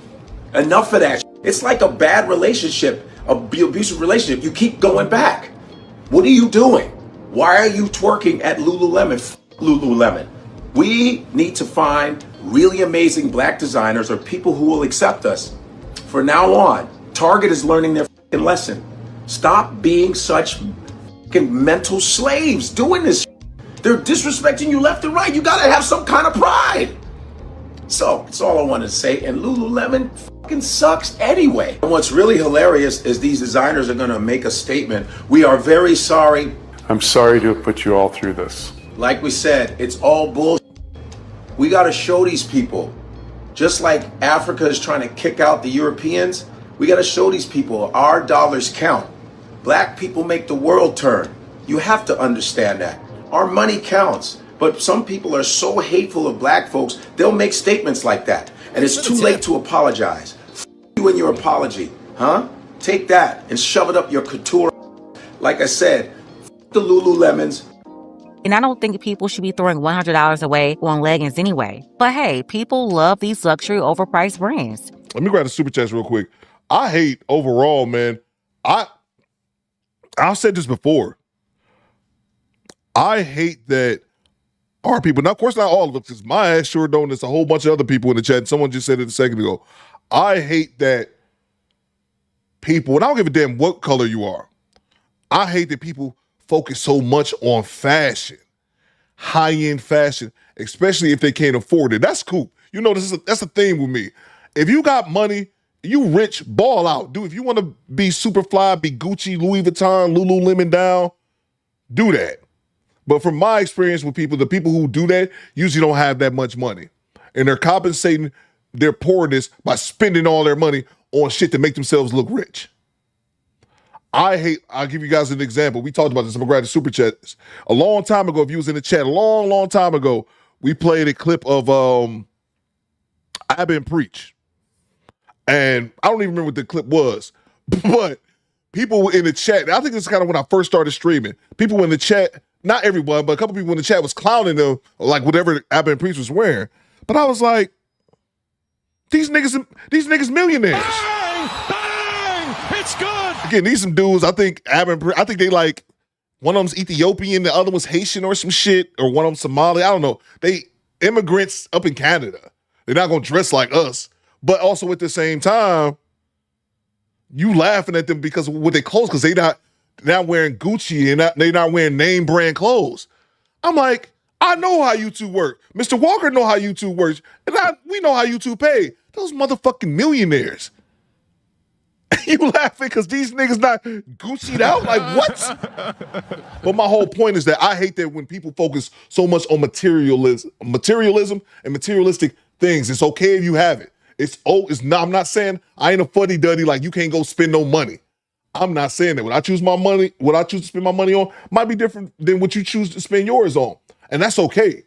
Enough of that. It's like a bad relationship, abusive relationship. You keep going back. What are you doing? Why are you twerking at Lululemon? Lululemon. We need to find really amazing black designers or people who will accept us. From now on, Target is learning their lesson. Stop being such mental slaves doing this. They're disrespecting you left and right. You gotta have some kind of pride. So that's all I wanted to say. And Lululemon fucking sucks anyway. And what's really hilarious is these designers are gonna make a statement. We are very sorry. I'm sorry to have put you all through this. Like we said, it's all bullshit. We gotta show these people. Just like Africa is trying to kick out the Europeans, we gotta show these people our dollars count. Black people make the world turn. You have to understand that. Our money counts. But some people are so hateful of black folks, they'll make statements like that. And it's too late to apologize. F you and your apology, huh? Take that and shove it up your couture. Like I said, f the Lululemons. And I don't think people should be throwing $100 away on leggings anyway. But hey, people love these luxury overpriced brands. Let me grab the super chats real quick. I hate overall, man. I've said this before. I hate that our people, now of course not all of us, because my ass sure don't. There's a whole bunch of other people in the chat. And someone just said it a second ago. I hate that people, and I don't give a damn what color you are. I hate that people focus so much on fashion, high-end fashion, especially if they can't afford it. That's cool. You know, that's a thing with me. If you got money, you rich, ball out. Dude, if you want to be super fly, be Gucci, Louis Vuitton, Lululemon down, do that. But from my experience with people, the people who do that usually don't have that much money. And they're compensating their poorness by spending all their money on shit to make themselves look rich. I'll give you guys an example. We talked about this. I'm going to grab the super chats. A long time ago, if you was in the chat, a long, long time ago, we played a clip of I've Been Preach. And I don't even remember what the clip was. But people in the chat, I think this is kind of when I first started streaming. People in the chat, not everyone, but a couple people in the chat was clowning them, like whatever I've Been Preach was wearing. But I was like, these niggas millionaires. Bang! Bang! It's good. Again, these some dudes, I think they like, one of them's Ethiopian, the other one's Haitian or some shit, or one of them Somali. I don't know. They immigrants up in Canada. They're not gonna dress like us. But also at the same time, you laughing at them because of what they clothes, because they not wearing Gucci and they not wearing name brand clothes. I'm like, I know how you two work. Mr. Walker know how you two work. And we know how you two pay. Those motherfucking millionaires. You laughing because these niggas not Gucci'd out? Like, what? But my whole point is that I hate that when people focus so much on materialism and materialistic things. It's okay if you have it. I'm not saying I ain't a fuddy-duddy like you can't go spend no money. I'm not saying that. What I choose to spend my money on might be different than what you choose to spend yours on. And that's okay.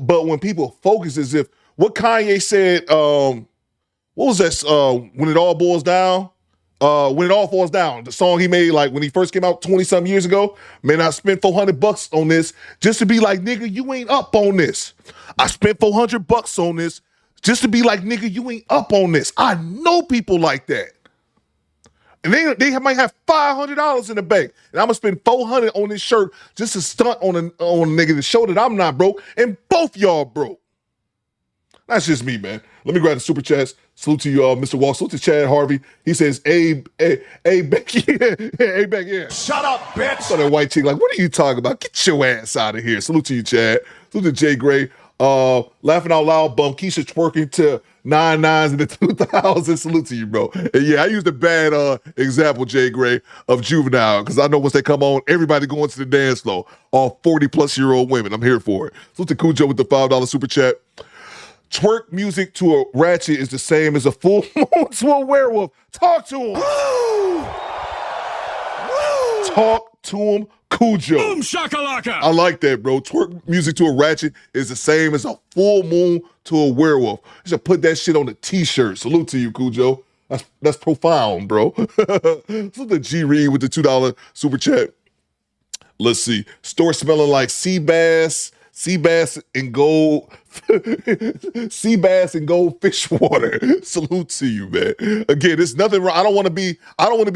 But when people focus as if, what Kanye said, what was that, When It All Boils Down? When It All Falls Down, the song he made like when he first came out 20-something years ago. Man, I spent $400 on this just to be like, nigga, you ain't up on this. I spent $400 on this just to be like, nigga, you ain't up on this. I know people like that. And they might have $500 in the bank. And I'm going to spend $400 on this shirt just to stunt on a nigga to show that I'm not broke. And both y'all broke. That's just me, man. Let me grab the super chats. Salute to you, Mr. Wall. Salute to Chad Harvey. He says, hey, Becky. Hey, Becky, yeah. Shut up, bitch. So that white chick, like, what are you talking about? Get your ass out of here. Salute to you, Chad. Salute to Jay Gray. Laughing out loud, bum Keisha twerking to 99s in the 2000s. Salute to you, bro. And yeah, I used a bad example, Jay Gray, of Juvenile, because I know once they come on, everybody going to the dance floor. All 40-plus-year-old women. I'm here for it. Salute to Cujo with the $5 super chat. Twerk music to a ratchet is the same as a full moon to a werewolf. Talk to him. Talk to him, Cujo. Boom shakalaka. I like that, bro. Twerk music to a ratchet is the same as a full moon to a werewolf. You should put that shit on a t-shirt. Salute to you, Cujo. That's profound, bro. Salute to G Reed with the $2 super chat. Let's see. Store smelling like sea bass and gold, sea bass and gold fish water. Salute to you, man. Again, there's nothing wrong. I don't want to be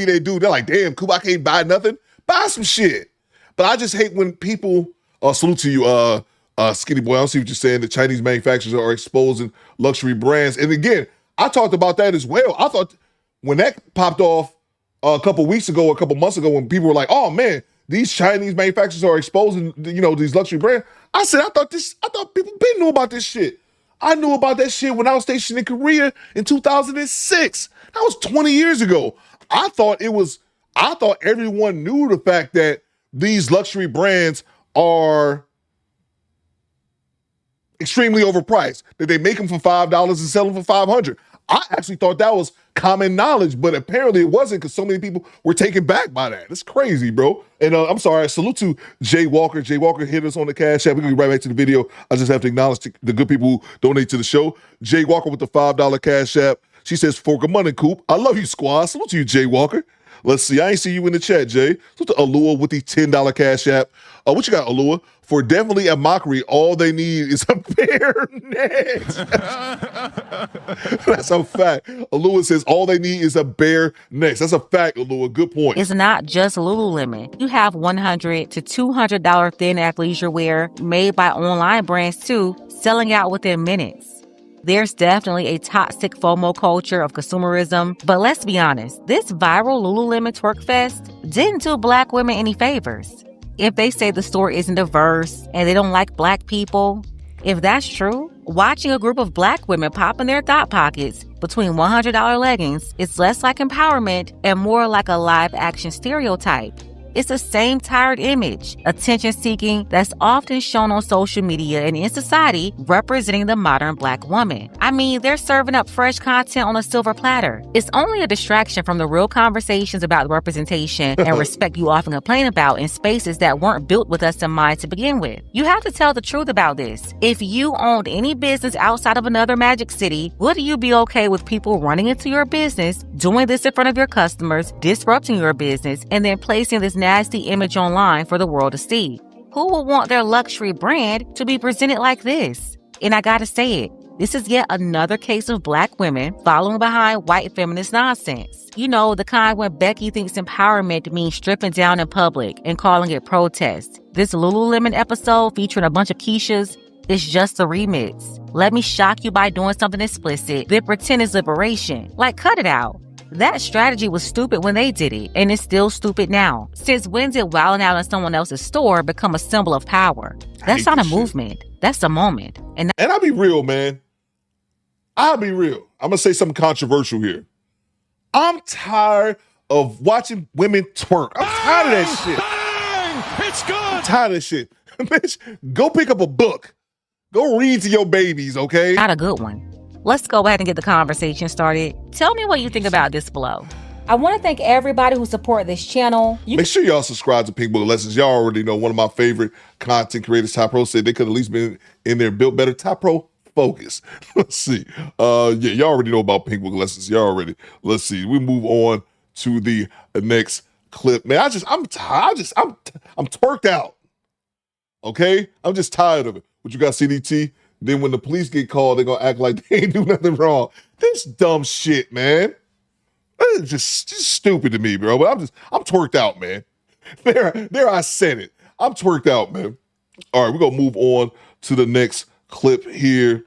that dude. They're like, damn, Coop, I can't buy nothing. Buy some shit. But I just hate when people, salute to you, Skinny Boy. I don't see what you're saying. The Chinese manufacturers are exposing luxury brands. And again, I talked about that as well. I thought when that popped off a couple months ago, when people were like, oh man, these Chinese manufacturers are exposing, these luxury brands. I said, I thought people been knew about this shit. I knew about that shit when I was stationed in Korea in 2006. That was 20 years ago. I thought everyone knew the fact that these luxury brands are extremely overpriced, that they make them for $5 and sell them for $500. I actually thought that was common knowledge, but apparently it wasn't because so many people were taken back by that. It's crazy, bro. And I'm sorry, salute to Jay Walker. Jay Walker hit us on the Cash App. We're going to get right back to the video. I just have to acknowledge the good people who donate to the show. Jay Walker with the $5 Cash App. She says, for good money, Coop. I love you, squad. Salute to you, Jay Walker. Let's see. I ain't see you in the chat, Jay. Salute to Alua with the $10 Cash App. What you got, Alua? For definitely a mockery, all they need is a bare neck. That's a fact. Alua says all they need is a bare neck. That's a fact, Alua. Good point. It's not just Lululemon. You have $100 to $200 thin athleisure wear made by online brands too, selling out within minutes. There's definitely a toxic FOMO culture of consumerism, but let's be honest, this viral Lululemon twerk fest didn't do Black women any favors. If they say the store isn't diverse and they don't like Black people, if that's true, watching a group of Black women pop in their thought pockets between $100 leggings is less like empowerment and more like a live-action stereotype. It's the same tired image, attention-seeking that's often shown on social media and in society representing the modern Black woman. I mean, they're serving up fresh content on a silver platter. It's only a distraction from the real conversations about representation and respect you often complain about in spaces that weren't built with us in mind to begin with. You have to tell the truth about this. If you owned any business outside of another Magic City, would you be okay with people running into your business, doing this in front of your customers, disrupting your business, and then placing this nasty image online for the world to see? Who would want their luxury brand to be presented like this? And I gotta say it, this is yet another case of Black women following behind white feminist nonsense. You know, the kind when Becky thinks empowerment means stripping down in public and calling it protest. This Lululemon episode featuring a bunch of Keishas is just a remix. Let me shock you by doing something explicit, then pretend it's liberation. Like, cut it out. That strategy was stupid when they did it, and it's still stupid now. Since when did wilding out in someone else's store become a symbol of power? That's not a movement. That's a moment. And I'll be real, man. I'll be real. I'm going to say something controversial here. I'm tired of watching women twerk. I'm tired of that shit. Bang! It's good. I'm tired of that shit. Bitch, go pick up a book. Go read to your babies, okay? not a good one. Let's go ahead and get the conversation started. Tell me what you think about this below. I want to thank everybody who support this channel. Make sure y'all subscribe to Pink Book Lessons. Y'all already know one of my favorite content creators, Ty Pro, said they could at least been in there built better. Ty Pro, focus. Let's see. Y'all already know about Pink Book Lessons. Y'all already. Let's see. We move on to the next clip. Man, I'm twerked out. Okay? I'm just tired of it. What you got, CDT? Then when the police get called, they're going to act like they ain't do nothing wrong. This dumb shit, man. It's just stupid to me, bro. But I'm twerked out, man. There I said it. I'm twerked out, man. All right, we're going to move on to the next clip here.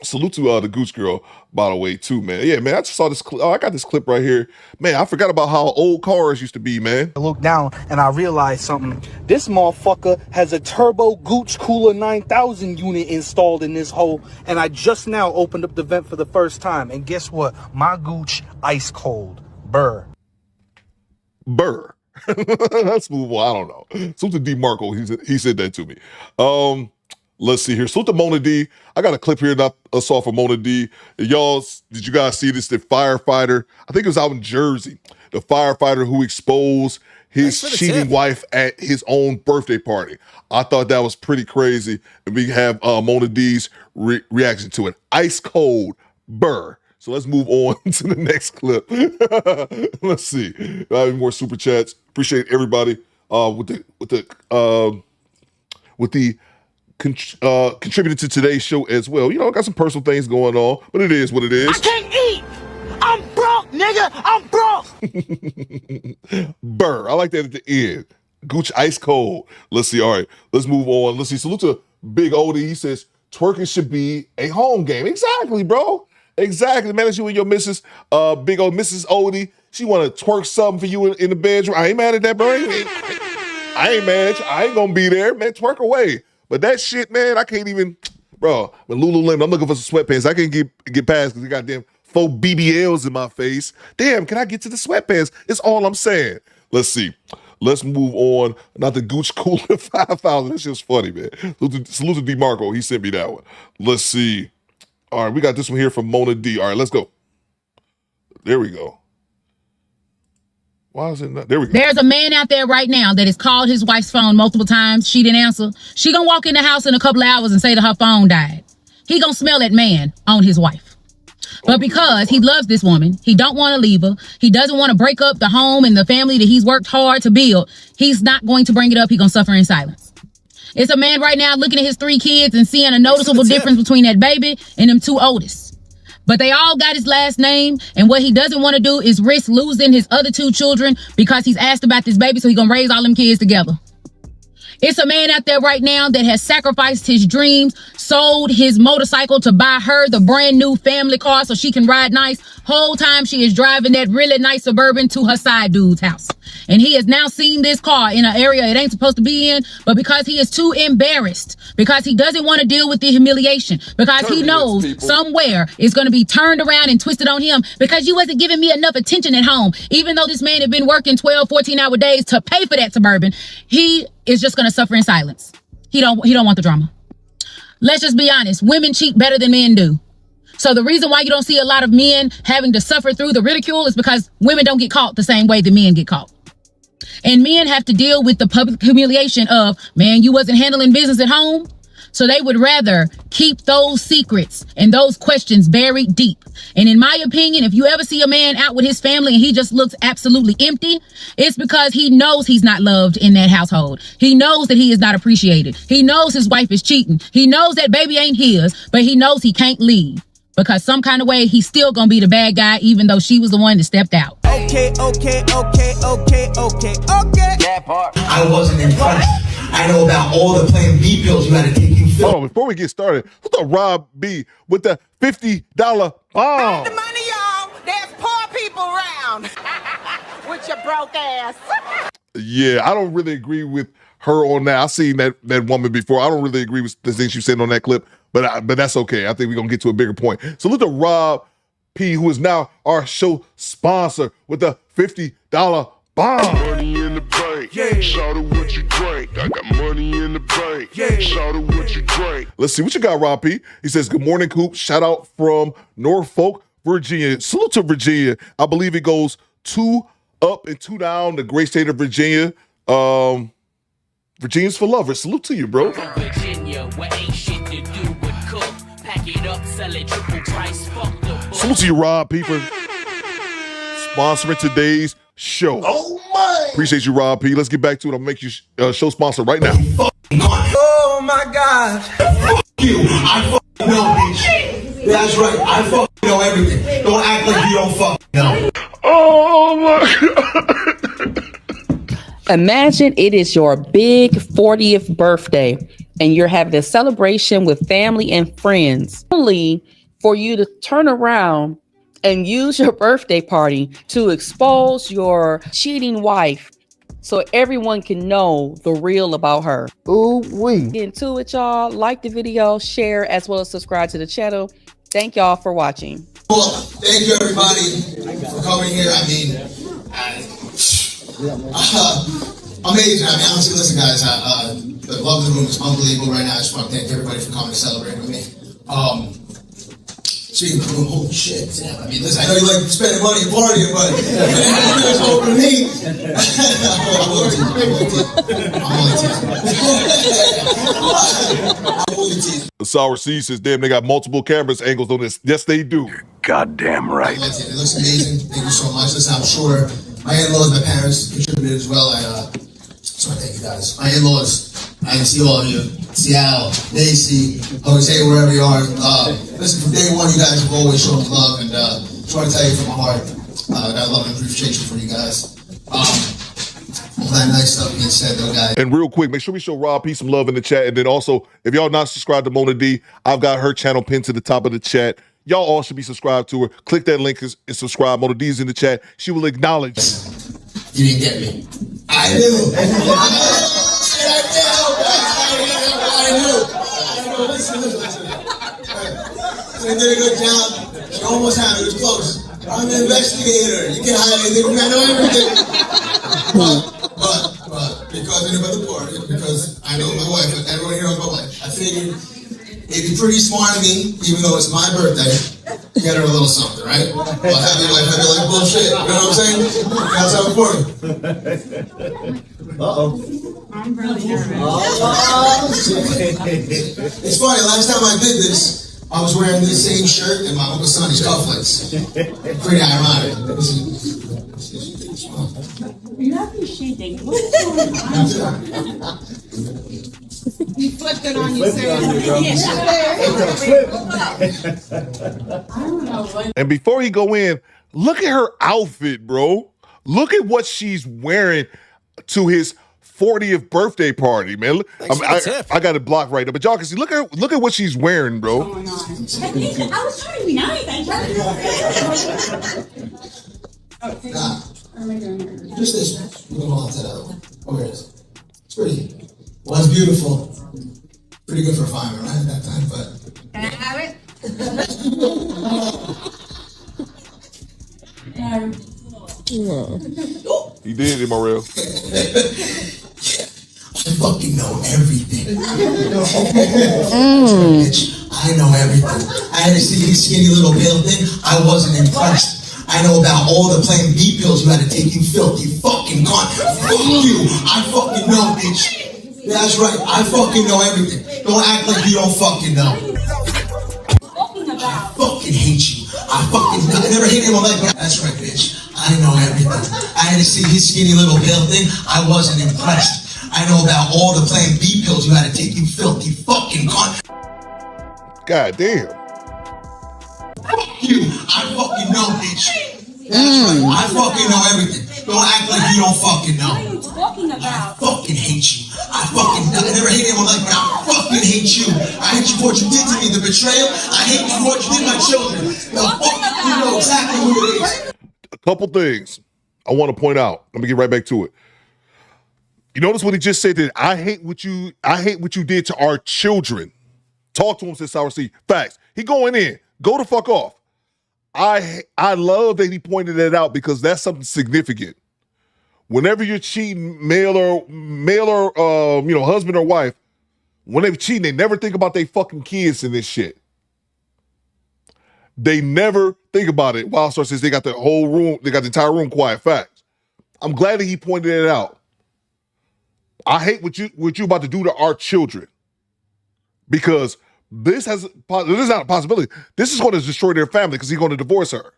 Salute to the Gooch Girl, by the way, too, man. Yeah, man, I just saw this clip. Oh, I got this clip right here. Man, I forgot about how old cars used to be, man. I looked down and I realized something. This motherfucker has a turbo Gooch Cooler 9000 unit installed in this hole, and I just now opened up the vent for the first time. And guess what? My Gooch ice cold. Burr. Let's move on. I don't know. Salute to DeMarco. He said that to me. Let's see here. Salute to Mona D. I got a clip here that I saw from Mona D. Y'all, did you guys see this? The firefighter, I think it was out in Jersey, the firefighter who exposed his cheating wife at his own birthday party. I thought that was pretty crazy. And we have Mona D's reaction to it. Ice cold, burr. So let's move on to the next clip. Let's see. I have more super chats. Appreciate everybody contributed to today's show as well. You know, got some personal things going on, but it is what it is. I can't eat. I'm broke, nigga. I'm broke. Burr. I like that at the end. Gooch ice cold. Let's see. All right, let's move on. Let's see. Salute to Big Odie. He says twerking should be a home game. Exactly, bro. Exactly. Man, it's you and your missus, big old Mrs. Odie. She want to twerk something for you in the bedroom. I ain't mad at that, bro. I ain't mad at you. I ain't gonna be there, man. Twerk away. But that shit, man, I can't even, bro. When Lululemon, I'm looking for some sweatpants. I can't get past because they got damn 4 BBLs in my face. Damn, can I get to the sweatpants? It's all I'm saying. Let's see. Let's move on. Not the Gooch Cooler 5,000. That shit's funny, man. Salute to DeMarco. He sent me that one. Let's see. All right, we got this one here from Mona D. All right, let's go. There we go. Why is it not? There we go. There's a man out there right now that has called his wife's phone multiple times. She didn't answer. She gonna walk in the house in a couple of hours and say that her phone died. He gonna smell that man on his wife. But because he loves this woman, he don't want to leave her. He doesn't want to break up the home and the family that he's worked hard to build. He's not going to bring it up. He's gonna suffer in silence. It's a man right now looking at his 3 kids and seeing a noticeable difference between that baby and them 2 oldest. But they all got his last name, and what he doesn't want to do is risk losing his other 2 children because he's asked about this baby, so he's gonna raise all them kids together. It's a man out there right now that has sacrificed his dreams, sold his motorcycle to buy her the brand new family car so she can ride nice. Whole time she is driving that really nice Suburban to her side dude's house. And he has now seen this car in an area it ain't supposed to be in, but because he is too embarrassed, because he doesn't want to deal with the humiliation, because he knows somewhere it's going to be turned around and twisted on him because you wasn't giving me enough attention at home. Even though this man had been working 12, 14-hour days to pay for that Suburban, he is just going to suffer in silence. He don't want the drama. Let's just be honest. Women cheat better than men do. So the reason why you don't see a lot of men having to suffer through the ridicule is because women don't get caught the same way that men get caught. And men have to deal with the public humiliation of, man, you wasn't handling business at home. So they would rather keep those secrets and those questions buried deep. And in my opinion, if you ever see a man out with his family and he just looks absolutely empty, it's because he knows he's not loved in that household. He knows that he is not appreciated. He knows his wife is cheating. He knows that baby ain't his, but he knows he can't leave. Because some kind of way, he's still gonna be the bad guy, even though she was the one that stepped out. Okay. That part. I wasn't in front. I know about all the Plan B pills you had to take. You feel? Oh, before we get started, who's the Rob B with the $50 bomb? The money, y'all. There's poor people around. With your broke ass. Yeah, I don't really agree with her on that. I've seen that woman before. I don't really agree with the things she said on that clip, but that's okay. I think we're going to get to a bigger point. So look at Rob P, who is now our show sponsor with the $50 bomb. Money in the bank. Yeah. Shout out what you drink. I got money in the bank. Yeah. Shout out what you drink. Let's see what you got, Rob P. He says, good morning, Coop. Shout out from Norfolk, Virginia. Salute to Virginia. I believe it goes 2 up and 2 down, the great state of Virginia. Virginia's for lovers. Salute to you, bro. Virginia, where ain't shit to do but cook. Pack it up, sell it triple price. Fuck the book. Salute to you, Rob P, for sponsoring today's show. Oh my! Appreciate you, Rob P. Let's get back to it. I'll make you show sponsor right now. Oh my God! Fuck you! I fucking know, bitch. That's right. I fucking know everything. Don't act like you don't fucking know. Oh my God! Imagine it is your big 40th birthday and you're having a celebration with family and friends, only for you to turn around and use your birthday party to expose your cheating wife so everyone can know the real about her. Ooh wee. Get into it, y'all. Like the video, share, as well as subscribe to the channel. Thank y'all for watching. Well, thank you everybody for coming here. I mean, amazing. I mean, honestly, listen, guys, the love of the room is unbelievable right now. I just want to thank everybody for coming to celebrate with me. Speaking of the room, holy shit, damn. I mean, listen, I know you like spending money and partying, but it's over to me. I'm only teasing. The Sour C says, damn, they got multiple cameras angles on this. Yes, they do. Goddamn right. It looks amazing. Thank you so much. Listen, I'm sure my in-laws, my parents contributed as well. So I thank you guys. My in-laws, I can see all of you. Seattle, NYC, Jose, wherever you are. Listen, from day one, you guys have always shown me love, and just want to tell you from my heart, I got love and appreciation for you guys. All that nice stuff being said, though, guys. And real quick, make sure we show Rob P some love in the chat. And then also, if y'all not subscribed to Mona D, I've got her channel pinned to the top of the chat. Y'all all should be subscribed to her. Click that link and subscribe. Mona D is in the chat. She will acknowledge. You didn't get me. I knew. Listen. They did a good job. She almost had it. It was close. I'm an investigator. You can hide anything. I know everything. But because anybody party, because I know my wife, everyone here knows my wife, I figured it'd be pretty smart of me, even though it's my birthday, get her a little something, right? Well, happy wife, happy life, bullshit. You know what I'm saying? That's how it's working. I'm really nervous. It's funny, last time I did this, I was wearing the same shirt and my Uncle Sonny's cufflinks. Pretty ironic. You're not shaking. What's going on? You flipped it on you, sir. And before he go in, look at her outfit, bro. Look at what she's wearing to his 40th birthday party, man. I got it blocked right now, but y'all can see. Look at what she's wearing, bro. I was trying to be nice. Just this one. We can hold on to that other one. Oh, here it is. It's pretty. One's beautiful. Pretty good for a fireman, right? At that time, but. Can I have it? He did it, Morel. I fucking know everything. Bitch, I know everything. I had to see his skinny little pill thing. I wasn't impressed. I know about all the Plan B pills you had to take, you filthy fucking cunt. Fuck you. I fucking know, bitch. That's right. I fucking know everything. Don't act like you don't fucking know. I fucking hate you. I never hate anyone like that. That's right, bitch. I know everything. I had to see his skinny little pill thing. I wasn't impressed. I know about all the Plan B pills you had to take, you filthy fucking cunt. God damn. Fuck you. I fucking know, bitch. That's right. I fucking know everything. Don't act like you don't fucking know. What are you talking about? I fucking hate you. I never hate anyone like that. I fucking hate you. I hate you for what you did to me, the betrayal. I hate you for what you did to my children. You know exactly who it is. A couple things I want to point out. Let me get right back to it. You notice what he just said, that I hate what you did to our children. Talk to him, since I see facts. He going in. Go the fuck off. I love that he pointed that out, because that's something significant. Whenever you're cheating, male or husband or wife, when they're cheating, they never think about their fucking kids and this shit. They never think about it. Wildstar says they got the whole room, they got the entire room quiet. Facts. I'm glad that he pointed it out. I hate what you about to do to our children, because this is not a possibility. This is going to destroy their family, because he's going to divorce her.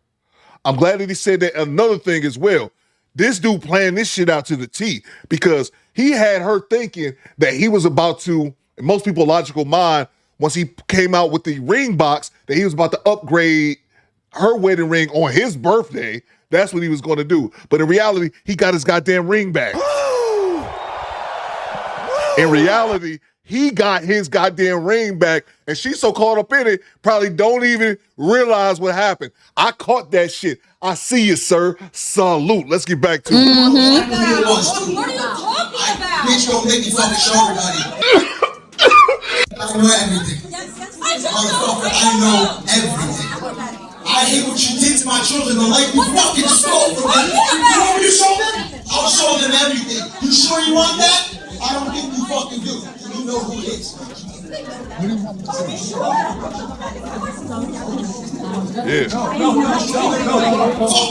I'm glad that he said that. Another thing as well, this dude planned this shit out to the T, because he had her thinking that he was about to, in most people's logical mind, once he came out with the ring box, that he was about to upgrade her wedding ring on his birthday. That's what he was going to do. But in reality, he got his goddamn ring back. In reality, he got his goddamn ring back, and she's so caught up in it, probably don't even realize what happened. I caught that shit. I see you, sir. Salute. Let's get back to it. What are you talking about? Bitch, don't make me fucking show everybody. I know everything. Motherfucker, I know everything. I hate what you did to my children. The life you fucking stole from them. You want me to show them? I'll show them everything. You sure you want that? I don't think you fucking do. You know who it is. Yeah. Fuck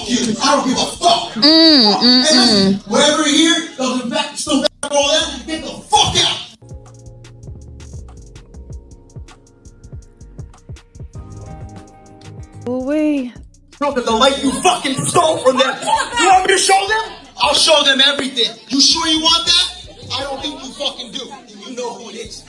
you. I don't give a fuck. And wherever here, doesn't back, still back all that, get the fuck out. Ooh-wee. Show them the life you fucking stole from them. You want me to show them? I'll show them everything. You sure you want that? I don't think you fucking do. You know who it is.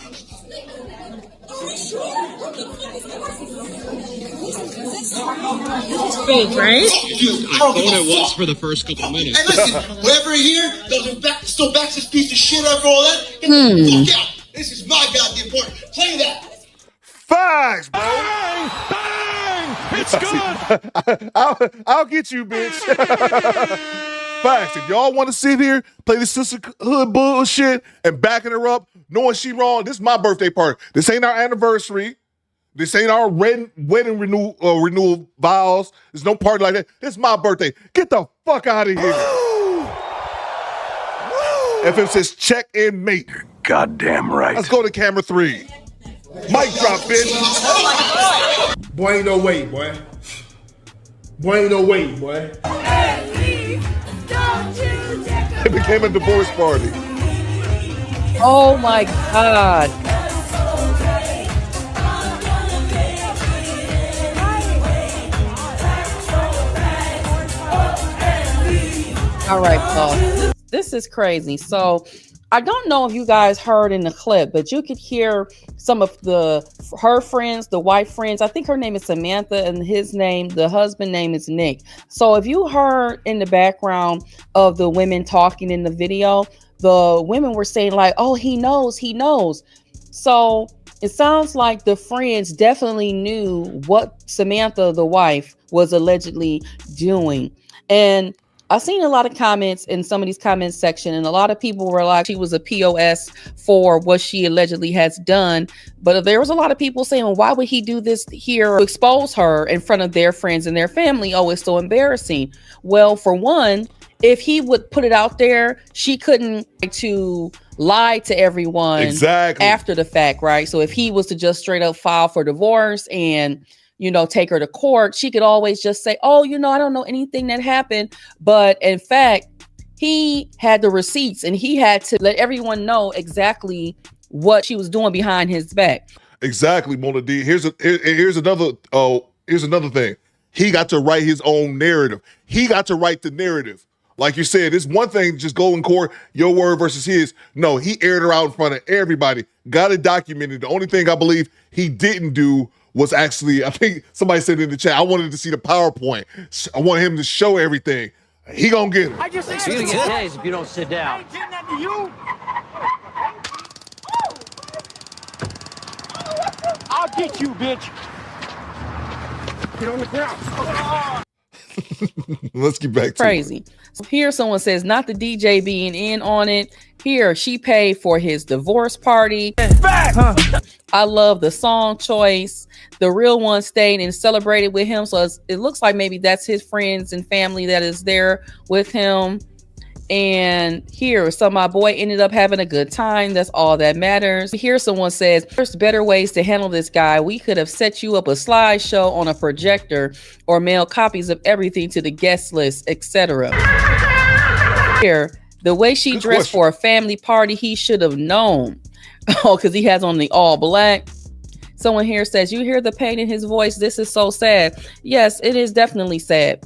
Fake, right? I thought it was for the first couple minutes. Hey, listen, whoever here still backs this piece of shit after all that, get the fuck out. This is my goddamn part. Play that. Facts, bro. Bang! It's good. I'll get you, bitch. Facts. If y'all want to sit here, play this sisterhood bullshit and backing her up, knowing she wrong, this is my birthday party. This ain't our anniversary. This ain't our wedding renewal vows. There's no party like that. This is my birthday. Get the fuck out of here. FM says check in mate. Goddamn right. Let's go to camera 3. Mic drop, bitch. Boy, ain't no way, boy. Boy, ain't no way, boy. It became a divorce party. Oh my God. All right, Paul. This is crazy. So I don't know if you guys heard in the clip, but you could hear some of her friends, the wife friends. I think her name is Samantha and the husband name is Nick. So if you heard in the background of the women talking in the video, the women were saying like, oh, he knows. So it sounds like the friends definitely knew what Samantha, the wife, was allegedly doing. And I've seen a lot of comments in some of these comments section, and a lot of people were like, she was a POS for what she allegedly has done. But there was a lot of people saying, well, why would he do this here to expose her in front of their friends and their family? Oh, it's so embarrassing. Well, for one, if he would put it out there, she couldn't to lie to everyone exactly after the fact, right? So if he was to just straight up file for divorce and take her to court, she could always just say, oh, I don't know anything that happened. But in fact, he had the receipts and he had to let everyone know exactly what she was doing behind his back. Exactly, Mona D. Here's another thing. He got to write his own narrative. He got to write the narrative. Like you said, it's one thing just go in court, your word versus his. No, he aired her out in front of everybody, got it documented. The only thing I believe he didn't do was actually, I think somebody said in the chat, I wanted to see the PowerPoint. I want him to show everything. He gonna get it. I just You're gonna get days if you don't sit down. I ain't getting that to you. I'll get you, bitch. Get on the ground. Let's get back to crazy. So here someone says, not the DJ being in on it. Here, she paid for his divorce party. I love the song choice. The real one stayed and celebrated with him. So it looks like maybe that's his friends and family that is there with him. And here, so my boy ended up having a good time. That's all that matters. Here someone says, there's better ways to handle this guy. We could have set you up a slideshow on a projector or mail copies of everything to the guest list, etc. Here, the way she dressed for a family party, he should have known. Oh, because he has on the all black. Someone here says, you hear the pain in his voice. This is so sad. Yes, it is definitely sad.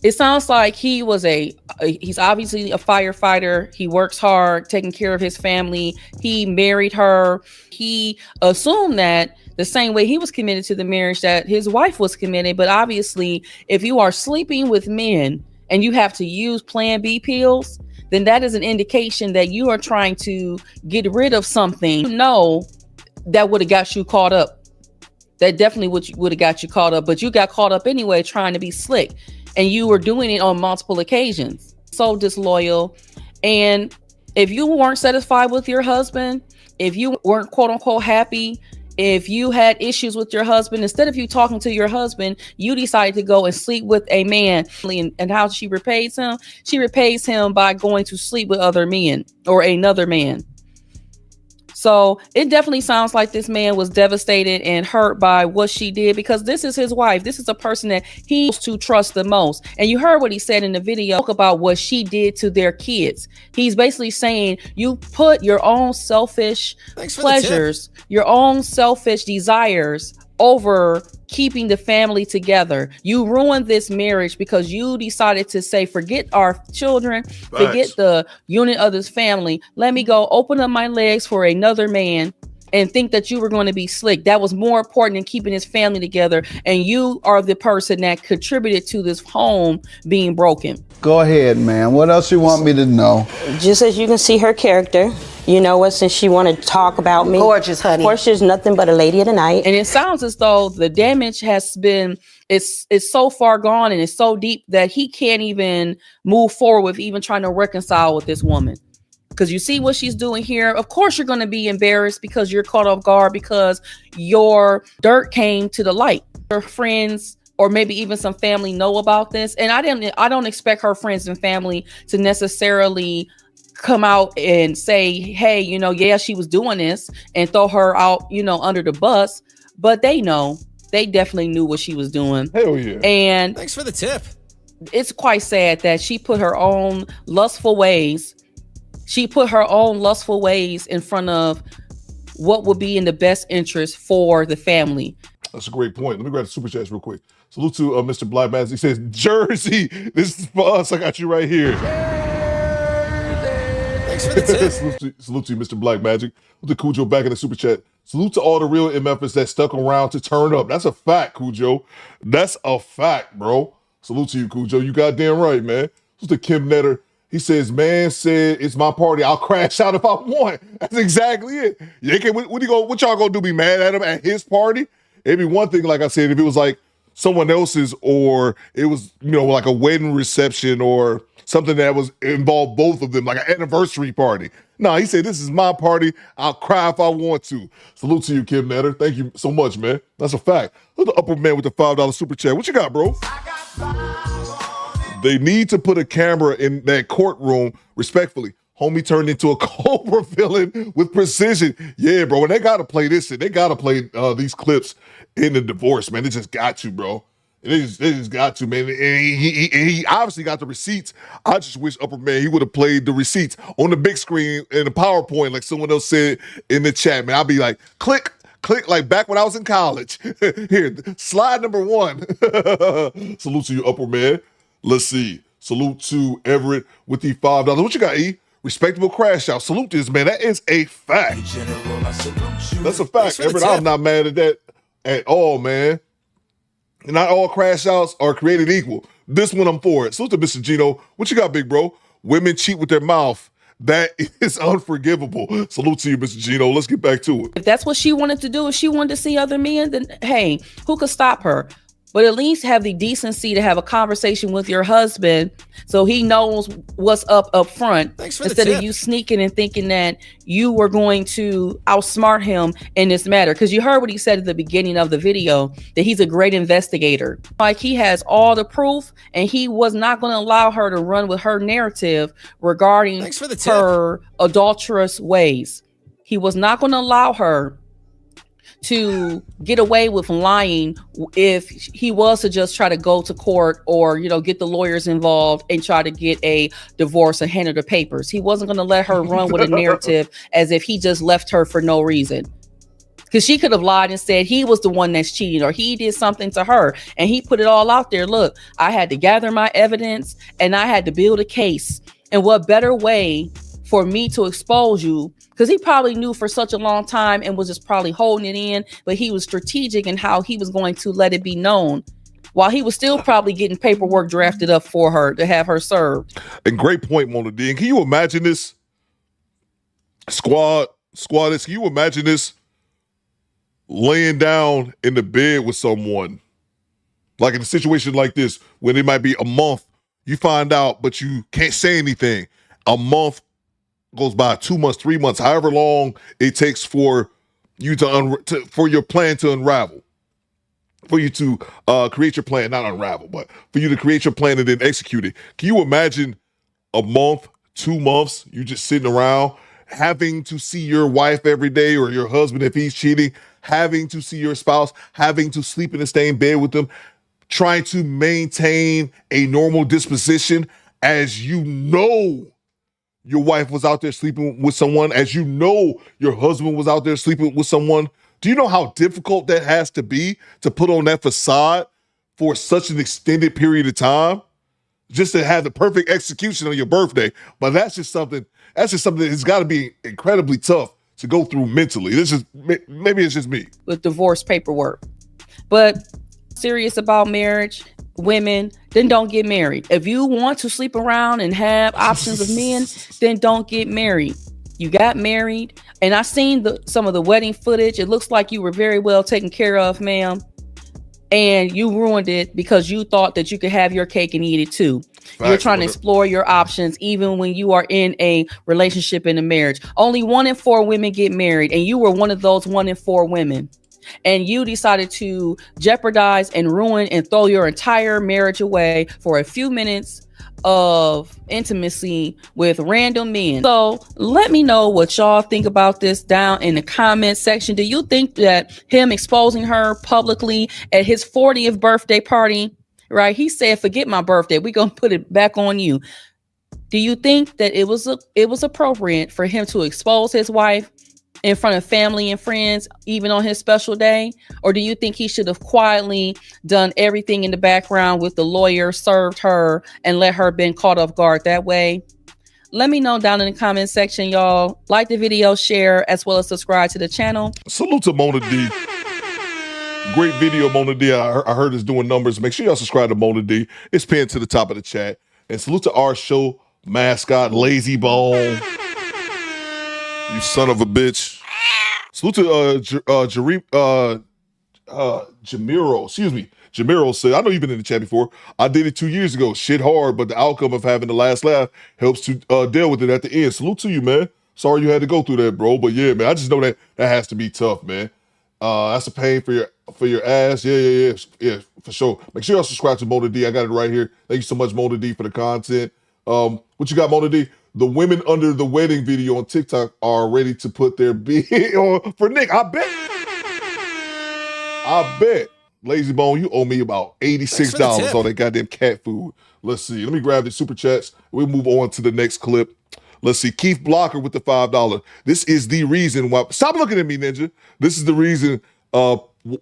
It sounds like he's obviously a firefighter. He works hard, taking care of his family. He married her. He assumed that the same way he was committed to the marriage that his wife was committed. But obviously, if you are sleeping with men and you have to use Plan B pills, then that is an indication that you are trying to get rid of something, that would have got you caught up. That definitely would have got you caught up, but you got caught up anyway, trying to be slick. And you were doing it on multiple occasions. So disloyal. And if you weren't satisfied with your husband, if you weren't quote unquote happy, if you had issues with your husband, instead of you talking to your husband, you decided to go and sleep with a man. And how she repays him? She repays him by going to sleep with other men or another man. So it definitely sounds like this man was devastated and hurt by what she did, because this is his wife. This is a person that he used to trust the most. And you heard what he said in the video about what she did to their kids. He's basically saying you put your own selfish pleasures, your own selfish desires over keeping the family together. You ruined this marriage because you decided to say, forget our children, forget the unit of this family. Let me go open up my legs for another man and think that you were going to be slick. That was more important than keeping his family together. And you are the person that contributed to this home being broken. Go ahead, man. What else you want me to know? Just as you can see her character, you know what, since she wanted to talk about me. Gorgeous, honey. Of course, she's nothing but a lady of the night. And it sounds as though the damage has been, it's so far gone and it's so deep that he can't even move forward with even trying to reconcile with this woman. Because you see what she's doing here. Of course, you're going to be embarrassed because you're caught off guard because your dirt came to the light. Her friends or maybe even some family know about this. And I don't expect her friends and family to necessarily come out and say, hey, you know, yeah, she was doing this and throw her out, you know, under the bus. But they know. They definitely knew what she was doing. Hell yeah. And thanks for the tip. It's quite sad that she put her own lustful ways. She put her own lustful ways in front of what would be in the best interest for the family. That's a great point. Let me grab the super chats real quick. Salute to Mr. Black Magic. He says, Jersey, this is for us. I got you right here. Thanks for the tip. Salute to you, Mr. Black Magic. Salute to Cujo back in the super chat. Salute to all the real MFers that stuck around to turn up. That's a fact, Cujo. That's a fact, bro. Salute to you, Cujo. You goddamn right, man. Salute to Kim Netter. He says, man said, it's my party. I'll crash out if I want. That's exactly it. What y'all gonna do? Be mad at him at his party? It'd be one thing, like I said, if it was like someone else's or it was, you know, like a wedding reception or something that was involved both of them, like an anniversary party. No, he said, this is my party. I'll cry if I want to. Salute to you, Kim Netter. Thank you so much, man. That's a fact. Look at the upper man with the $5 super chat. What you got, bro? They need to put a camera in that courtroom, respectfully. Homie turned into a Cobra villain with precision. Yeah, bro, and they got to play this. They got to play these clips in the divorce, man. They just got to, bro. They just got to, man. And he obviously got the receipts. I just wish Upper Man, he would have played the receipts on the big screen in the PowerPoint like someone else said in the chat, man. I'd be like, click, like back when I was in college. Here, slide number 1. Salute to you, Upper Man. Let's see. Salute to Everett with the $5. What you got, E? Respectable crash out. Salute this, man. That is a fact. That's a fact, Everett. I'm not mad at that at all, man. Not all crash outs are created equal. This one I'm for it. Salute to Mr. Gino. What you got, big bro? Women cheat with their mouth. That is unforgivable. Salute to you, Mr. Gino. Let's get back to it. If that's what she wanted to do, if she wanted to see other men, then hey, who could stop her? But at least have the decency to have a conversation with your husband so he knows what's up front. Instead of you sneaking and thinking that you were going to outsmart him in this matter. Because you heard what he said at the beginning of the video, that he's a great investigator. Like he has all the proof and he was not going to allow her to run with her narrative regarding her adulterous ways. He was not going to allow her to get away with lying if he was to just try to go to court or, you know, get the lawyers involved and try to get a divorce and hand her the papers. He wasn't going to let her run with a narrative as if he just left her for no reason. Because she could have lied and said he was the one that's cheating or he did something to her. And he put it all out there. Look, I had to gather my evidence and I had to build a case. And what better way for me to expose you? Because he probably knew for such a long time and was just probably holding it in, but he was strategic in how he was going to let it be known while he was still probably getting paperwork drafted up for her to have her served. And great point, Mona D. And can you imagine this? Squad, can you imagine this? Laying down in the bed with someone. Like in a situation like this, when it might be a month, you find out, but you can't say anything. A month goes by, 2 months, 3 months, however long it takes for you for your plan to unravel, for you to create your plan, not unravel, but for you to create your plan and then execute it. Can you imagine a month, 2 months, you just sitting around having to see your wife every day or your husband if he's cheating, having to see your spouse, having to sleep in the same bed with them, trying to maintain a normal disposition as you know your wife was out there sleeping with someone, as you know your husband was out there sleeping with someone. Do you know how difficult that has to be to put on that facade for such an extended period of time? Just to have the perfect execution on your birthday. But that's just something that's got to be incredibly tough to go through mentally. Maybe it's just me. With divorce paperwork. But serious about marriage, women, then don't get married. If you want to sleep around and have options of men, then don't get married. You got married, and I seen some of the wedding footage. It looks like you were very well taken care of, ma'am. And you ruined it because you thought that you could have your cake and eat it too. You're trying to explore your options even when you are in a relationship, in a marriage. Only 1 in 4 women get married, and you were one of those 1 in 4 women. And you decided to jeopardize and ruin and throw your entire marriage away for a few minutes of intimacy with random men. So let me know what y'all think about this down in the comment section. Do you think that him exposing her publicly at his 40th birthday party, right? He said, forget my birthday. We're going to put it back on you. Do you think that it was appropriate for him to expose his wife in front of family and friends, even on his special day? Or do you think he should have quietly done everything in the background with the lawyer, served her, and let her been caught off guard that way? Let me know down in the comment section, y'all. Like the video, share, as well as subscribe to the channel. Salute to Mona D. Great video, Mona D. I heard is doing numbers. Make sure y'all subscribe to Mona D. It's pinned to the top of the chat. And salute to our show mascot, Lazy Bone. You son of a bitch. Salute to Jamiro. Excuse me. Jamiro said, I know you've been in the chat before. I did it 2 years ago. Shit hard, but the outcome of having the last laugh helps to deal with it at the end. Salute to you, man. Sorry you had to go through that, bro. But yeah, man, I just know that has to be tough, man. That's a pain for your ass. Yeah, for sure. Make sure y'all subscribe to Mona D. I got it right here. Thank you so much, Mona D, for the content. What you got, Mona D? The women under the wedding video on TikTok are ready to put their bid on for Nick. I bet. Lazy Bone, you owe me about $86 on that goddamn cat food. Let's see. Let me grab the super chats. We'll move on to the next clip. Let's see. Keith Blocker with the $5. This is the reason why. Stop looking at me, Ninja. This is the reason. This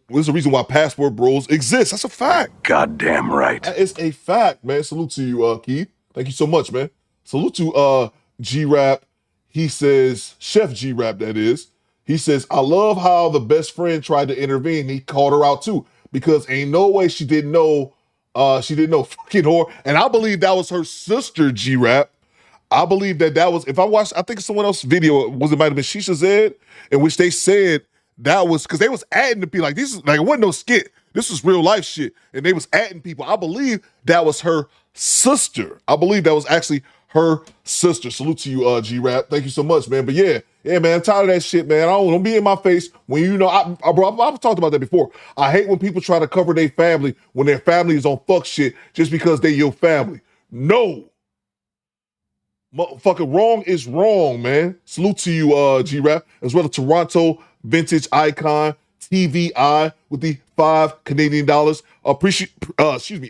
is the reason why Passport Bros exist. That's a fact. Goddamn right. That is a fact, man. Salute to you, Keith. Thank you so much, man. Salute to G-Rap. He says, Chef G-Rap, that is. He says, I love how the best friend tried to intervene. He called her out too, because ain't no way she didn't know fucking whore. And I believe that was her sister, G-Rap. I believe that was, if I watched, I think someone else's video, it might have been Shisha Zed, in which they said that was, because they was adding to be like, this is like, it wasn't no skit. This was real life shit. And they was adding people. I believe that was her sister. I believe that was actually her sister. Salute to you, G-Rap. Thank you so much, man. But yeah, man, I'm tired of that shit, man. Don't be in my face when I've talked about that before. I hate when people try to cover their family when their family is on fuck shit just because they your family. No. Motherfucker, wrong is wrong, man. Salute to you, G-Rap, as well as Toronto Vintage Icon TVI with the $5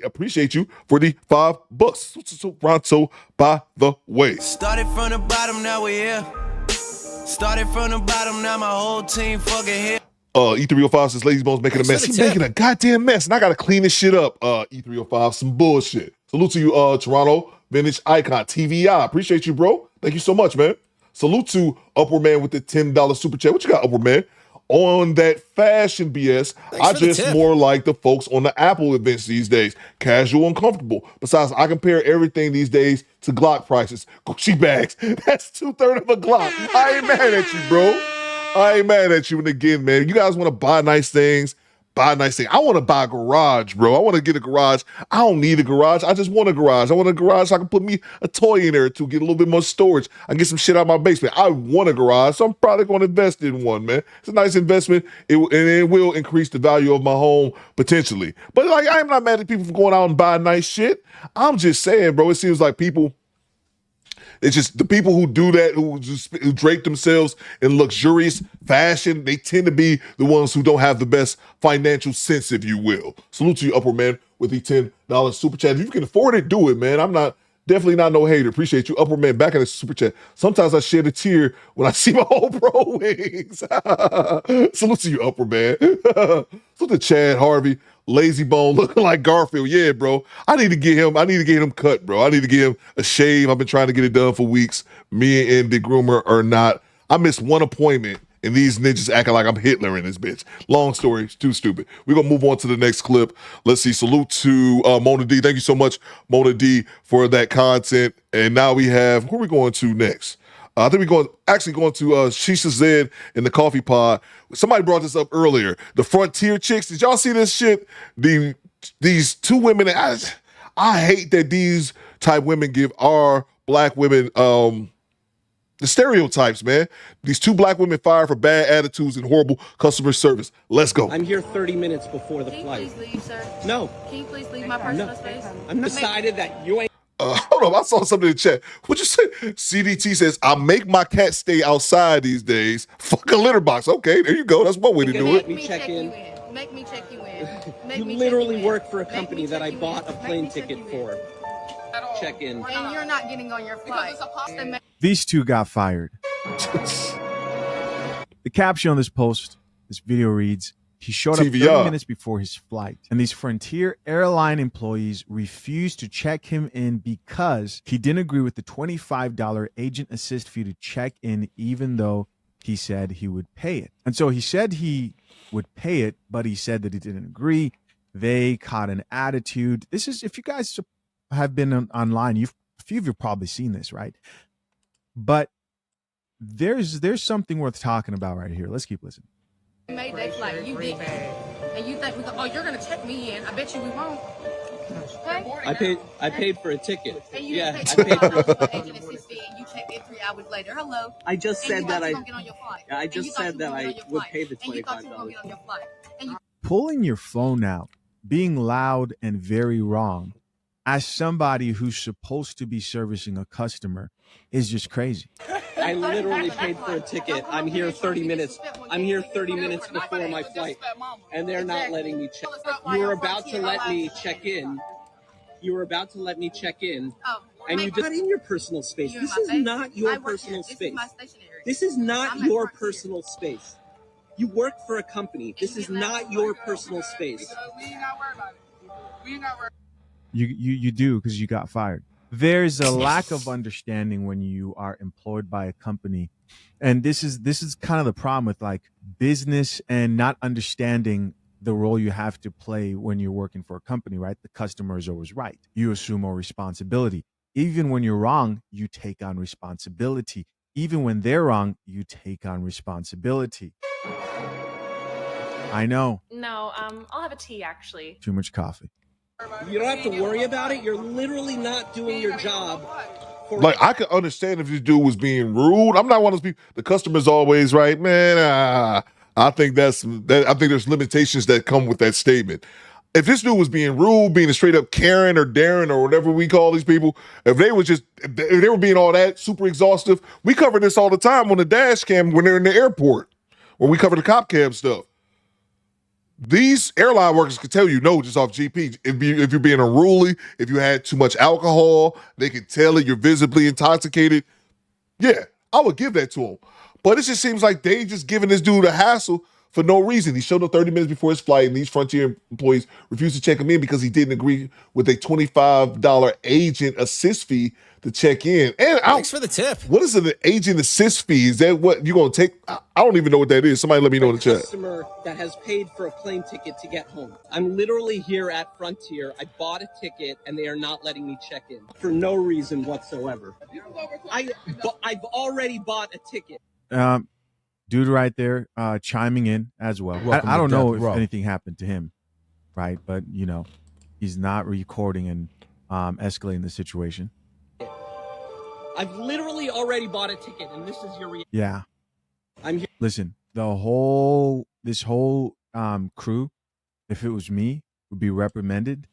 appreciate you for the $5. Toronto, by the way. Started from the bottom, now we're here. Started from the bottom, now my whole team fucking here. E305 says Lazy Bone's making a mess. He's making a goddamn mess, and I gotta clean this shit up. E305, some bullshit. Salute to you, Toronto Vintage Icon TVI. Appreciate you, bro. Thank you so much, man. Salute to Upward Man with the $10 super chat. What you got, Upward Man? On that fashion BS, I just more like the folks on the Apple events these days. Casual and comfortable. Besides, I compare everything these days to Glock prices. Gucci bags. That's 2/3 of a Glock. I ain't mad at you, bro. I ain't mad at you. And again, man, you guys want to buy nice things. I want to buy a garage, bro. I want to get a garage. I don't need a garage. I just want a garage. I want a garage so I can put me a toy in there to get a little bit more storage. I can get some shit out of my basement. I want a garage, so I'm probably going to invest in one, man. It's a nice investment, and it will increase the value of my home potentially. But like, I'm not mad at people for going out and buying nice shit. I'm just saying, bro, it seems like people... It's just the people who do that, who drape themselves in luxurious fashion, they tend to be the ones who don't have the best financial sense, if you will. Salute to you, Upper Man, with the $10 super chat. If you can afford it, do it, man. I'm not Definitely not no hater. Appreciate you. Upper man back in the super chat. Sometimes I shed a tear when I see my old bro wings. Salute to you, upper man. Salute to Chad Harvey. Lazy Bone looking like Garfield. Yeah, bro. I need to get him cut, bro. I need to get him a shave. I've been trying to get it done for weeks. Me and the groomer are not. I missed one appointment, and these ninjas acting like I'm Hitler in this bitch. Long story, it's too stupid. We're gonna move on to the next clip. Let's see. Salute to Mona D. Thank you so much, Mona D, for that content. And now we have, who are we going to next? I think we're going to Shisha Zed in the coffee pod. Somebody brought this up earlier. The Frontier chicks. Did y'all see this shit? These two women. I hate that these type women give our black women the stereotypes, man. These two black women fired for bad attitudes and horrible customer service. Let's go. I'm here 30 minutes before the flight. Can you please leave, sir? No. Can you please leave my personal space? I'm decided that you ain't. Hold on, I saw something in the chat. What'd you say? CDT says, I make my cat stay outside these days. Fuck a litter box. Okay, there you go. That's one way to do it. Make me check you in. Make me check you in. You literally work for a company that I bought a plane ticket for. Check in. And you're not getting on your flight. These two got fired. The caption on this post, this video reads, he showed up 30 minutes before his flight, and these Frontier airline employees refused to check him in because he didn't agree with the $25 agent assist fee to check in, even though he said he would pay it. And so he said he would pay it, but he said that he didn't agree. They caught an attitude. This is, if you guys have been online, a few of you have probably seen this, right? But there's something worth talking about right here. Let's keep listening. We made that flight. You didn't. And you think you're gonna check me in. I bet you we won't. Okay? I paid for a ticket. And you Yeah, didn't I take paid for $25 agent assist fee and you checked in 3 hours later. Hello. I just said that I would pay the $25. Pulling your phone out, being loud and very wrong, as somebody who's supposed to be servicing a customer, is just crazy. I literally paid for a ticket. I'm here 30 minutes. I'm here 30 minutes before my flight, and they're not letting me check. You were about to let me check in. And you not in your personal space. This is not your personal space. This is not your personal space. You work for a company. This is not your personal space. You do, because you got fired. There's a lack of understanding when you are employed by a company. And this is kind of the problem with like business and not understanding the role you have to play when you're working for a company, right? The customer is always right. You assume more responsibility. Even when you're wrong, you take on responsibility. Even when they're wrong, you take on responsibility. I know. No, I'll have a tea actually. Too much coffee. You don't have to worry about it. You're literally not doing your job. Like, I could understand if this dude was being rude. I'm not one of those people. The customer's always right, man. I think I think there's limitations that come with that statement. If this dude was being rude, being a straight up Karen or Darren or whatever we call these people, if they were being all that super exhaustive, we cover this all the time on the dash cam when they're in the airport, when we cover the cop cam stuff. These airline workers can tell you no just off GP. If you're being unruly, if you had too much alcohol, they can tell it, you're visibly intoxicated. Yeah, I would give that to them. But it just seems like they just giving this dude a hassle for no reason. He showed up 30 minutes before his flight, and these Frontier employees refused to check him in because he didn't agree with a $25 agent assist fee to check in. And thanks for the tip. What is an agent assist fee? Is that what you're going to take? I don't even know what that is. Somebody let me know in the chat. Customer that has paid for a plane ticket to get home. I'm literally here at Frontier. I bought a ticket, and they are not letting me check in for no reason whatsoever. I've already bought a ticket. Dude right there chiming in as well. I don't know if anything happened to him, right? But, you know, he's not recording and escalating the situation. I've literally already bought a ticket, and this is your reaction. Yeah. I'm here. Listen, this whole crew, if it was me, would be reprimanded.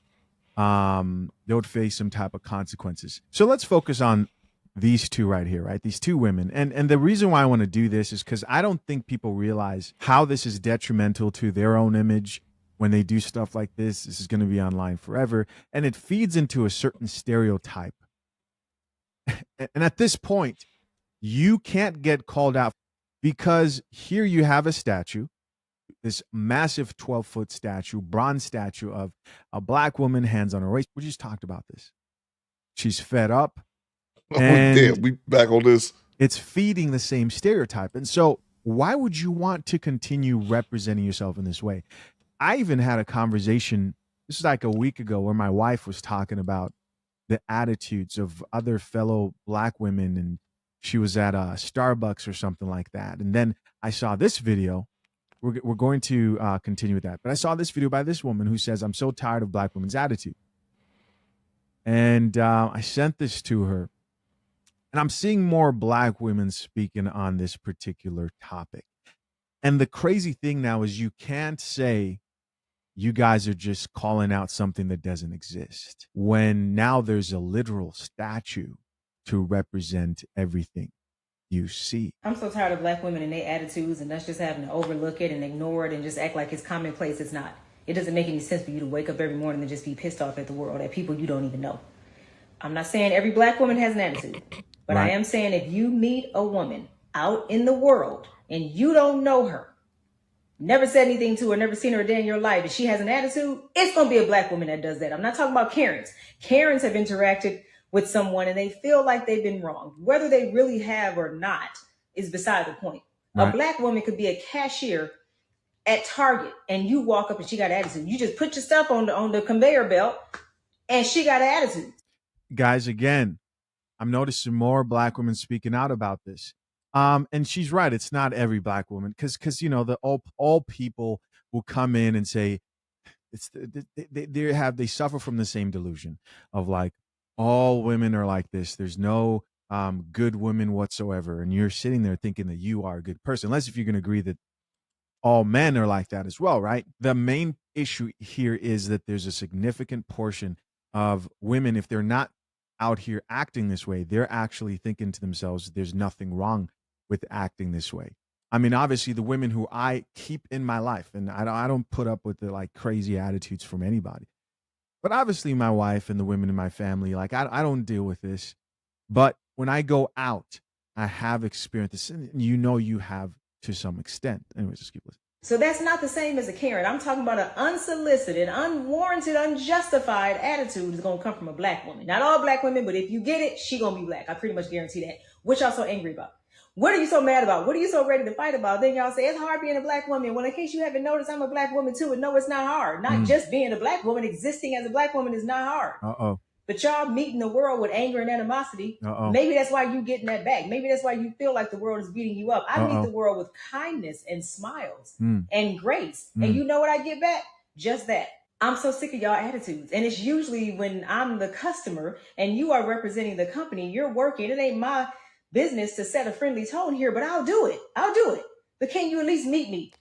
They would face some type of consequences. So let's focus on these two right here, right? These two women. And the reason why I want to do this is because I don't think people realize how this is detrimental to their own image when they do stuff like this. This is going to be online forever. And it feeds into a certain stereotype And at this point, you can't get called out because here you have a statue, this massive 12-foot statue, bronze statue of a black woman, hands on her waist. We just talked about this. She's fed up. And damn, we back on this. It's feeding the same stereotype. And so why would you want to continue representing yourself in this way? I even had a conversation, this is like a week ago, where my wife was talking about the attitudes of other fellow black women, and she was at Starbucks or something like that. And then I saw this video. We're going to continue with that. But I saw this video by this woman who says, I'm so tired of black women's attitude. And I sent this to her. And I'm seeing more black women speaking on this particular topic. And the crazy thing now is you can't say you guys are just calling out something that doesn't exist, when now there's a literal statue to represent everything you see. I'm so tired of black women and their attitudes, and us just having to overlook it and ignore it and just act like it's commonplace. It's not. It doesn't make any sense for you to wake up every morning and just be pissed off at the world, at people you don't even know. I'm not saying every black woman has an attitude, but right. I am saying if you meet a woman out in the world and you don't know her, never said anything to her, never seen her a day in your life, and she has an attitude, it's going to be a black woman that does that. I'm not talking about Karens. Karens have interacted with someone and they feel like they've been wronged. Whether they really have or not is beside the point. Right. A black woman could be a cashier at Target and you walk up and she got an attitude. You just put your stuff on the conveyor belt and she got an attitude. Guys, again, I'm noticing more black women speaking out about this. And she's right. It's not every black woman, because you know all people will come in and say they suffer from the same delusion of like all women are like this. There's no good women whatsoever, and you're sitting there thinking that you are a good person, unless if you're going to agree that all men are like that as well, right? The main issue here is that there's a significant portion of women, if they're not out here acting this way, they're actually thinking to themselves, there's nothing wrong with acting this way. I mean, obviously the women who I keep in my life, and I don't put up with the like crazy attitudes from anybody, but obviously my wife and the women in my family, like I don't deal with this. But when I go out, I have experienced this, and you know you have to some extent. Anyways, just keep listening. So that's not the same as a Karen. I'm talking about an unsolicited, unwarranted, unjustified attitude is going to come from a black woman. Not all black women, but if you get it, she going to be black. I pretty much guarantee that. What y'all so angry about? What are you so mad about? What are you so ready to fight about? Then y'all say, it's hard being a black woman. Well, in case you haven't noticed, I'm a black woman too. And no, it's not hard. Not just being a black woman, existing as a black woman is not hard. Uh-oh. But y'all meeting the world with anger and animosity. Uh-oh. Maybe that's why you getting that back. Maybe that's why you feel like the world is beating you up. I meet the world with kindness and smiles and grace. And you know what I get back? Just that. I'm so sick of y'all attitudes. And it's usually when I'm the customer and you are representing the company, you're working. It ain't my business to set a friendly tone here, but I'll do it. I'll do it. But can you at least meet me?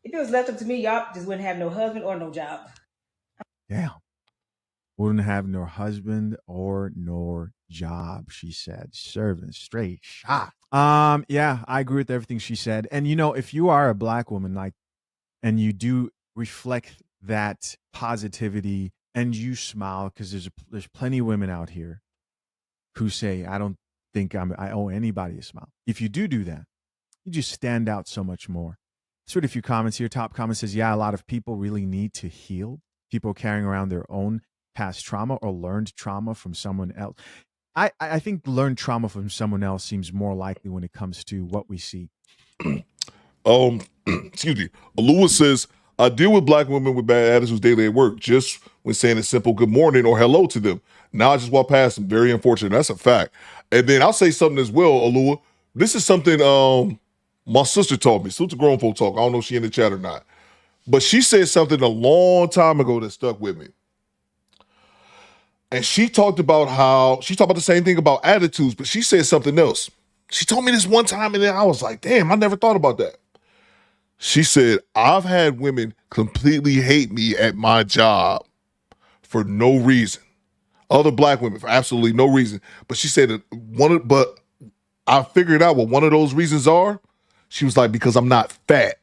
If it was left up to me, y'all just wouldn't have no husband or no job. Damn. Wouldn't have no husband or nor job, she said. Serving straight shot. Yeah, I agree with everything she said. And you know, if you are a black woman, like, and you do reflect that positivity and you smile, because there's plenty of women out here who say, I don't think I owe anybody a smile. If you do that, you just stand out so much more. Let's read a few comments here. Top comment says, yeah, a lot of people really need to heal. People carrying around their own past trauma or learned trauma from someone else. I think learned trauma from someone else seems more likely when it comes to what we see. Excuse me. Lewis says, I deal with black women with bad attitudes daily at work, just when saying a simple good morning or hello to them. Now I just walk past them. Very unfortunate. That's a fact. And then I'll say something as well, Alua. This is something my sister taught me. Salute to grown folk talk. I don't know if she in the chat or not. But she said something a long time ago that stuck with me. And she talked about the same thing about attitudes, but she said something else. She told me this one time, and then I was like, damn, I never thought about that. She said, I've had women completely hate me at my job for no reason. Other black women for absolutely no reason. But she said, but I figured out what one of those reasons are. She was like, because I'm not fat.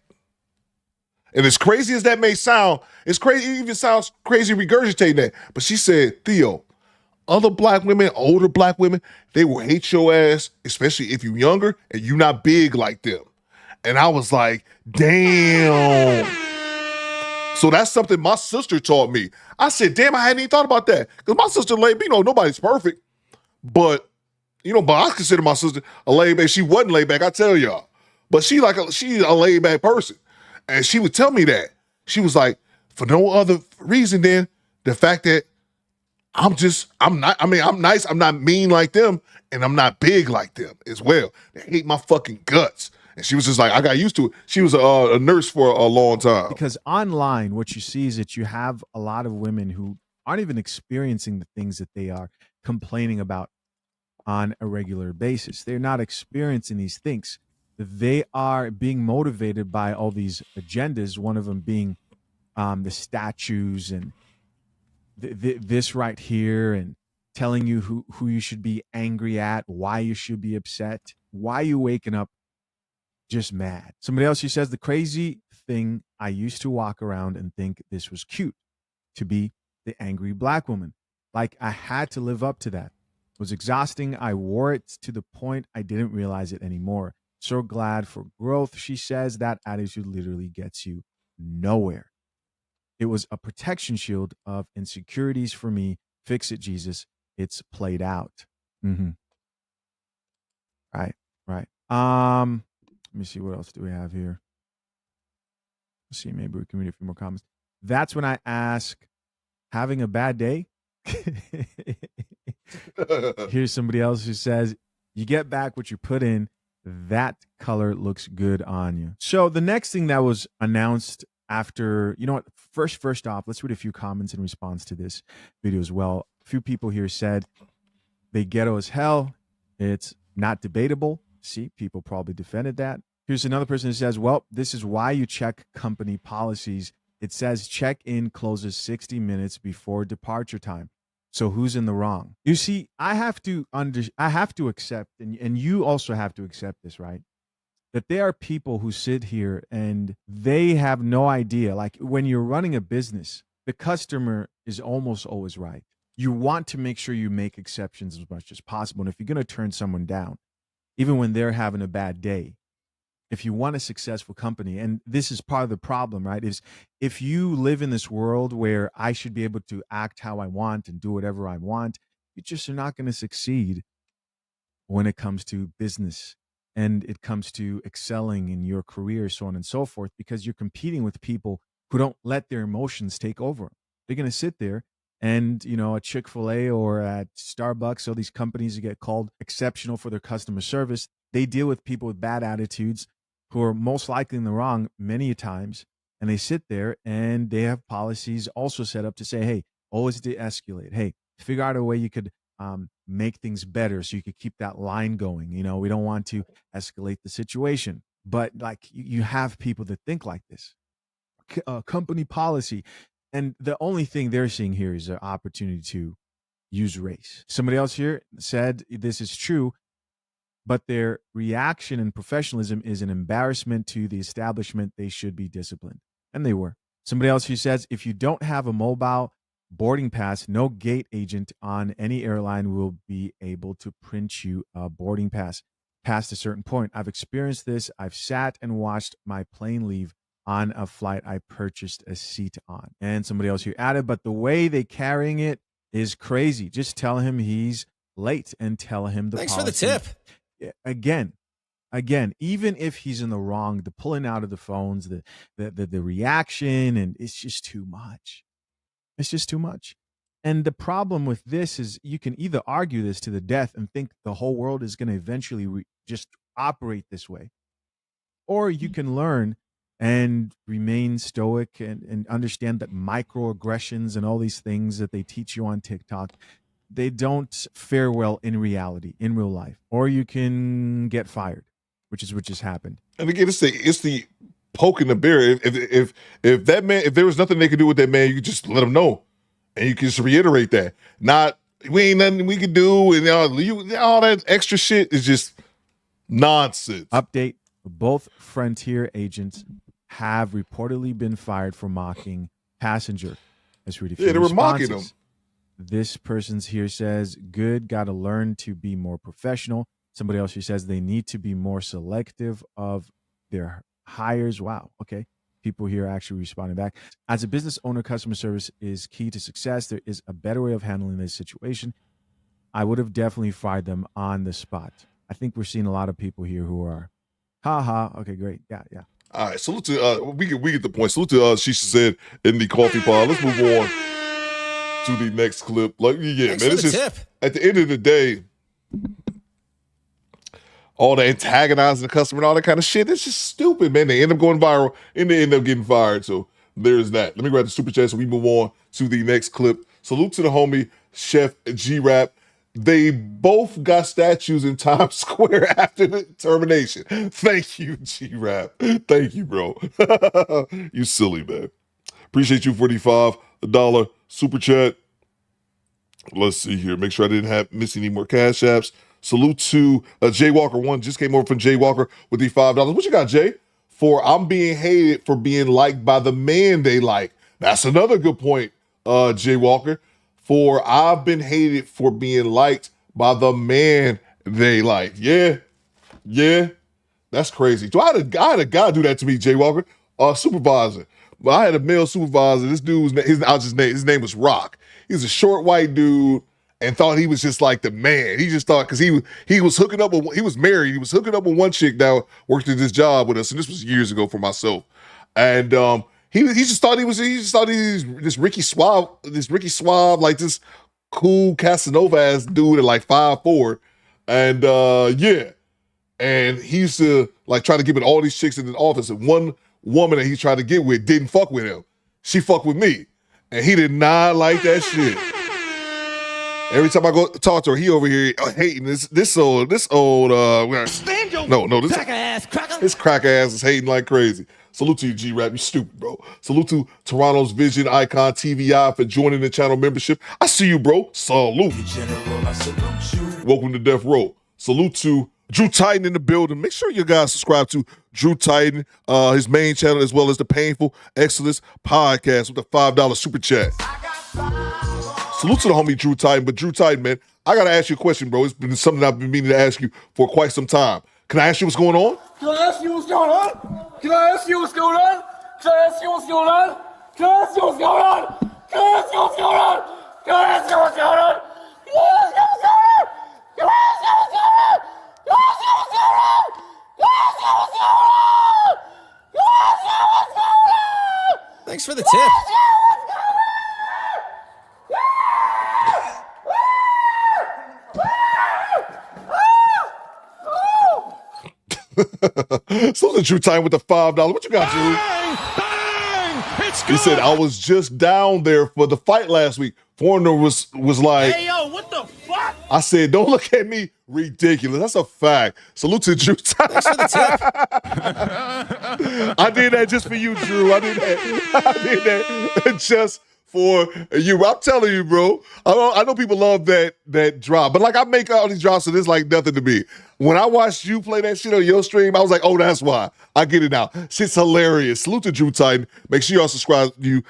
And as crazy as that may sound, it's crazy. It even sounds crazy regurgitating that. But she said, Theo, other black women, older black women, they will hate your ass, especially if you're younger and you're not big like them. And I was like, damn. So that's something my sister taught me. I said, damn, I hadn't even thought about that. Because my sister laid, nobody's perfect. But, but I consider my sister a laid back. She wasn't laid back, I tell y'all. But she's a laid back person. And she would tell me that. She was like, for no other reason than the fact that I'm nice, I'm not mean like them, and I'm not big like them as well. They hate my fucking guts. And she was just like, I got used to it. She was a nurse for a long time. Because online, what you see is that you have a lot of women who aren't even experiencing the things that they are complaining about on a regular basis. They're not experiencing these things. They are being motivated by all these agendas, one of them being the statues and this right here, and telling you who you should be angry at, why you should be upset, why you waking up just mad. Somebody else who says, the crazy thing, I used to walk around and think this was cute, to be the angry black woman. Like I had to live up to that. It was exhausting. I wore it to the point I didn't realize it anymore. So glad for growth. She says that attitude literally gets you nowhere. It was a protection shield of insecurities for me. Fix it, Jesus. It's played out. Mm-hmm. Right. Let me see, what else do we have here? Let's see, maybe we can read a few more comments. That's when I ask, having a bad day? Here's somebody else who says, you get back what you put in. That color looks good on you. So the next thing that was announced after, first off, let's read a few comments in response to this video as well. A few people here said, they ghetto as hell. It's not debatable. See, people probably defended that. Here's another person who says, well, this is why you check company policies. It says check-in closes 60 minutes before departure time. So who's in the wrong? You see, I have to accept, and you also have to accept this, right? That there are people who sit here and they have no idea. Like when you're running a business, the customer is almost always right. You want to make sure you make exceptions as much as possible. And if you're going to turn someone down, even when they're having a bad day, if you want a successful company, and this is part of the problem, right, is if you live in this world where I should be able to act how I want and do whatever I want, you just are not going to succeed when it comes to business and it comes to excelling in your career, so on and so forth, because you're competing with people who don't let their emotions take over. They're going to sit there and, at Chick-fil-A or at Starbucks, all these companies that get called exceptional for their customer service, they deal with people with bad attitudes who are most likely in the wrong many times. And they sit there and they have policies also set up to say, hey, always de-escalate. Hey, figure out a way you could make things better so you could keep that line going. We don't want to escalate the situation. But like you have people that think like this. Company policy. And the only thing they're seeing here is an opportunity to use race. Somebody else here said this is true, but their reaction and professionalism is an embarrassment to the establishment. They should be disciplined. And they were. Somebody else who says, if you don't have a mobile boarding pass, no gate agent on any airline will be able to print you a boarding pass past a certain point. I've experienced this. I've sat and watched my plane leave on a flight I purchased a seat on. And somebody else here added, but the way they carrying it is crazy. Just tell him he's late and tell him the Thanks policy. for the tip. Again, even if he's in the wrong, the pulling out of the phones, the reaction, and it's just too much. It's just too much. And the problem with this is you can either argue this to the death and think the whole world is going to eventually just operate this way, or you can learn and remain stoic and understand that microaggressions and all these things that they teach you on TikTok, they don't fare well in reality, in real life. Or you can get fired, which is what just happened. And again, it's the poking the bear. If that man, if there was nothing they could do with that man, you could just let him know, and you can just reiterate that. Not we ain't nothing we could do, and all that extra shit is just nonsense. Update: both Frontier agents have reportedly been fired for mocking passenger. Let's read a few they were mocking responses. This person's here says, good, got to learn to be more professional. Somebody else here says they need to be more selective of their hires. Wow. Okay. People here actually responding back. As a business owner, customer service is key to success. There is a better way of handling this situation. I would have definitely fired them on the spot. I think we're seeing a lot of people here who are, okay, great. Yeah. All right, salute to, we get the point. Salute to, Shisha said in the coffee pod. Let's move on to the next clip. Like, yeah, Thanks man, for it's the just, tip. at the end of the day, all the antagonizing the customer and all that kind of shit, it's just stupid, man. They end up going viral and they end up getting fired. So there's that. Let me grab the super chat so we move on to the next clip. Salute to the homie, Chef G-Rap. They both got statues in Times Square after the termination. Thank you, G-Rap. Thank you, bro. You silly, man. Appreciate you, $45 super chat. Let's see here. Make sure I didn't miss any more cash apps. Salute to Jay Walker. One just came over from Jay Walker with the $5. What you got, Jay? For I'm being hated for being liked by the man they like. That's another good point, Jay Walker. For I've been hated for being liked by the man they like. Yeah. That's crazy. So I had a guy do that to me, Jay Walker, supervisor. But I had a male supervisor. This dude his name was Rock. He was a short white dude and thought he was just like the man. He just thought because he was hooking up with, he was married. He was hooking up with one chick that worked at this job with us, and this was years ago for myself. And he just thought he was this Ricky Suave, like this cool Casanova ass dude at like 5'4", and yeah. And he used to like try to get with all these chicks in the office, and one woman that he tried to get with didn't fuck with him. She fucked with me, and he did not like that shit. Every time I go talk to her, he over here hating this old this crack ass is hating like crazy. Salute to you, G-Rap, you stupid, bro. Salute to Toronto's Vision Icon TVI for joining the channel membership. I see you, bro. Salute. Welcome to Death Row. Salute to Drew Titan in the building. Make sure you guys subscribe to Drew Titan, his main channel, as well as the Painful Excellence podcast with the $5 super chat. Salute to the homie Drew Titan. But Drew Titan, man, I got to ask you a question, bro. It's been something I've been meaning to ask you for quite some time. Can I ask you what's going on? Can I ask you what's going on? Can I ask you what's going on? Can I ask you what's going on? Can I ask you what's going on? Can I ask you what's going on? Can I ask you what's going on? Can I ask you what's going on? Can I ask you what's going on? Can I ask you what's going on? Can I ask you what's going on? Can I ask you what's going on? Thanks for the tip. So the Drew Time with the $5. What you got, Drew? He said, I was just down there for the fight last week. Foreigner was like, Hey, yo, what the fuck? I said, don't look at me ridiculous. That's a fact. Salute to Drew Time. Thanks for the tip. I did that just for you, Drew. I did that just for you. I'm telling you, bro. I know people love that drop, but like I make all these drops, so this like nothing to me. When I watched you play that shit on your stream, I was like, oh, that's why. I get it now. Shit's hilarious. Salute to Drew Titan. Make sure y'all subscribe to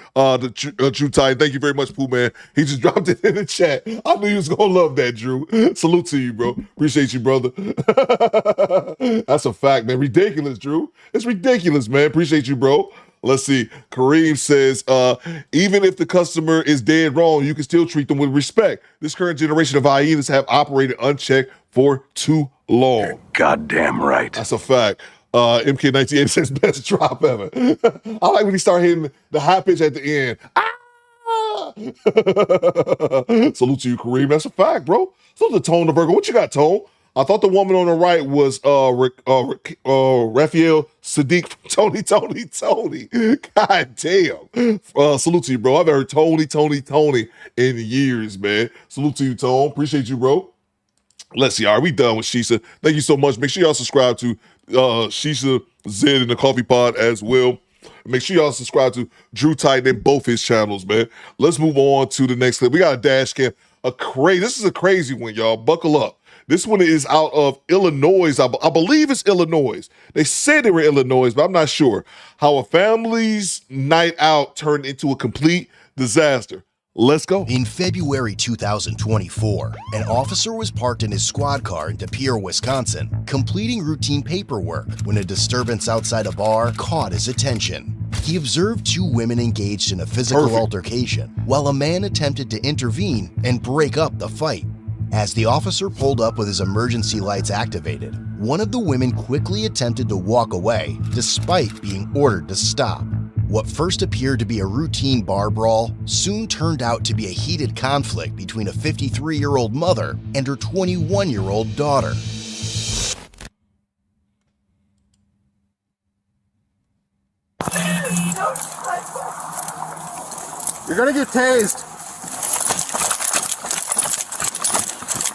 Drew Titan. Thank you very much, Pooh Man. He just dropped it in the chat. I knew you was gonna love that, Drew. Salute to you, bro. Appreciate you, brother. That's a fact, man. Ridiculous, Drew. It's ridiculous, man. Appreciate you, bro. Let's see. Kareem says, even if the customer is dead wrong, you can still treat them with respect. This current generation of hyenas have operated unchecked for too long. You're goddamn right. That's a fact. MK98 says best drop ever. I like when he start hitting the high pitch at the end. Salute to you, Kareem. That's a fact, bro. Salute to Tone the Virgo. What you got, Tone? I thought the woman on the right was Raphael Sadiq from Tony. God damn. Salute to you, bro. I've heard Tony in years, man. Salute to you, Tone. Appreciate you, bro. Let's see. All right, we done with Shisha. Thank you so much. Make sure y'all subscribe to Shisha Zed in the Coffee Pod as well. Make sure y'all subscribe to Drew Titan in both his channels, man. Let's move on to the next clip. We got a dash cam. This is a crazy one, y'all. Buckle up. This one is out of Illinois. I believe it's Illinois. They said they were Illinois, but I'm not sure. How a family's night out turned into a complete disaster. Let's go. In February 2024, an officer was parked in his squad car in De Pere, Wisconsin, completing routine paperwork when a disturbance outside a bar caught his attention. He observed two women engaged in a physical altercation, while a man attempted to intervene and break up the fight. As the officer pulled up with his emergency lights activated, one of the women quickly attempted to walk away, despite being ordered to stop. What first appeared to be a routine bar brawl soon turned out to be a heated conflict between a 53-year-old mother and her 21-year-old daughter. You're gonna get tased.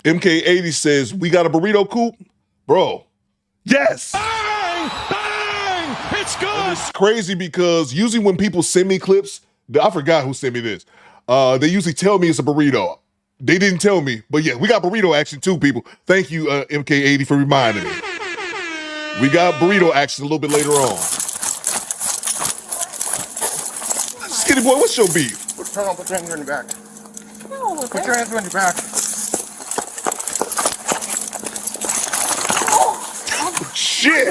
MK80 says, we got a burrito coop? Bro, yes! Bang! Bang! It's good! And it's crazy because usually when people send me clips, I forgot who sent me this. They usually tell me it's a burrito. They didn't tell me, but yeah, we got burrito action too, people. Thank you, MK80, for reminding me. We got burrito action a little bit later on. Skinny boy, what's your beef? Put your hands on your back. Put your hands on your back. Shit!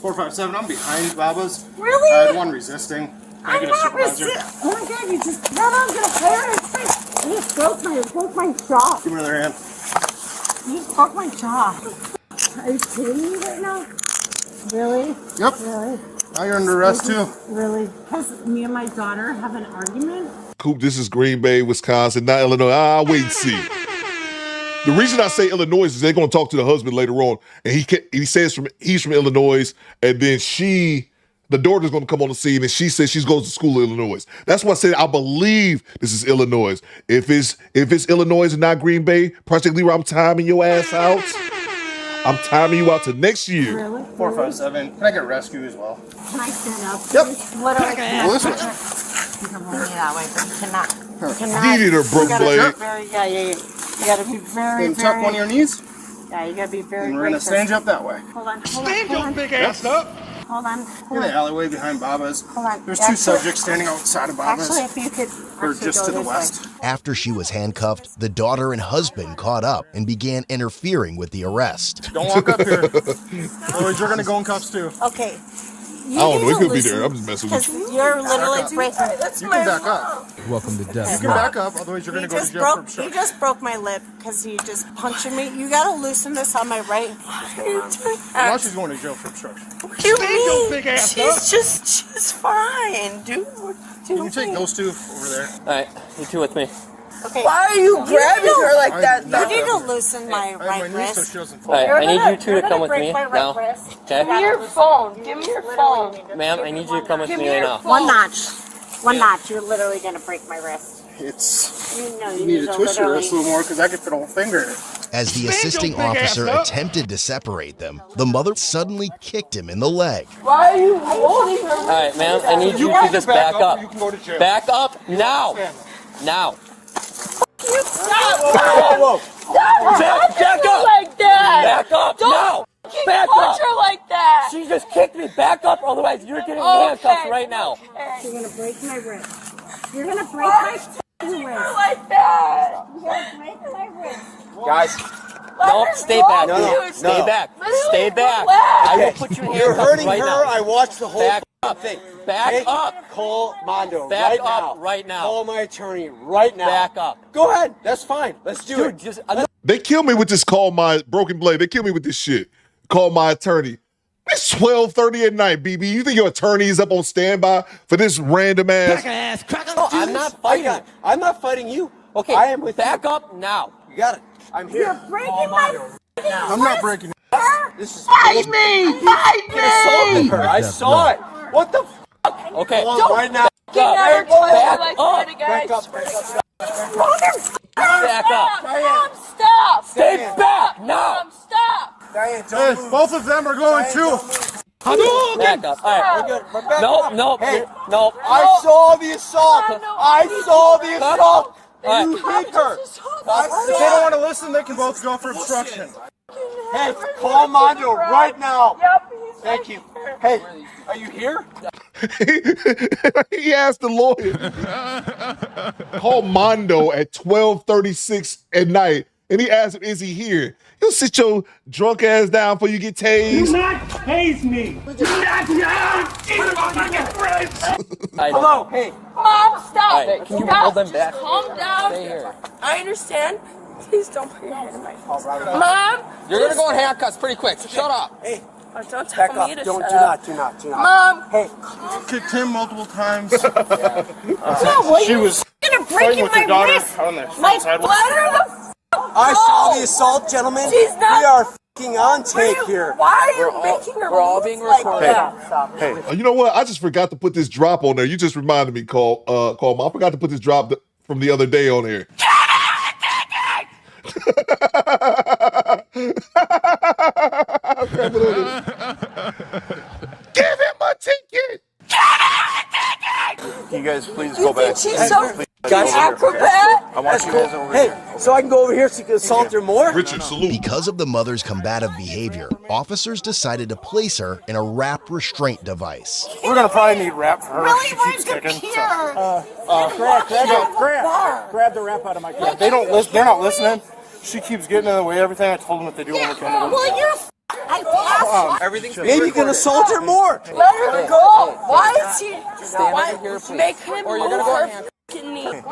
457, I'm behind Baba's. Really? I had one resisting. I'm not resisting. Oh my god, you just got on to fire his face. You just broke my jaw. Give me another hand. You just broke my jaw. Are you kidding me right now? Really? Yep. Really? Now you're under arrest too. Really? Because me and my daughter have an argument? Coop, this is Green Bay, Wisconsin, not Illinois. I'll wait and see. The reason I say Illinois is they're going to talk to the husband later on, and he says he's from Illinois, and then the daughter's going to come on the scene, and she says she goes to school in Illinois. That's why I said I believe this is Illinois. If it's Illinois and not Green Bay, Project Leroy, I'm timing your ass out. I'm timing you out to next year. Really? 457. Can I get rescue as well? Can I stand up? Yep. Literally. Well, this way. You can roll me that way, but you cannot. You cannot. Needed her, Brooke Blade. Yeah. You gotta be very, Then tuck one of your knees. Yeah, you gotta be very. And we're gonna stand you up that way. Hold on. Stand your big ass up. Hold on. In the alleyway behind Baba's. Hold on. There's two subjects standing outside of Baba's. Actually, if you could. Or just to the west. After she was handcuffed, the daughter and husband caught up and began interfering with the arrest. Don't walk up here. Otherwise, you're gonna go in cuffs too. Okay. I don't know. He could be there. I'm just messing with you. You're literally breaking. You can back up. Welcome to death. You can back up. Otherwise, you're gonna go to jail for obstruction. You just broke my lip because you just punching me. You gotta loosen this on my right. Now she's going to jail for obstruction. What do you mean? She's fine, dude. Can you take those two over there? Alright, you two with me. Okay. Why are you grabbing her like that? You need to loosen my right knee so wrist. she doesn't fall. Alright, I need you two to come with me now. Give me Okay? your phone. Give me your phone. Ma'am, I need you to come with me right now. One notch. One notch. You're literally gonna break my wrist. You need to twist your wrist a little more because I could fit a whole finger in it. As the assisting officer attempted to separate them, the mother suddenly kicked him in the leg. Why are you holding her? Alright, ma'am, I need you to just back up. You can go to jail. Back up now. Now. You stop! Whoa. Stop! Back up! Like that! Back up now! Back Punch up! her like that! She just kicked me. Back up, otherwise you're getting handcuffed right now. You're gonna break my wrist. You're gonna break my wrist. Like that! You're gonna break my wrist. Guys, no, stay back. Stay back. Stay back. I will put you in You're handcuffs hurting right her. now. I watched the whole Back up. thing. Back up. Call Mondo Back right up now. right now. Call my attorney right now. Back up. Go ahead. That's fine. Let's do it. Just, They kill me with this call my broken blade. They kill me with this shit. Call my attorney. It's 12:30 at night, BB. You think your attorney is up on standby for this random ass? no, I'm not fighting. I'm not fighting you. Okay, I am with back you. up now. You got it. I'm here. You're breaking my. I'm not breaking it. This is Fight me! Fight me! assaulted her. I saw it. What the fuck? Okay. Call her right now. Never told her like that, Back guys. up. Back up. Back up. Mom, stop! Stay back now. Mom, stop! Diane, Hey, don't move. both of them are going too. Back up. All right. We're good. We're back No, up. no, Hey, no. I saw the assault. I saw the assault. All You right. hit her. If they don't want to listen, they can both go for obstruction. Hey, call Mondo right now. Yep, Thank you. Hey, are you here? He asked the lawyer. Call Mondo at 12:36 at night, and he asked him, "Is he here?" You'll sit your drunk ass down before you get tased. Do not tase me. Do not Hello. Hey. Mom, stop. Hey, can you Stop. hold them back? Just calm down. Stay here. I understand. Please don't put your hand in my face. Mom. You're gonna go in handcuffs pretty quick. So shut up. Hey. Oh, don't tell Back me up. to Do shut not. up. Mom. Hey. Kicked him multiple times. No, what She you was gonna break fighting in with my her daughter wrist? on the My side. bladder the I saw the assault, gentlemen. She's not. We are f***ing on take here. Why are you making her We're all being move like recorded. that? Hey. You know what? I just forgot to put this drop on there. You just reminded me, Call. I forgot to put this drop from the other day on here. Give him a ticket. Can you guys please You go back? think she's so Guys, acrobat? I want you guys over Hey, here. so I can go over here so you can assault her more? Richard, salute. Because of the mother's combative behavior, officers decided to place her in a wrap restraint device. We're gonna probably need rap for her. Really? She Where's keeps the kicking. cure? Grab the rap out of my car. They don't listen. They're not listening. She keeps getting in the way of everything. I told them what they do when we come to them. Well, you're I passed. Everything's Maybe you can assault her more. Let her go. Why is she? stand Why over here, please. make him Or you're move gonna go her in fucking knee?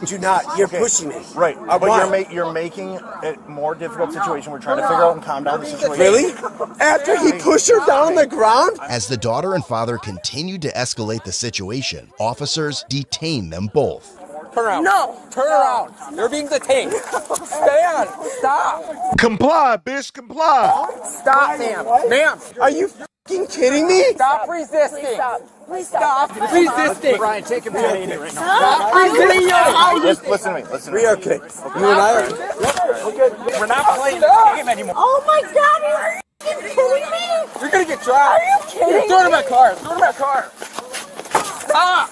Do not. You're pushing me. Right, but Why? you're making it more difficult situation. We're trying to figure out and calm down the situation. Really? After he pushed her down on the ground? As the daughter and father continued to escalate the situation, officers detained them both. Turn around. No. Turn around. You're being detained. Stand. Stop. Comply, bitch. Comply. Stop, ma'am. Ma'am. Are you f***ing kidding me? Stop resisting. Please stop. Please stop. Resisting. Brian, take him to the lady right now. Stop. I'm getting your house. Listen to me. Listen to We me. are okay. You and I are. We're not playing this game anymore. Oh my God! Are you kidding me? You're gonna get tried. Are you kidding Throw it in me? my car. Throw it in my car. Stop.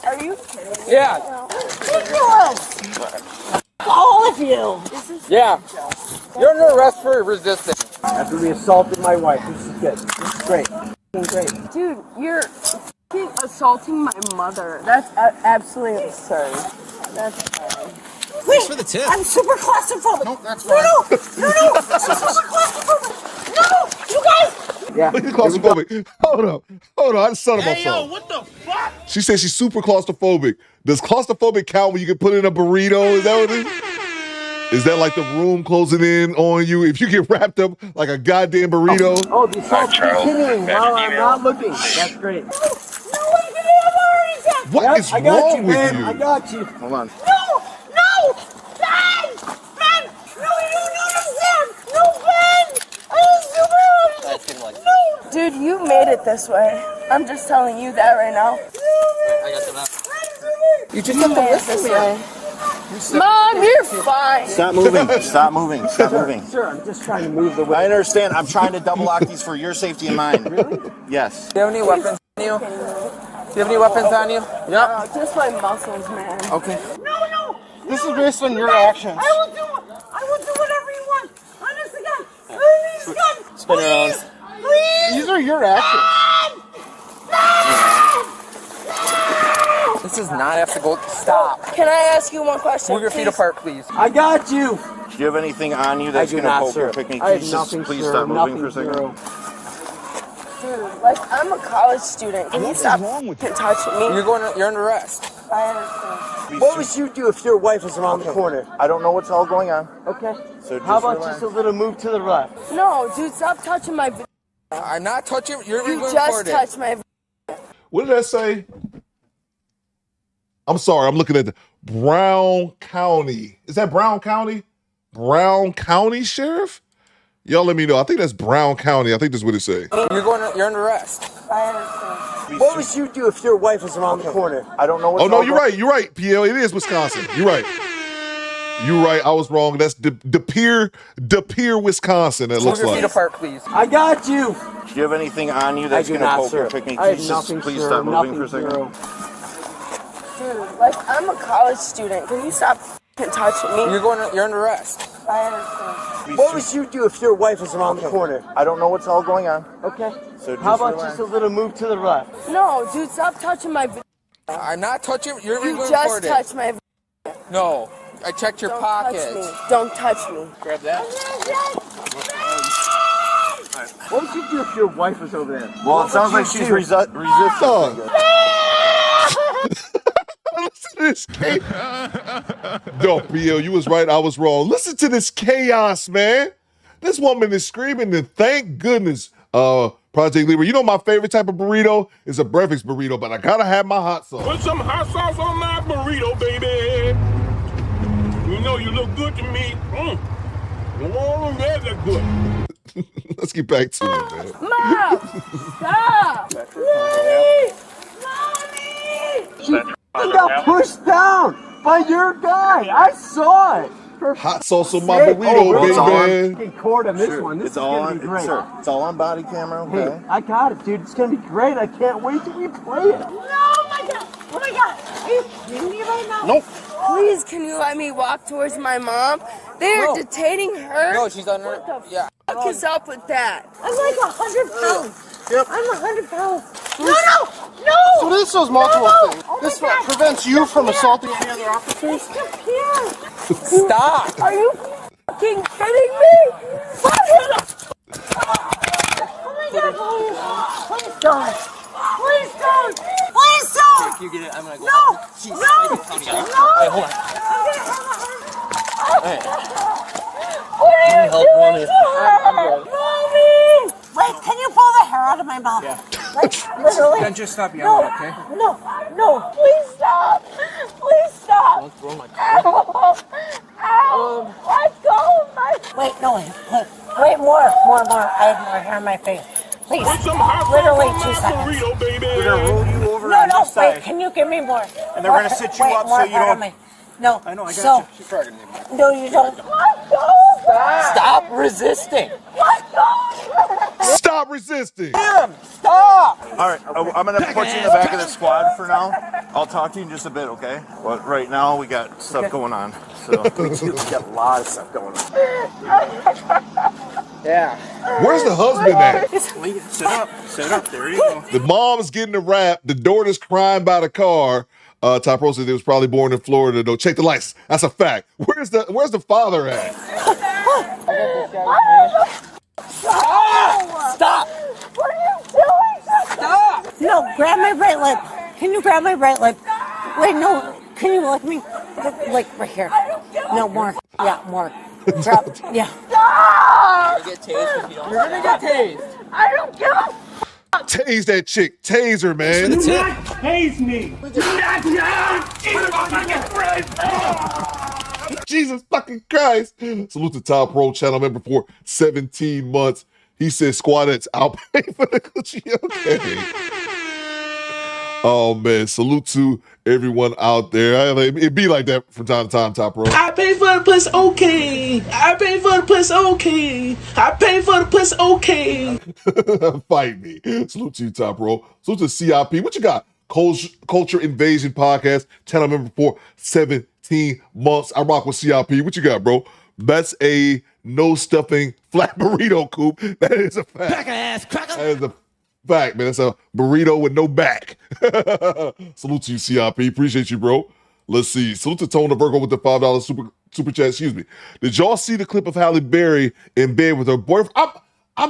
Are you kidding me? Yeah. Ridiculous. All of you. Yeah. You're under arrest for resisting. After we assaulted my wife. This is good. This is great. Great. Dude, you're assaulting my mother. That's absolutely absurd. That's Thanks for the tip. I'm super claustrophobic. Nope, that's No, fine. no, I'm super claustrophobic. No, you guys. Yeah. Look at claustrophobic. Hold up. I just thought about Hey, yo, something. what the fuck? She said she's super claustrophobic. Does claustrophobic count when you can put in a burrito? Is that what it is? Is that like the room closing in on you? If you get wrapped up like a goddamn burrito? Oh, the assault's continuing while I'm not looking. That's great. No, wait a minute, I'm already done. What is I got wrong you, with man. you? I got you. Hold on. No, Ben! Ben! No, you don't understand! No, Ben! No! Dude, you made it this way. I'm just telling you that right now. I got the map. You just have to listen this way. Mom, you're fine. Stop moving. Stop moving. Stop moving. Sir, I'm just trying to move the way. I understand. I'm trying to double lock these for your safety and mine. Really? Yes. Do you have any weapons on you? Do you have any weapons on you? Yep. Just my muscles, man. Okay. No. This is based on your actions. I will do whatever you want. Honest to God. Please, God. Spin around. Please. These are your actions. This does not have to go. Stop. Can I ask you one question? Move your feet apart, please. I got you. Do you have anything on you that's I do going to not, poke sir. or pick me? I have Please, nothing, please sir. stop moving for a Nothing, second. Dude, like, I'm a college student. Can you stop touching me? You're under arrest. I understand. What would you do if your wife was around the corner? I don't know what's all going on. Okay. So How just about relax. just a little move to the left? No, dude, stop touching my. I'm not touching. You're You being just recorded. touched my. What did that say? I'm sorry, I'm looking at the Brown County. Is that Brown County? Brown County Sheriff? Y'all let me know. I think that's Brown County. I think that's what it say. You're under arrest. I understand. What would you do if your wife was around the corner? I don't know what's Oh, no, all you're right. You're right, PL. It is Wisconsin. You're right. You're right. I was wrong. That's De Pere, Wisconsin, it Move looks your feet like. apart, please. I got you. Do you have anything on you that's I do going to not, poke sir. or pick me? I have Please, nothing, please sir. stop moving for a Nothing, second. zero. Dude, like, I'm a college student. Can you stop touching me? You're under arrest. I understand. What would you do if your wife was around the corner? I don't know what's all going on. Okay. So How about just a little move to the left? No, dude, stop touching my. I'm not touching. You're You just touched my. No, I checked your Don't pockets. touch me. Don't touch me. Grab that. What would you do if your wife was over there? Well, it sounds like she's resisting. Listen to this. Yo, PL, you was right. I was wrong. Listen to this chaos, man. This woman is screaming, and thank goodness, Project Libra. You know my favorite type of burrito is a breakfast burrito, but I gotta have my hot sauce. Put some hot sauce on my burrito, baby. You know you look good to me. Oh, that look good. Let's get back to it, man. Mom! Stop! Mommy! You got pushed down by your guy. I saw it. Hot sauce on my burrito, baby. Getting caught on this one. This It's is all gonna be on. great. Sir, it's all on body camera. Okay. Hey, I got it, dude. It's gonna be great. I can't wait to replay it. No, my God. Oh my God. Are you kidding me right now? Nope. Please, can you let me walk towards my mom? They're detaining her. No, she's on her. What the fuck is up with that? I'm like 100 pounds. Yep. I'm 100 pounds. So No! So this does multiple things. Oh my This God. prevents you from assaulting any other officers. Stop. Are you fucking kidding me? Oh my God, please don't. Please don't. Please don't. You get it. I'm gonna go. No. Jeez, No. Wait, No. hold on. Hey. What are you help, doing Mommy? to her? Mommy! Wait, can you pull the hair out of my mouth? Yeah. Like, literally. Then just stop yelling, okay? No. Please stop. Please stop. Don't throw my Ow. Ow. Let go of my... Wait, no. Wait, more. I have more hair on my face. Please. Put some hot Literally sauce 2 on my seconds. burrito, baby. We're gonna roll you over No, on this wait, side. can you give me more? And they're gonna sit you Wait, up more so you hair on don't- my- No. I know, I got so, you. She's probably gonna need more. No, you don't. Let go. Stop resisting. Let go. Stop resisting. Stop! All right, I'm gonna put you in the back of the squad for now. I'll talk to you in just a bit, okay? But right now we got stuff going on. So we got a lot of stuff going on. Yeah. Where's the husband at? Sit up. There you go. The mom's getting the rap. The daughter's crying by the car. Ty Pro said they was probably born in Florida, though. Check the lights. That's a fact. Where's the father at? Stop. What are you doing? Stop. No, grab my right lip. Can you grab my right lip? Wait, no. Can you lick me? Like right here. No, more. Yeah, more. Drop. Yeah. Stop! You're gonna get tased if you don't. You're gonna get tased. I don't give a Tase that chick. Tase her, man. Do not tase me. Do not Jesus fucking Christ. Salute to Top Pro channel member for 17 months. He said, Squadettes, I'll pay for the coochie. Okay. Oh, man. Salute to everyone out there. It be like that from time to time, Top Pro. I pay for the puss, okay. I pay for the puss, okay. I pay for the puss, okay. Fight me. Salute to you, Top Pro. Salute to CIP. What you got? Culture Invasion Podcast, channel member for 17 months. I rock with CIP. What you got, bro? That's a no stuffing flat burrito, Coop. That is a fact. Cracker ass, cracker. That is a fact, man. That's a burrito with no back. Salute to you, CIP. Appreciate you, bro. Let's see. Salute to Tone the Virgo with the $5 super chat. Excuse me. Did y'all see the clip of Halle Berry in bed with her boyfriend? I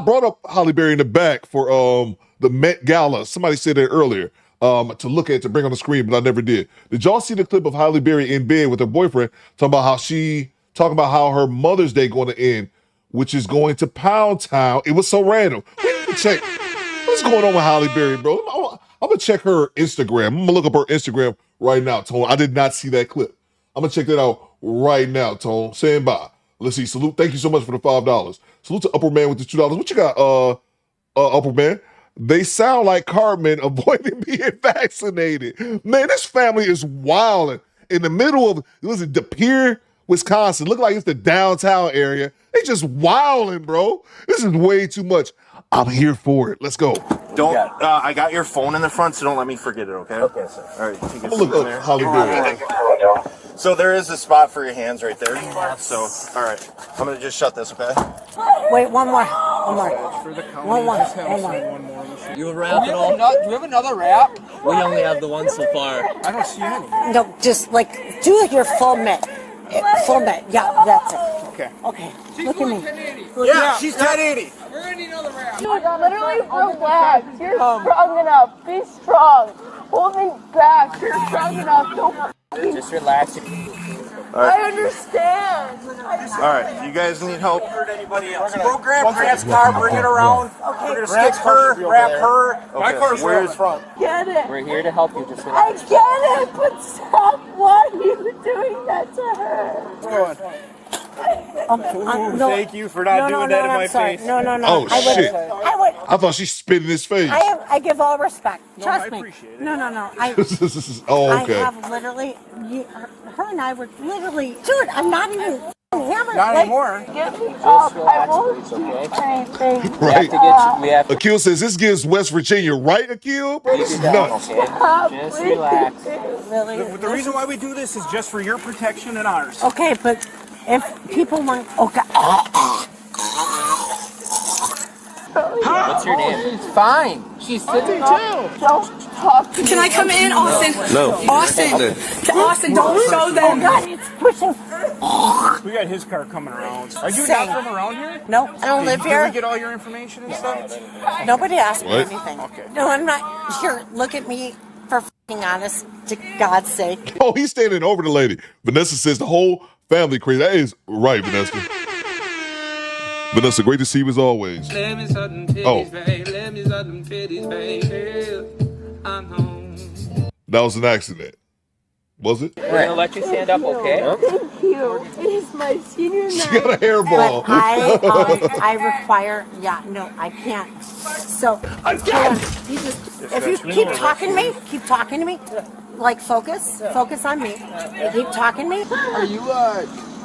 brought up Halle Berry in the back for the Met Gala. Somebody said that earlier. To look at, to bring on the screen, but I never did. Did y'all see the clip of Halle Berry in bed with her boyfriend talking about how her Mother's Day going to end, which is going to Pound Town? It was so random. We need to check what's going on with Halle Berry, bro. I'm gonna check her Instagram. I'm gonna look up her Instagram right now, Tone. I did not see that clip. I'm gonna check that out right now, Tone. Stand by. Let's see. Salute. Thank you so much for the $5. Salute to Upper Man with the $2. What you got, Upper Man? They sound like Cartman avoiding being vaccinated. Man, this family is wilding. In the middle of, was it De Pere, Wisconsin? Look like it's the downtown area. They just wilding, bro. This is way too much. I'm here for it. Let's go. Don't. I got your phone in the front, so don't let me forget it. Okay. Okay, sir. All right. Take a Look seat up there. Halle Berry. So there is a spot for your hands right there. So, all right. I'm going to just shut this, okay? Wait, one more. One more. One more. You wrap it all? Do we have another wrap? We only have the one so far. I don't see any. No, just like do your full mitt. Full mitt. Yeah, that's it. Okay. Okay. Look at me. Yeah, she's 1080. We're gonna need another round. Dude, literally relax. You're strong enough. Be strong. Hold me back. You're strong enough. Don't. Just relax. I understand. All right, you guys need help? Go grab Grant's car, bring it around. Okay. We're gonna stick her, wrap her. My car's right in front. Get it. We're here to help you. Just I relax. get it, but stop. Why are you doing that to her? No. Thank you for not doing that in my face. No. Oh, shit. I would. I thought she spit in his face. I give all respect. Trust I me. appreciate it. No. Oh, okay. I have literally, her and I were literally, dude, I'm not even hammered. Not anymore. Get me up. I won't do anything. Right. We have to Akil says this gives West Virginia, right, Akil? This is nuts. okay? Just relax. Really? The reason why we do this is just for your protection and ours. Okay, but if people want, okay. What's your name? She's fine. She's sitting too. Don't talk to me. Can I come in, Austin? No. Austin, don't show them. Oh God, it's pushing. We got his car coming around. Are you Same. not from around here? No, I don't live Did here. we get all your information and stuff? Nobody asked me What? anything. Okay. No, I'm not. Here, look at me. For f***ing honest, to God's sake. Oh, he's standing over the lady. Vanessa says the whole family crazy. That is right, Vanessa. Vanessa, great to see you as always. Oh. That was an accident. Was it? We're gonna let you stand up, okay? Thank you. It is my senior night. She got a hairball. But I require, no, I can't. So, you just, if you keep talking to me, like focus on me. You keep talking to me. Are you,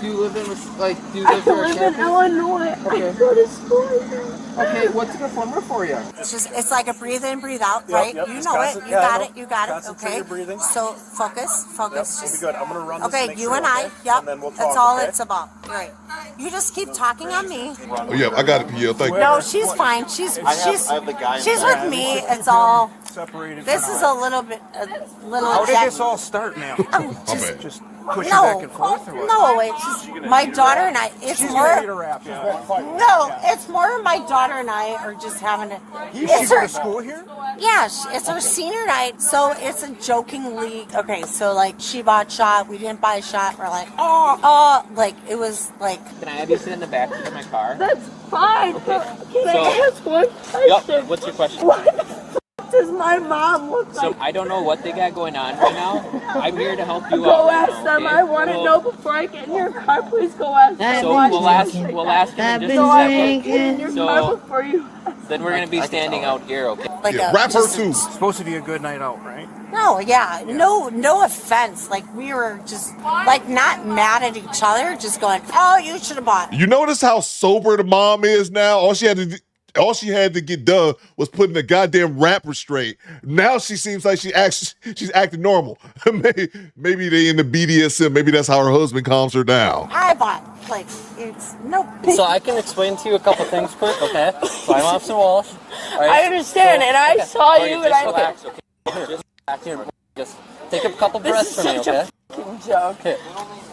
do you live in, do you I live here? live in Illinois. Okay. I go to school here. Okay, what's a good formula for you? It's like a breathe in, breathe out, right? yep, You just know it. constant- You yeah, I got know. it. You got it. Concentrate Okay. your breathing. So focus. We'll Just be good. I'm gonna run this. okay. to make You sure, and I. okay? Yep. And then we'll That's talk, all okay? it's about. Right. You just keep talking on me. Oh, yeah, I got it, PL. Thank you. No, she's fine. She's I have the guy in she's the with back. me. It's all. Separated. This is a little bit. How did this all start, ma'am? Just pushing back and forth or what? No, it's just my daughter and I. It's She's more. gonna need a wrap. No, it's more my daughter and I are just having a. She It's go her. to school here? Yeah, it's her senior night, so it's a jokingly okay. So like she bought shot, we didn't buy a shot. We're like, like it was like. Can I have you sit in the back of my car? That's fine. Okay. Can I ask one question? Yep. What's your question? What the f does my mom look like? So I don't know what they got going on right now. I'm here to help you Go out. right ask now, them. okay? I want to know before I get in your car. Please go ask them. So we'll ask him in just a second. Get in your car before you. Then we're gonna be standing out here, okay? Like Yeah, a, wrap her just- too. It's supposed to be a good night out, right? No, yeah, no offense. Like we were just like not mad at each other, just going, oh, you should have bought. You notice how sober the mom is now? All she had to get done was put in a goddamn rap restraint. Now she seems like she's acting normal. Maybe they in the BDSM. Maybe that's how her husband calms her down. I bought. Like it's no. So I can explain to you a couple things quick, okay? So I'm Officer Walsh. All right? I understand, and I saw Okay, you, just and I. relax, okay? Just relax here. Just take a couple breaths This for me, is such okay? a fucking joke. Okay.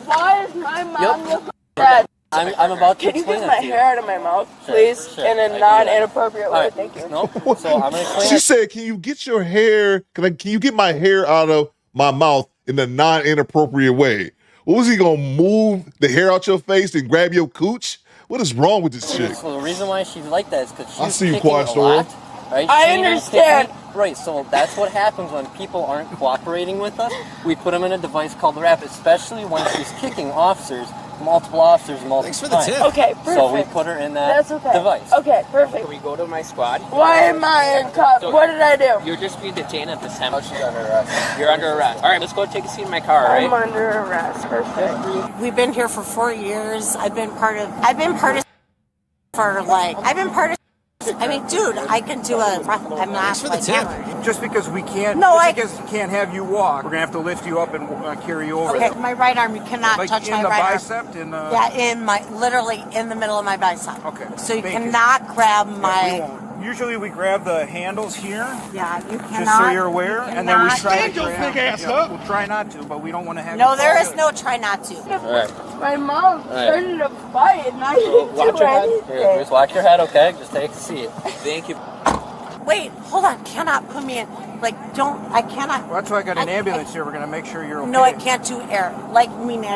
Why is my mom look like that? I'm about to Can you explain get that my to you. hair out of my mouth, please, Sure, in I a can do non-inappropriate that. way? All right. Thank you. Nope. So I'm gonna explain. She said, "Can you get your hair? Can you get my hair out of my mouth in a non-inappropriate way?" What was he gonna move the hair out your face and grab your cooch? What is wrong with this chick? So the reason why she's like that is because she's I see you, kicking Quad a Store. lot, right? I She ain't understand. kicking- Right, so that's what happens when people aren't cooperating with us. We put them in a device called the wrap, especially when she's kicking officers, multiple officers, multiple times. Okay, perfect. So we put her in that That's okay. device. Okay, perfect. Can we go to my squad? Why am I in cuffs? So- What did I do? You're just being detained at this time. Oh, she's under arrest. You're under arrest. All right, let's go take a seat in my car, all right? I'm under arrest. Perfect. We've been here for 4 years. I've been part of I mean, dude, I can do I'm not like hammer. Just because we can't, because we can't have you walk, we're gonna have to lift you up and carry you over. Okay, my right arm, you cannot touch my right arm. Bicep, literally in the middle of my bicep. Okay. So you cannot grab my. Usually we grab the handles here. Yeah, you cannot. Just so you're aware, and then we try to grab. We'll try not to, but we don't want to have. No, there is no try not to. All right. My mom started to fight and I didn't Watch do your head. anything. Here, just watch your head, okay? Just take a seat. Thank you. Wait, hold on. Cannot put me in. I cannot. Well, that's why I got an ambulance here. We're going to make sure you're okay. No, I can't do air. I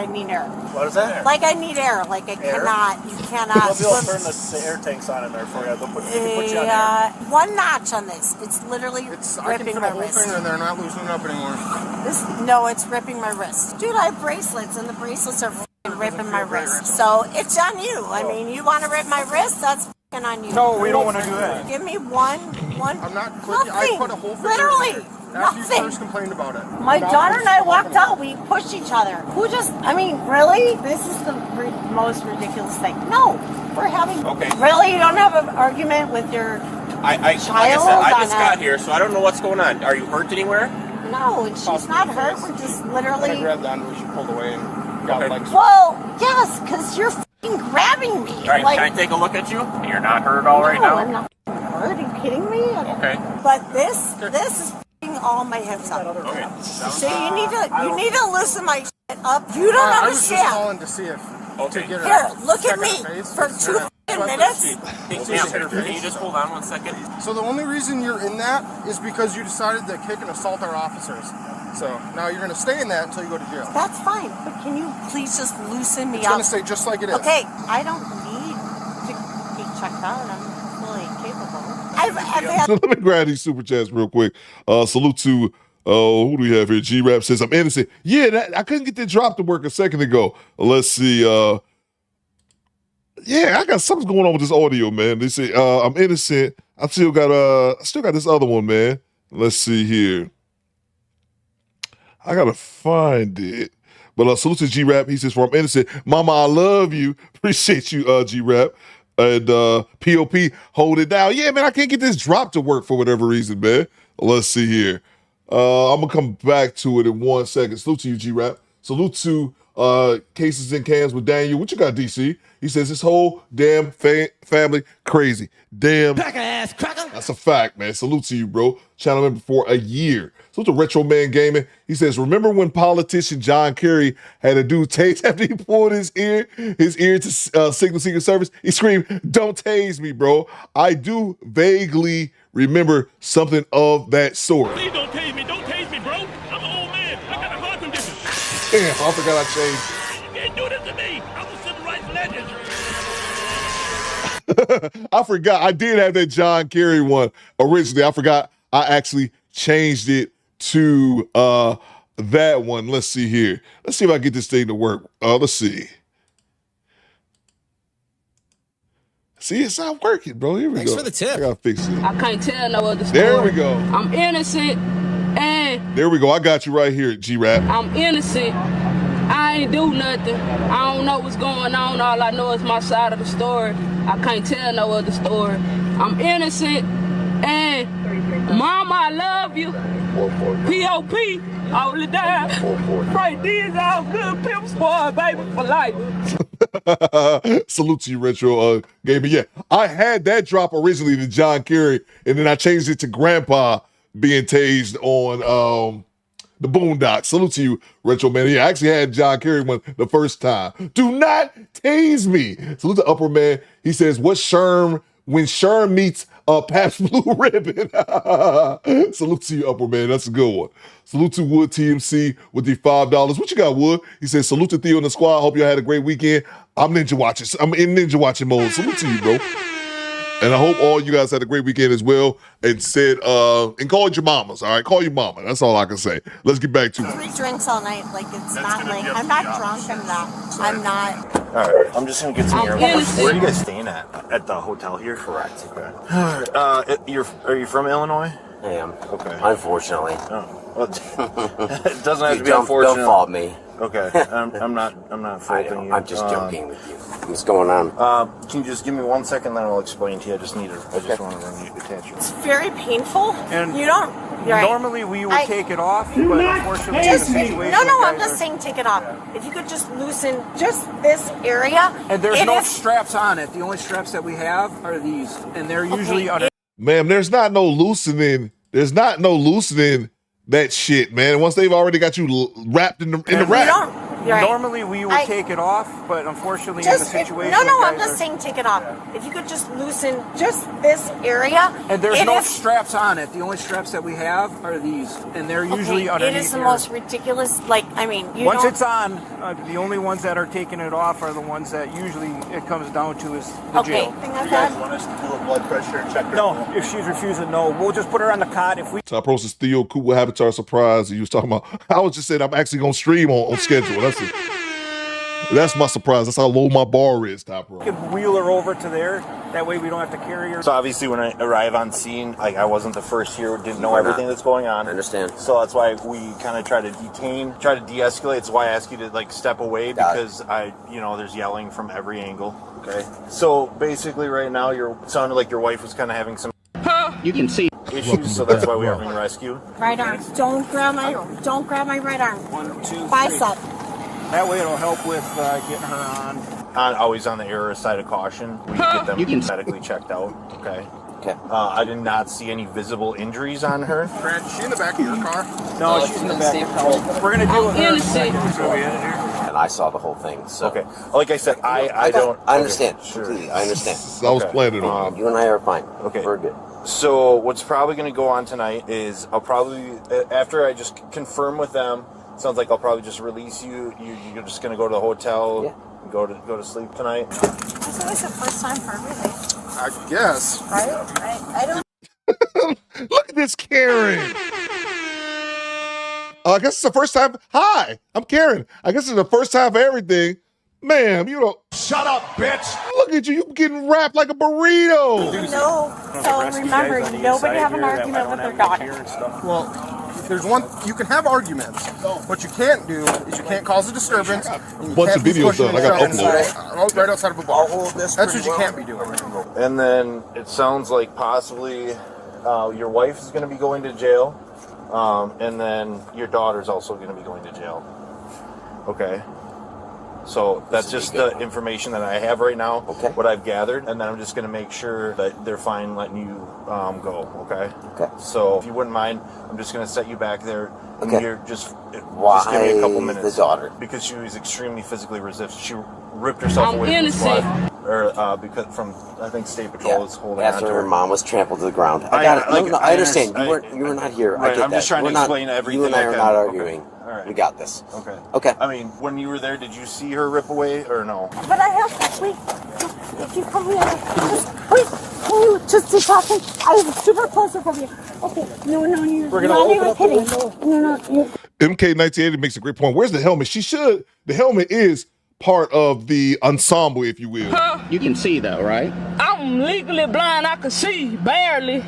need air. What is that? Like, I need air. Like, I cannot. You cannot. We'll be able to turn the air tanks on in there for you. They'll put you on air. One notch on this. It's literally ripping my wrist. Finger in there, not loosening up anymore. No, it's ripping my wrist. Dude, I have bracelets, and the bracelets are ripping my wrist. So, it's on you. I mean, you want to rip my wrist? That's on you. No, we don't want to do that. Give me one. I'm not nothing. I put a whole finger literally in there. After nothing. you first complained about it. My daughter and I walked out. We pushed each other. Really? This is the most ridiculous thing. No, we're having. Okay. Really, you don't have an argument with your child? Like I said, I just got here, so I don't know what's going on. Are you hurt anywhere? No, and she's not hurt. We're just literally. I grabbed on her. She pulled away and got like. Well, yes, because you're grabbing me. All right, can I take a look at you? You're not hurt all right now? I'm not hurt. Are you kidding me? Okay. But this is all my hips up. Okay. So you need to loosen my shit up. You don't I was just understand. calling to see if. Okay. To get her Here, look at check me her face. for 2 minutes. Ma'am, can you just hold on 1 second? So the only reason you're in that is because you decided to kick and assault our officers. So now you're going to stay in that until you go to jail. That's fine, but can you please just loosen me It's up? going to stay just like it is. Okay, I don't need to be checked out. I'm fully capable. I've had. So let me grab these super chats real quick. Salute to who do we have here? G-Rap says I'm innocent. Yeah, I couldn't get that drop to work a second ago. Let's see. Yeah, I got something's going on with this audio, man. They say I'm innocent. I still got this other one, man. Let's see here. I gotta find it. But salute to G-Rap. He says, I'm innocent. Mama, I love you. Appreciate you, G-Rap. And POP, hold it down. Yeah, man, I can't get this drop to work for whatever reason, man. Let's see here. I'm going to come back to it in 1 second. Salute to you, G-Rap. Salute to Cases and Cans with Daniel. What you got, DC? He says, this whole damn family crazy. Damn. Pack ass cracker. That's a fact, man. Salute to you, bro. Channel member for a year. Salute to Retro Man Gaming. He says, remember when politician John Kerry had a dude tase after he pulled his ear to signal Secret Service? He screamed, don't tase me, bro. I do vaguely remember something of that sort. Please don't tase me. Don't tase me, bro. I'm an old man. I got a heart condition. Damn, I forgot I changed. You can't do this to me. I'm a civil rights legend. I forgot. I did have that John Kerry one originally. I forgot I actually changed it to that one. Let's see here. Let's see if I get this thing to work. Let's see. See, it's not working, bro. Here we Thanks go. for the tip. I gotta fix it. I can't tell no other story. There we go. I'm innocent and There we go. I got you right here, G-Rap. I'm innocent. I ain't do nothing. I don't know what's going on. All I know is my side of the story. I can't tell no other story. I'm innocent and Mama, I love you. P.O.P. all the time. Right, these all good pimp spoil, baby, for life. Salute to you, Retro Gamer. Yeah, I had that drop originally to John Kerry, and then I changed it to Grandpa being tased on the Boondocks. Salute to you, Retro Man. Yeah, I actually had John Kerry one the first time. Do not tase me. Salute to Upper Man. He says, when Sherm meets Pabst Blue Ribbon. Salute to you, Upper Man. That's a good one. Salute to Wood TMC with the $5. What you got, Wood? He says, salute to Theo and the squad. Hope y'all had a great weekend. I'm in ninja watching mode. Salute to you, bro. And I hope all you guys had a great weekend as well. And said, and called your mamas, all right? Call your mama. That's all I can say. Let's get back to it. 3 drinks all night. Like, it's not like, I'm not drunk. I'm not. All right, I'm just gonna get some air. innocent. Where are you guys staying at? At the hotel here? Correct. Okay. Are you from Illinois? I am. Okay. Unfortunately. Oh. Well, it doesn't have to be unfortunate. Don't fault me. Okay, I'm not faulting you. I'm just joking with you. What's going on? Can you just give me 1 second, then I'll explain to you. I just want to bring you attention. It's very painful. And you don't. Normally we would take it off, but unfortunately in the situation, No, I'm just saying take it off. If you could just loosen just this area. And there's no straps on it. The only straps that we have are these, and they're usually under. Ma'am, there's not no loosening. There's not no loosening that shit, man. Once they've already got you wrapped in the wrap. Normally we would take it off, but unfortunately in the situation. I'm just saying take it off. If you could just loosen just this area. And there's no straps on it. The only straps that we have are these, and they're usually underneath. It is the here. most ridiculous. Once it's on, the only ones that are taking it off are the ones that usually it comes down to is the jail. You guys want us to do a blood pressure check? No, if she's refusing, no. We'll just put her on the cot. If we. Top Roast is Theo Cool. What happened to our surprise? You was talking about. I was just saying I'm actually gonna stream on schedule. That's it. That's my surprise. That's how low my bar is, Top Roast. We can wheel her over to there. That way we don't have to carry her. So obviously when I arrive on scene, I wasn't the first here, didn't know everything that's going on. I understand. So that's why we kind of try to de-escalate. It's why I ask you to step away because there's yelling from every angle. Okay. So basically right now it sounded like your wife was kind of having some You can see issues, so that's why we are being rescued. Right arm. Don't grab my right arm. 1, 2, Bicep. That way it'll help with getting her on. Always on the error side of caution. We get them medically checked out. Okay. Okay. I did not see any visible injuries on her. Brad, is she in the back of your car? No, she's in the back. We're gonna deal with her. And I saw the whole thing. So. Okay. Like I said, I don't. I understand. Okay, sure. Completely. I understand. I was planning on. You and I are fine. Okay. We're good. So what's probably going to go on tonight is I'll probably, after I just confirm with them, sounds like I'll probably just release you. You're just going to go to the hotel, and go to sleep tonight. It's always the first time for everything. I guess. Right? I don't. Look at this Karen. I guess it's the first time. Hi, I'm Karen. I guess it's the first time for everything. Ma'am, you don't. Shut up, bitch! Look at you. You getting wrapped like a burrito. No. So remember, nobody have an argument with their daughter. Well, there's one. You can have arguments. What you can't do is you can't cause a disturbance. Bunch of videos done. I got to upload. Right outside of a bar. That's what you can't be doing. And then it sounds like possibly your wife is going to be going to jail, and then your daughter's also going to be going to jail. Okay. So that's just the information that I have right now, what I've gathered, and then I'm just going to make sure that they're fine letting you go, okay? Okay. So if you wouldn't mind, I'm just going to set you back there, and you're just give me a couple minutes. The daughter? Because she was extremely physically resistant. She ripped herself away from the squad. Or because from, I think State Patrol is holding on to After her. her mom was trampled to the ground. I got it. No, I understand. You were not here. Right, I get I'm that. just trying to explain everything. You and I are not arguing. Okay. All right. We got this. Okay. Okay. I mean, when you were there, did you see her rip away or no? But I have to wait. If you come here, just keep talking. I have super close from you. Okay. No, you're not even kidding. No. MK1980 makes a great point. Where's the helmet? The helmet is part of the ensemble, if you will. You can see though, right? I'm legally blind. I can see barely,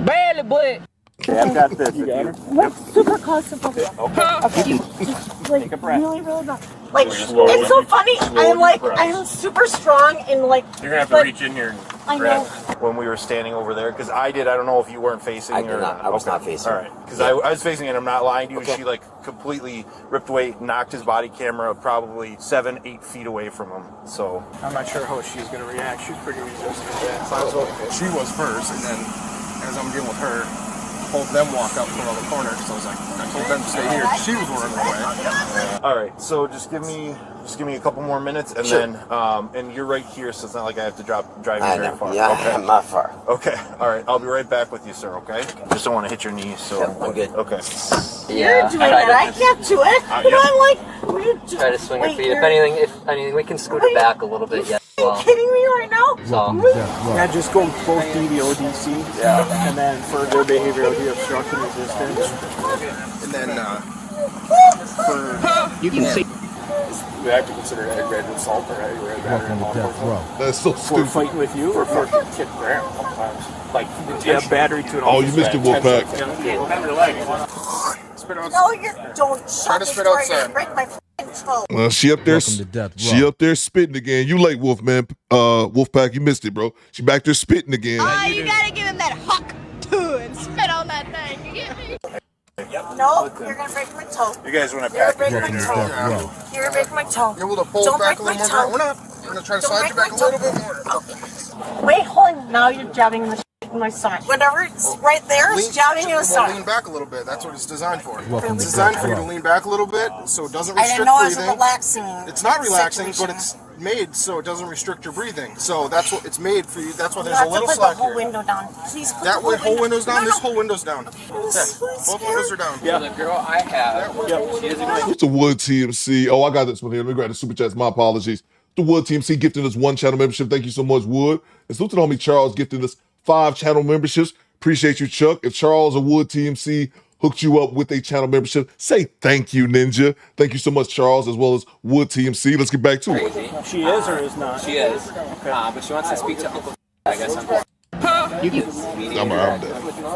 but. Okay, I've got this. You got her? We're super close from you. Okay. Like, Take a breath. really bad. Like, it's so funny. I'm super strong and like. You're gonna have to reach in here and I grab. When we were standing over there, because I don't know if you weren't facing I did not. I was not facing. All right, because I was facing it. I'm not lying to you. She completely ripped away, knocked his body camera probably 7-8 feet away from him. So I'm not sure how she's going to react. She's pretty resistant. So she was first, and then as I'm dealing with her, both of them walk up from the corner. So I told them to stay here. She was running away. all right, so just give me a couple more minutes, and then and you're right here, so it's not like I have to drive you very far. Yeah, okay. I'm not far. Okay, all right, I'll be right back with you, sir. Okay, just don't want to hit your knees. So I'm good. Okay. You're doing it. I can't do it. But I'm like, Try to swing her feet. If anything, we can scoot her back a little bit. Yeah. Are you kidding me right now? Yeah, just go both DVODC. Yeah. And then for their behavior, it'll be obstruction resistance. And then you can see. We have to consider it aggravated assault or aggravated battery. That's so stupid. For fighting with you or for kick Graham sometimes. Like, battery to an Oh, you missed it, Wolfpack. Spit outside. No, you don't. Try to spit outside. Break my f***ing toe. Well, she up there. She up there spitting again. You late, Wolfman. Wolfpack, you missed it, bro. She back there spitting again. Oh, you gotta give him that huck too and spit on that thing. You get me? No, you're gonna break my toe. You guys want to You're pack gonna break it my here? toe. You're gonna break my toe. You're able to pull Don't it back break a my little more. toe. We're not. We're gonna try to Don't slide you break back my a little toe. bit more. Okay. Wait, hold on. Now you're jabbing the in my side. Whatever's right there is jabbing you aside. Lean back a little bit. That's what it's designed for. Welcome It's to designed Death for you to Row. lean back a little bit, so it doesn't I restrict didn't know it was a breathing. relaxing. It's not relaxing, but situation. it's made so it doesn't restrict your breathing. So that's what it's made for you. That's why You there's have a to little put slack the whole here. window down. Please put That the whole window's down. No, This no. whole window's down. Both windows are down. Yeah. The girl I have, she doesn't like. What's the Wood TMC? Oh, I got this one here. Let me grab the super chats. My apologies. The Wood TMC gifting us 1 channel membership. Thank you so much, Wood. And salute to the homie Charles gifting us 5 channel memberships. Appreciate you, Chuck. If Charles or Wood TMC hooked you up with a channel membership, say thank you, Ninja. Thank you so much, Charles, as well as Wood TMC. Let's get back to it. She is or is not? She is. But she wants to speak to Uncle. I guess I'm. I'm dead.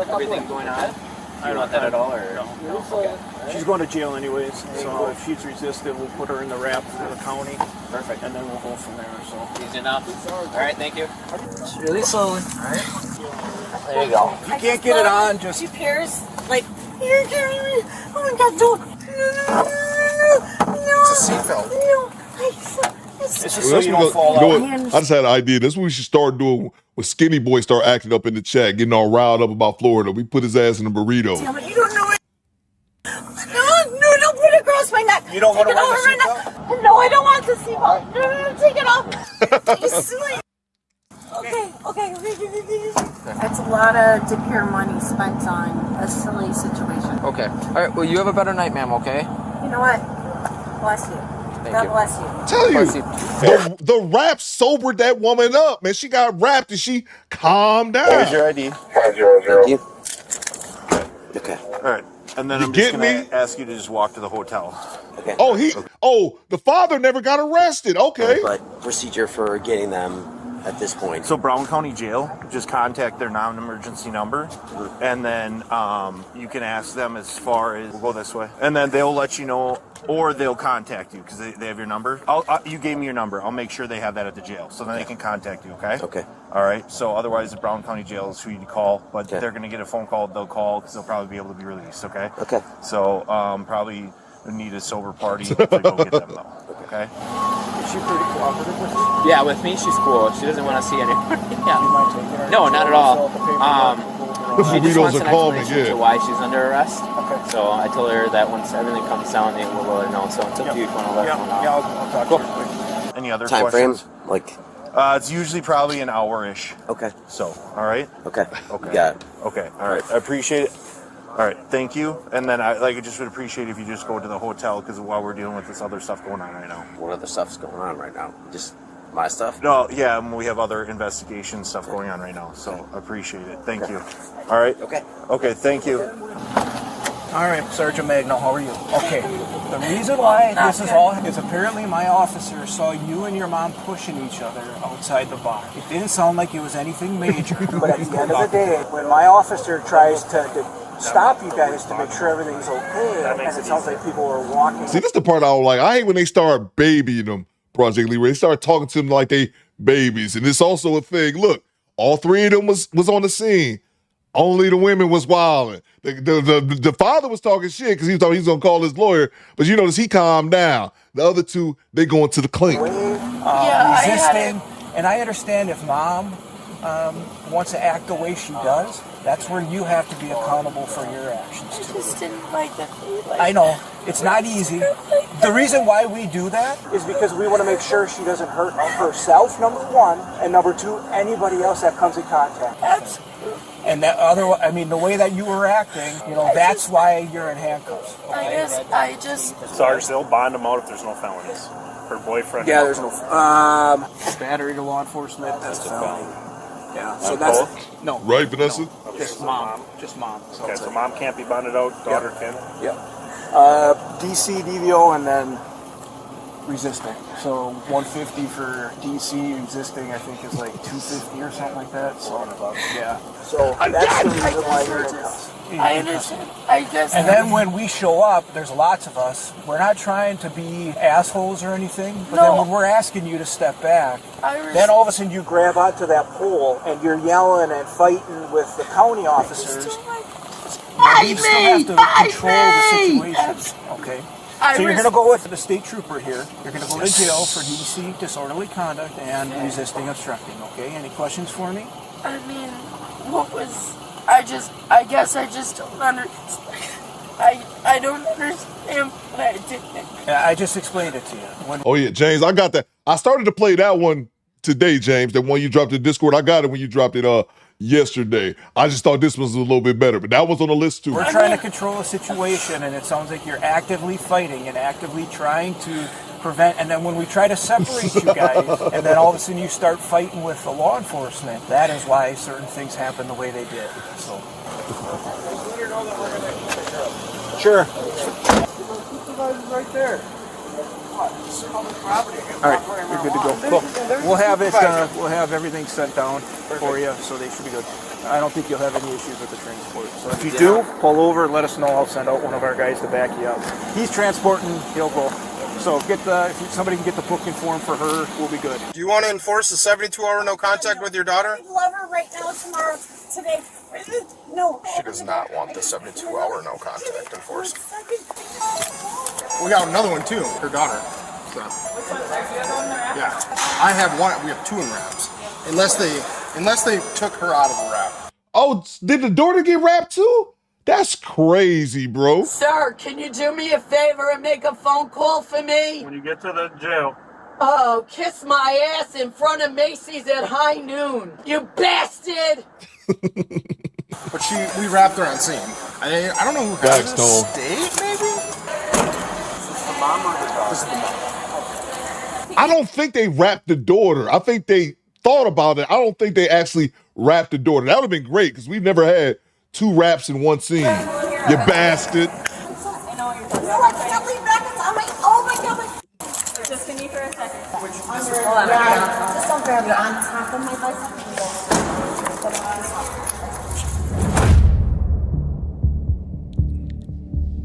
Everything going on. I don't want that at all, or no. Okay. She's going to jail anyways, so if she's resistant, we'll put her in the wrap for the county. Perfect. And then we'll go from there. So easy enough. All right, thank you. Really slowly. All right. There you go. If you can't get it on, just She peers like you're carrying me. Oh my God! Don't. No. It's a seatbelt. No. it's just Well, so that's you what don't fall you know out. what? I just had an idea. That's what we should start doing when Skinny Boy start acting up in the chat, getting all riled up about Florida. We put his ass in a burrito. Damn it, you don't know it. No, don't put it across my neck. You don't want to Take it wear off the right now. No, I don't want the seatbelt. No, take it off. You silly. Okay. That's a lot of dip your money spent on a silly situation. Okay. All right. Well, you have a better night, ma'am. Okay. You know what? Bless you. God you. bless you. Tell you, Bless you. the rap sobered that woman up, man. She got rapped and she calmed down. Here's your ID. 500. Okay. All right. And then You I'm just get going me? to ask you to just walk to the hotel. Okay. The father never got arrested. Okay. But procedure for getting them at this point. So Brown County Jail, just contact their non-emergency number, and then you can ask them as far as, we'll go this way, and then they'll let you know, or they'll contact you because they have your number. You gave me your number. I'll make sure they have that at the jail, so then they can contact you, okay? Okay. All right, so otherwise the Brown County Jail is who you call, but they're going to get a phone call, they'll call, because they'll probably be able to be released, okay? Okay. So probably need a sober party to go get them, though, okay? Is she pretty cooperative with you? Yeah, with me, she's cool. She doesn't want to see anyone. Yeah. You might take her. No, not at all. She just burritos wants are an calming, explanation yeah. to why she's under arrest. Okay. So I told her that once everything comes down, they will let her know. So it's up to you if you want to let her know. Yeah, I'll talk to her. Any other Time questions? frame? Like. It's usually probably an hour-ish. Okay. So, all right? Okay. Okay. You got it. Okay, all right. I appreciate it. All right, thank you. And then I just would appreciate if you just go to the hotel, because while we're dealing with this other stuff going on right now. What other stuff's going on right now? Just my stuff? No, yeah, we have other investigation stuff going on right now, so I appreciate it. Thank you. All right? Okay. Okay, thank you. All right, Sergeant Magno, how are you? Okay. The reason why this is all is apparently my officer saw you and your mom pushing each other outside the bar. It didn't sound like it was anything major, but at the end of the day, when my officer tries to stop you guys to make sure everything's okay, and it sounds like people are walking. See, this is the part I don't like. I hate when they start babying them, Project Leroy. They start talking to them like they babies. And it's also a thing. Look, all 3 of them was on the scene. Only the women was wilding. The father was talking shit because he thought he was going to call his lawyer. But you notice he calmed down. The other 2, they going to the clink. Resisting. And I understand if mom wants to act the way she does, that's where you have to be accountable for your actions too. I just didn't like that. I know. It's not easy. The reason why we do that is because we want to make sure she doesn't hurt herself, number 1, and number 2, anybody else that comes in contact. And that the way that you were acting, that's why you're in handcuffs. Okay? I just. Sarge, they'll bond them out if there's no felonies. Her boyfriend. Yeah, there's no. Battery to law enforcement. That's a felony. Yeah. So that's no. Right, Vanessa? No. Okay, Just mom. Just mom. Okay, so mom can't be bonded out. Daughter can. Yep. DC, DVO, and then resisting. So 150 for DC, resisting I think is like 250 or something like that. So yeah. So that's the reason why you're in cuffs. I understand. I guess. And then when we show up, there's lots of us. We're not trying to be assholes or anything, but then when we're asking you to step back, then all of a sudden you grab onto that pole and you're yelling and fighting with the county officers. You still have to control the situation, okay? So you're going to go with the state trooper here. You're going to go to jail for DC, disorderly conduct, and resisting obstructing, okay? Any questions for me? I mean, what was... I guess I just don't understand. I don't understand what I did. Yeah, I just explained it to you. Oh yeah, James, I got that. I started to play that one today, James. That one you dropped in Discord. I got it when you dropped it yesterday. I just thought this was a little bit better, but that was on the list too. We're trying to control a situation, and it sounds like you're actively fighting and actively trying to prevent. And then when we try to separate you guys, and then all of a sudden you start fighting with the law enforcement, that is why certain things happen the way they did. So. Sure. Right there. All right, you're good to go. Cool. We'll have it. We'll have everything sent down for you, so they should be good. I don't think you'll have any issues with the transport. So if you do, pull over and let us know. I'll send out one of our guys to back you up. He's transporting. He'll go. So if somebody can get the booking form for her, we'll be good. Do you want to enforce the 72-hour no contact with your daughter? I love her right now, tomorrow, today. No. She does not want the 72-hour no contact enforced. We got another one too, her daughter. So. Yeah, I have one. We have two in wraps. Unless they took her out of the wrap. Oh, did the daughter get wrapped too? That's crazy, bro. Sir, can you do me a favor and make a phone call for me? When you get to the jail. Oh, kiss my ass in front of Macy's at high noon, you bastard! But we wrapped her on scene. I don't know who has the state, maybe? This is the mom or the daughter? This is the mom. I don't think they wrapped the daughter. I think they thought about it. I don't think they actually wrapped the daughter. That would have been great because we've never had 2 wraps in one scene. You bastard. Just can you for a second? Just don't grab it on top of my bicycle.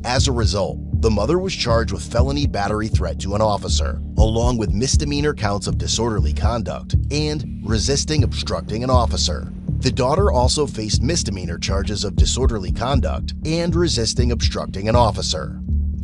As a result, the mother was charged with felony battery threat to an officer, along with misdemeanor counts of disorderly conduct and resisting obstructing an officer. The daughter also faced misdemeanor charges of disorderly conduct and resisting obstructing an officer.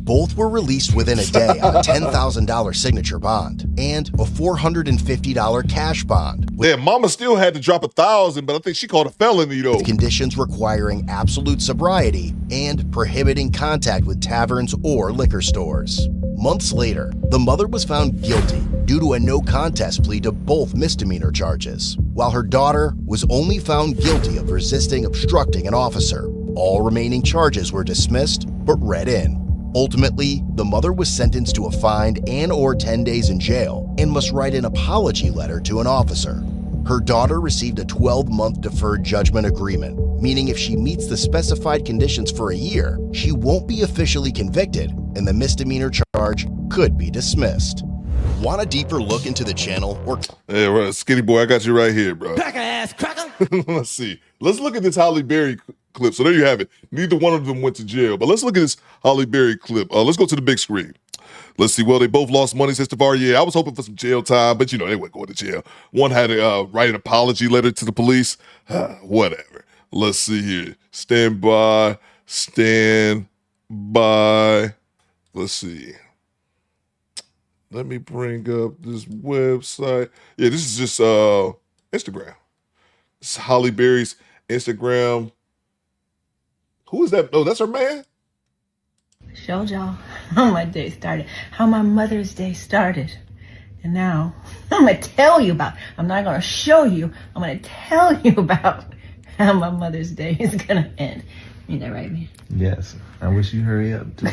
Both were released within a day on a $10,000 signature bond and a $450 cash bond. Yeah, mama still had to drop $1,000, but I think she called a felony though. With conditions requiring absolute sobriety and prohibiting contact with taverns or liquor stores. Months later, the mother was found guilty due to a no contest plea to both misdemeanor charges, while her daughter was only found guilty of resisting obstructing an officer. All remaining charges were dismissed but read in. Ultimately, the mother was sentenced to a fine and/or 10 days in jail and must write an apology letter to an officer. Her daughter received a 12-month deferred judgment agreement, meaning if she meets the specified conditions for a year, she won't be officially convicted and the misdemeanor charge could be dismissed. Want a deeper look into the channel or... Hey, right, skinny boy, I got you right here, bro. Cracker ass cracker. Let's see. Let's look at this Holly Berry clip. So there you have it. Neither one of them went to jail, but let's look at this Holly Berry clip. Let's go to the big screen. Let's see. Well, they both lost money since the bar. Yeah, I was hoping for some jail time, but you know, they weren't going to jail. One had to write an apology letter to the police. Whatever. Let's see here. Stand by. Let's see. Let me bring up this website. Yeah, this is just Instagram. This is Holly Berry's Instagram. Who is that? Oh, that's her man? Showed y'all how my day started, how my Mother's Day started. And now I'm going to tell you about, I'm not going to show you, I'm going to tell you about how my Mother's Day is going to end. Ain't that right, man? Yes. I wish you hurry up, too.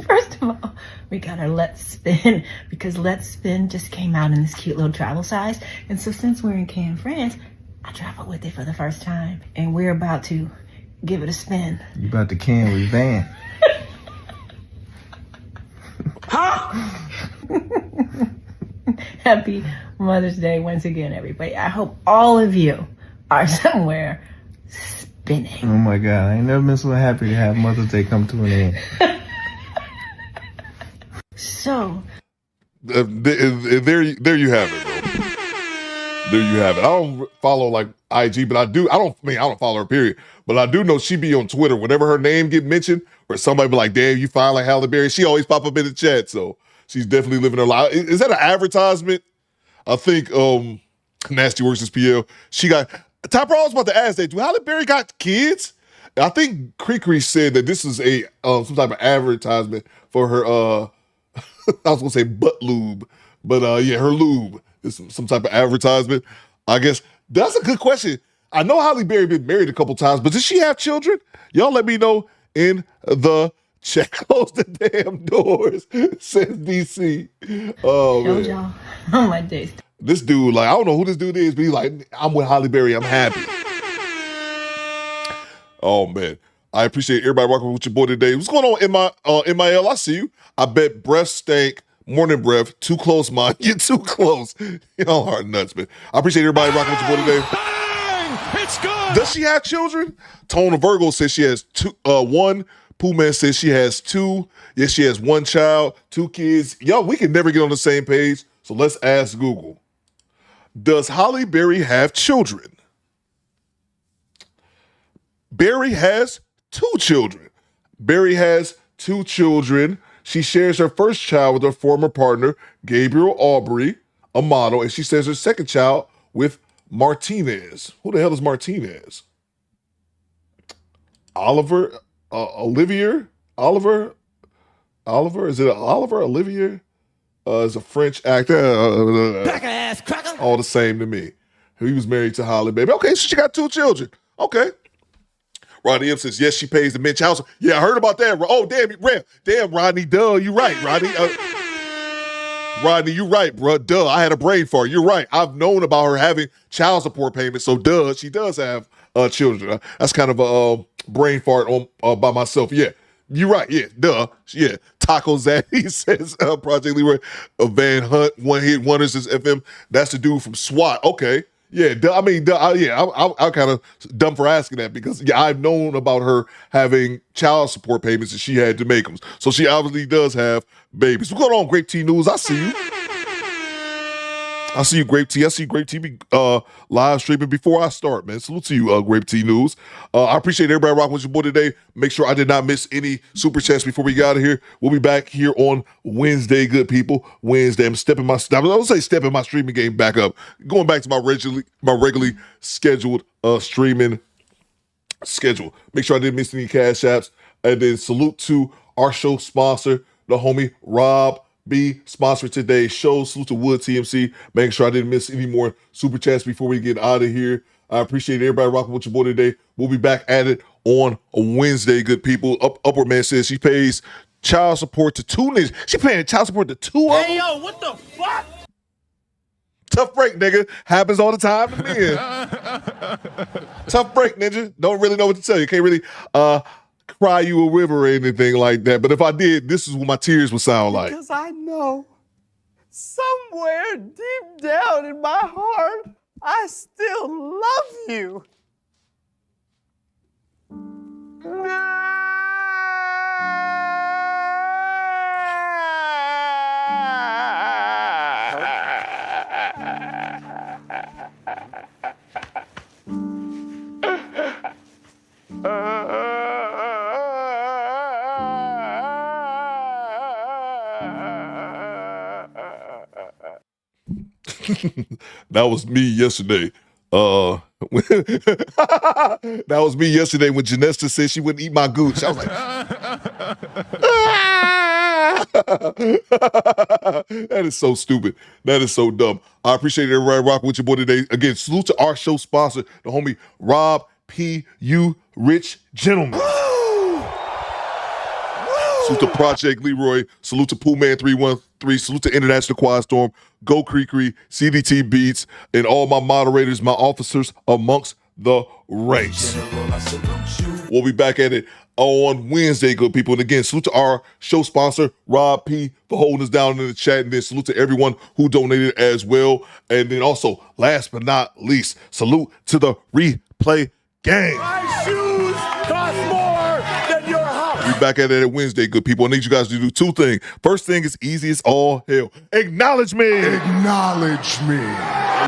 First of all, we got our Let's Spin, because Let's Spin just came out in this cute little travel size. And so since we're in Cannes, France, I traveled with it for the first time. And we're about to give it a spin. You about to can with Van. Happy Mother's Day once again, everybody. I hope all of you are somewhere spinning. Oh my God, I ain't never been so happy to have Mother's Day come to an end. So there you have it, bro. There you have it. I don't follow like IG, but I don't follow her, period. But I do know she be on Twitter. Whenever her name get mentioned, or somebody be like, damn, you fine like Halle Berry, she always pop up in the chat. So she's definitely living her life. Is that an advertisement? I think Nasty Works is PL. She got Topper. I was about to ask that. Do Halle Berry got kids? I think Cree said that this is a some type of advertisement for her I was gonna say butt lube, but yeah, her lube is some type of advertisement. I guess that's a good question. I know Halle Berry been married a couple times, but does she have children? Y'all let me know in the chat. Close the damn doors, says DC. Oh man. y'all on my days. This dude, like, I don't know who this dude is, but he's like, I'm with Halle Berry, I'm happy. Oh man. I appreciate everybody rocking with your boy today. What's going on, MIL? I see you. I bet breath stank, morning breath, too close, man. You're too close. Y'all are nuts, man. I appreciate everybody rocking with your boy today. It's good. Does she have children? Tone of Virgo says she has one. Pooh Man says she has two. Yes, she has one child, 2 kids. Y'all, we can never get on the same page, so let's ask Google. Does Halle Berry have children? Berry has 2 children. Berry has 2 children. She shares her first child with her former partner, Gabriel Aubrey, a model, and she says her second child with Martinez. Who the hell is Martinez? Oliver? Olivier? Oliver? Is it Oliver? Olivier? Is a French actor. Ass cracker. All the same to me. He was married to Halle Berry. Okay, so she got 2 children. Okay. Rodney M says, yes, she pays the men child support. Yeah, I heard about that. Oh, damn, Rodney, duh, you right, Rodney. Rodney, you right, bro. Duh, I had a brain fart. You're right. I've known about her having child support payments, so duh, she does have children. That's kind of a brain fart on by myself. Yeah, you're right. Yeah, duh. Yeah, Taco Zaddy says Project Leroy. Van Hunt, One Hit Wonders is FM. That's the dude from SWAT. Okay. Yeah, I'm kind of dumb for asking that because, yeah, I've known about her having child support payments and she had to make them. So she obviously does have babies. What's going on, Grape T News? I see you. I see you, Grape T. I see Grape T be live streaming before I start, man. Salute to you, Grape T News. I appreciate everybody rocking with your boy today. Make sure I did not miss any super chats before we got out of here. We'll be back here on Wednesday, good people. Wednesday. I'm stepping my streaming game back up. Going back to my regularly scheduled streaming schedule. Make sure I didn't miss any cash apps. And then salute to our show sponsor, the homie Rob B, sponsor today's show. Salute to Wood TMC. Making sure I didn't miss any more super chats before we get out of here. I appreciate everybody rocking with your boy today. We'll be back at it on a Wednesday, good people. Upward Man says she pays child support to 2 niggas. She paying child support to 2 of them? Hey, yo, what the fuck? Tough break, nigga. Happens all the time to me. Tough break, ninja. Don't really know what to tell you. Can't really cry you a river or anything like that. But if I did, this is what my tears would sound like. Because I know somewhere deep down in my heart, I still love you. That was me yesterday. That was me yesterday when Janesta said she wouldn't eat my gooch. I was like, that is so stupid. That is so dumb. I appreciate everybody rocking with your boy today. Again, salute to our show sponsor, the homie Rob P. You Rich Gentleman. Salute to Project Leroy. Salute to Pooh Man 313. Salute to International Quiet Storm. Go Creekery, CDT Beats, and all my moderators, my officers amongst the ranks. We'll be back at it on Wednesday, good people. And again, salute to our show sponsor, Rob P, for holding us down in the chat. And then salute to everyone who donated as well. And then also, last but not least, salute to the replay Gang. My shoes cost more than your house. We back at it Wednesday, good people. I need you guys to do two things. First thing is easy as all hell. Acknowledge me. Acknowledge me.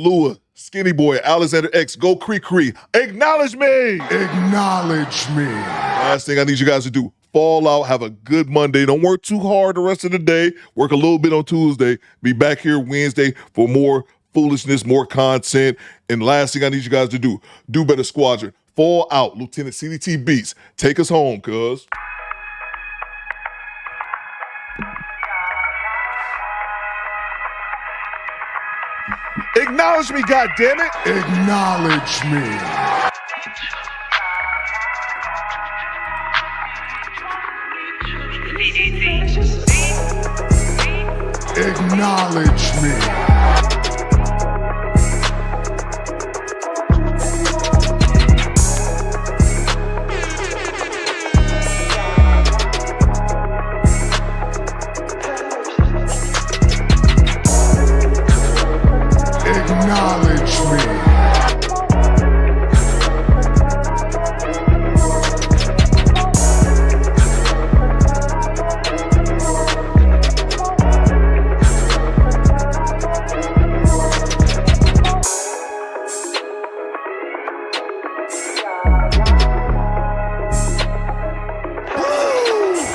Lua, Skinny Boy, Alexander X, Go Cree. Acknowledge me. Acknowledge me. Last thing I need you guys to do. Fall out. Have a good Monday. Don't work too hard the rest of the day. Work a little bit on Tuesday. Be back here Wednesday for more foolishness, more content. And last thing I need you guys to do better, Squadron. Fall out. Lieutenant CDT Beats. Take us home, cuz. Acknowledge me, goddammit. Acknowledge me. Acknowledge me. Acknowledge me.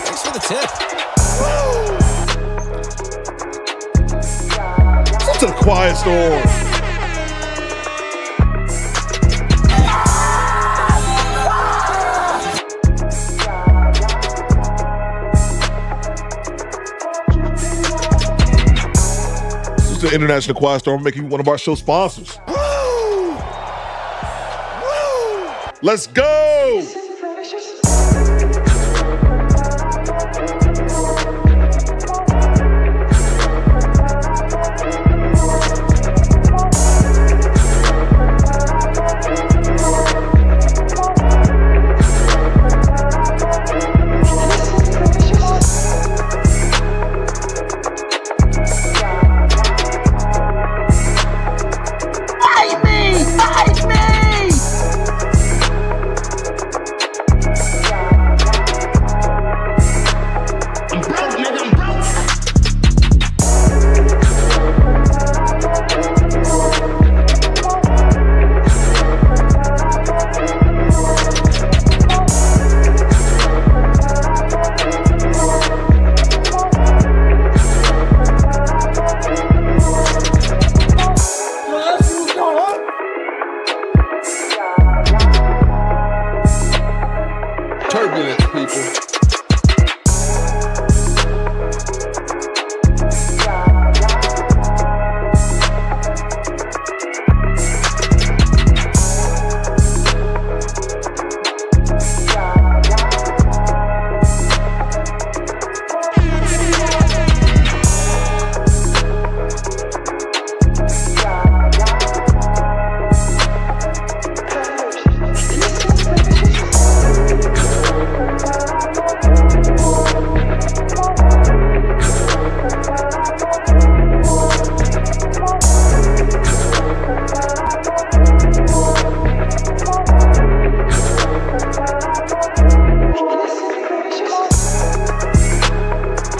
Thanks for the tip. To the quiet storm. This is the International Quiet Storm, making you one of our show sponsors. Let's go! Turbulence, people.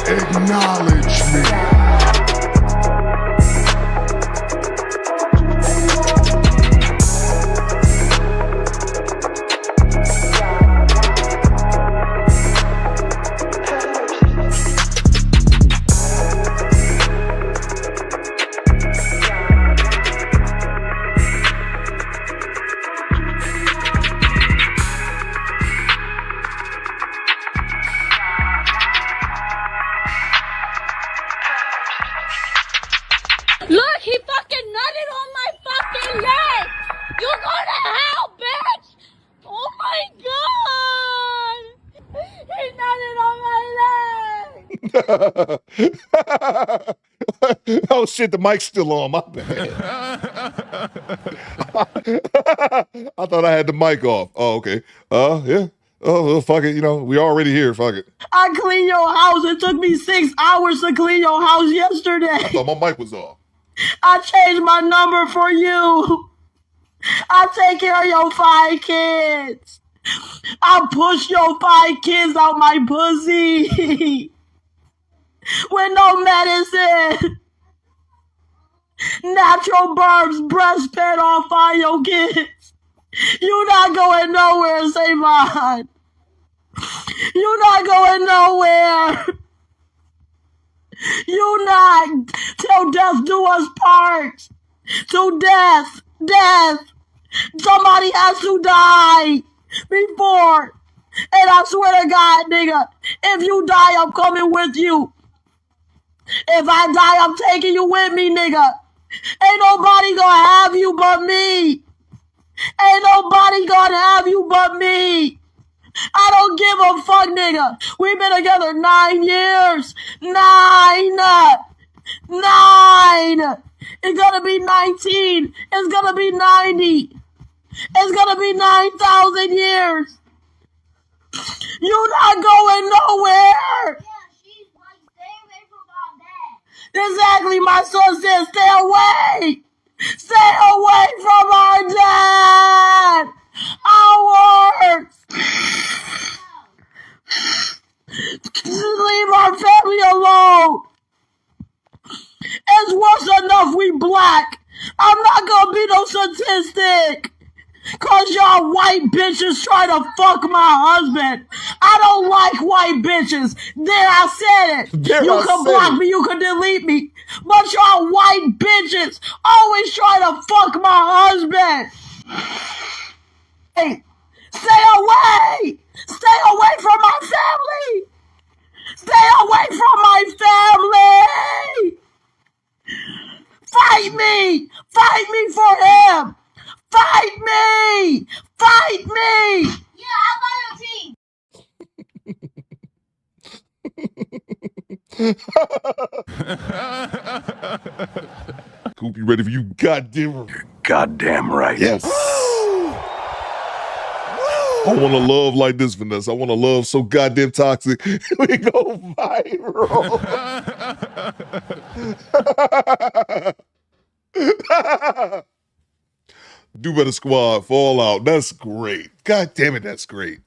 Acknowledge me. Look, he fucking nutted on my fucking leg! You go to hell, bitch! Oh my god! He nutted on my leg! Oh shit, the mic's still on, my bad. I thought I had the mic off. Oh, okay. Yeah. Oh, well, fuck it. You know, we already here. Fuck it. I cleaned your house. It took me 6 hours to clean your house yesterday. I thought my mic was off. I changed my number for you. I take care of your 5 kids. I push your 5 kids out my pussy. With no medicine. Natural births, breastfed all 5 your kids. You not going nowhere, Savon. You not going nowhere. You not till death do us part. Till death. Somebody has to die before. And I swear to God, nigga, if you die, I'm coming with you. If I die, I'm taking you with me, nigga. Ain't nobody gonna have you but me. Ain't nobody gonna have you but me. I don't give a fuck, nigga. We've been together 9 years. 9. It's gonna be 19. It's gonna be 90. It's gonna be 9,000 years. You're not going nowhere. Exactly, my son said, stay away. Stay away from our dad. Ours. Leave our family alone. It's worse enough we black. I'm not gonna be no statistic. Cause y'all white bitches try to fuck my husband. I don't like white bitches. There, I said it. You can block me, you can delete me. But y'all white bitches always try to fuck my husband. Hey, stay away. Stay away from my family. Stay away from my family. Fight me. Fight me for him. Fight me! Fight me! Yeah, I'm on your team. Coop, you ready for you goddamn? Goddamn right. Yes. I want to love like this, Vanessa. I want to love so goddamn toxic. We go viral. Do Better Squad, Fallout. That's great. God damn it, that's great.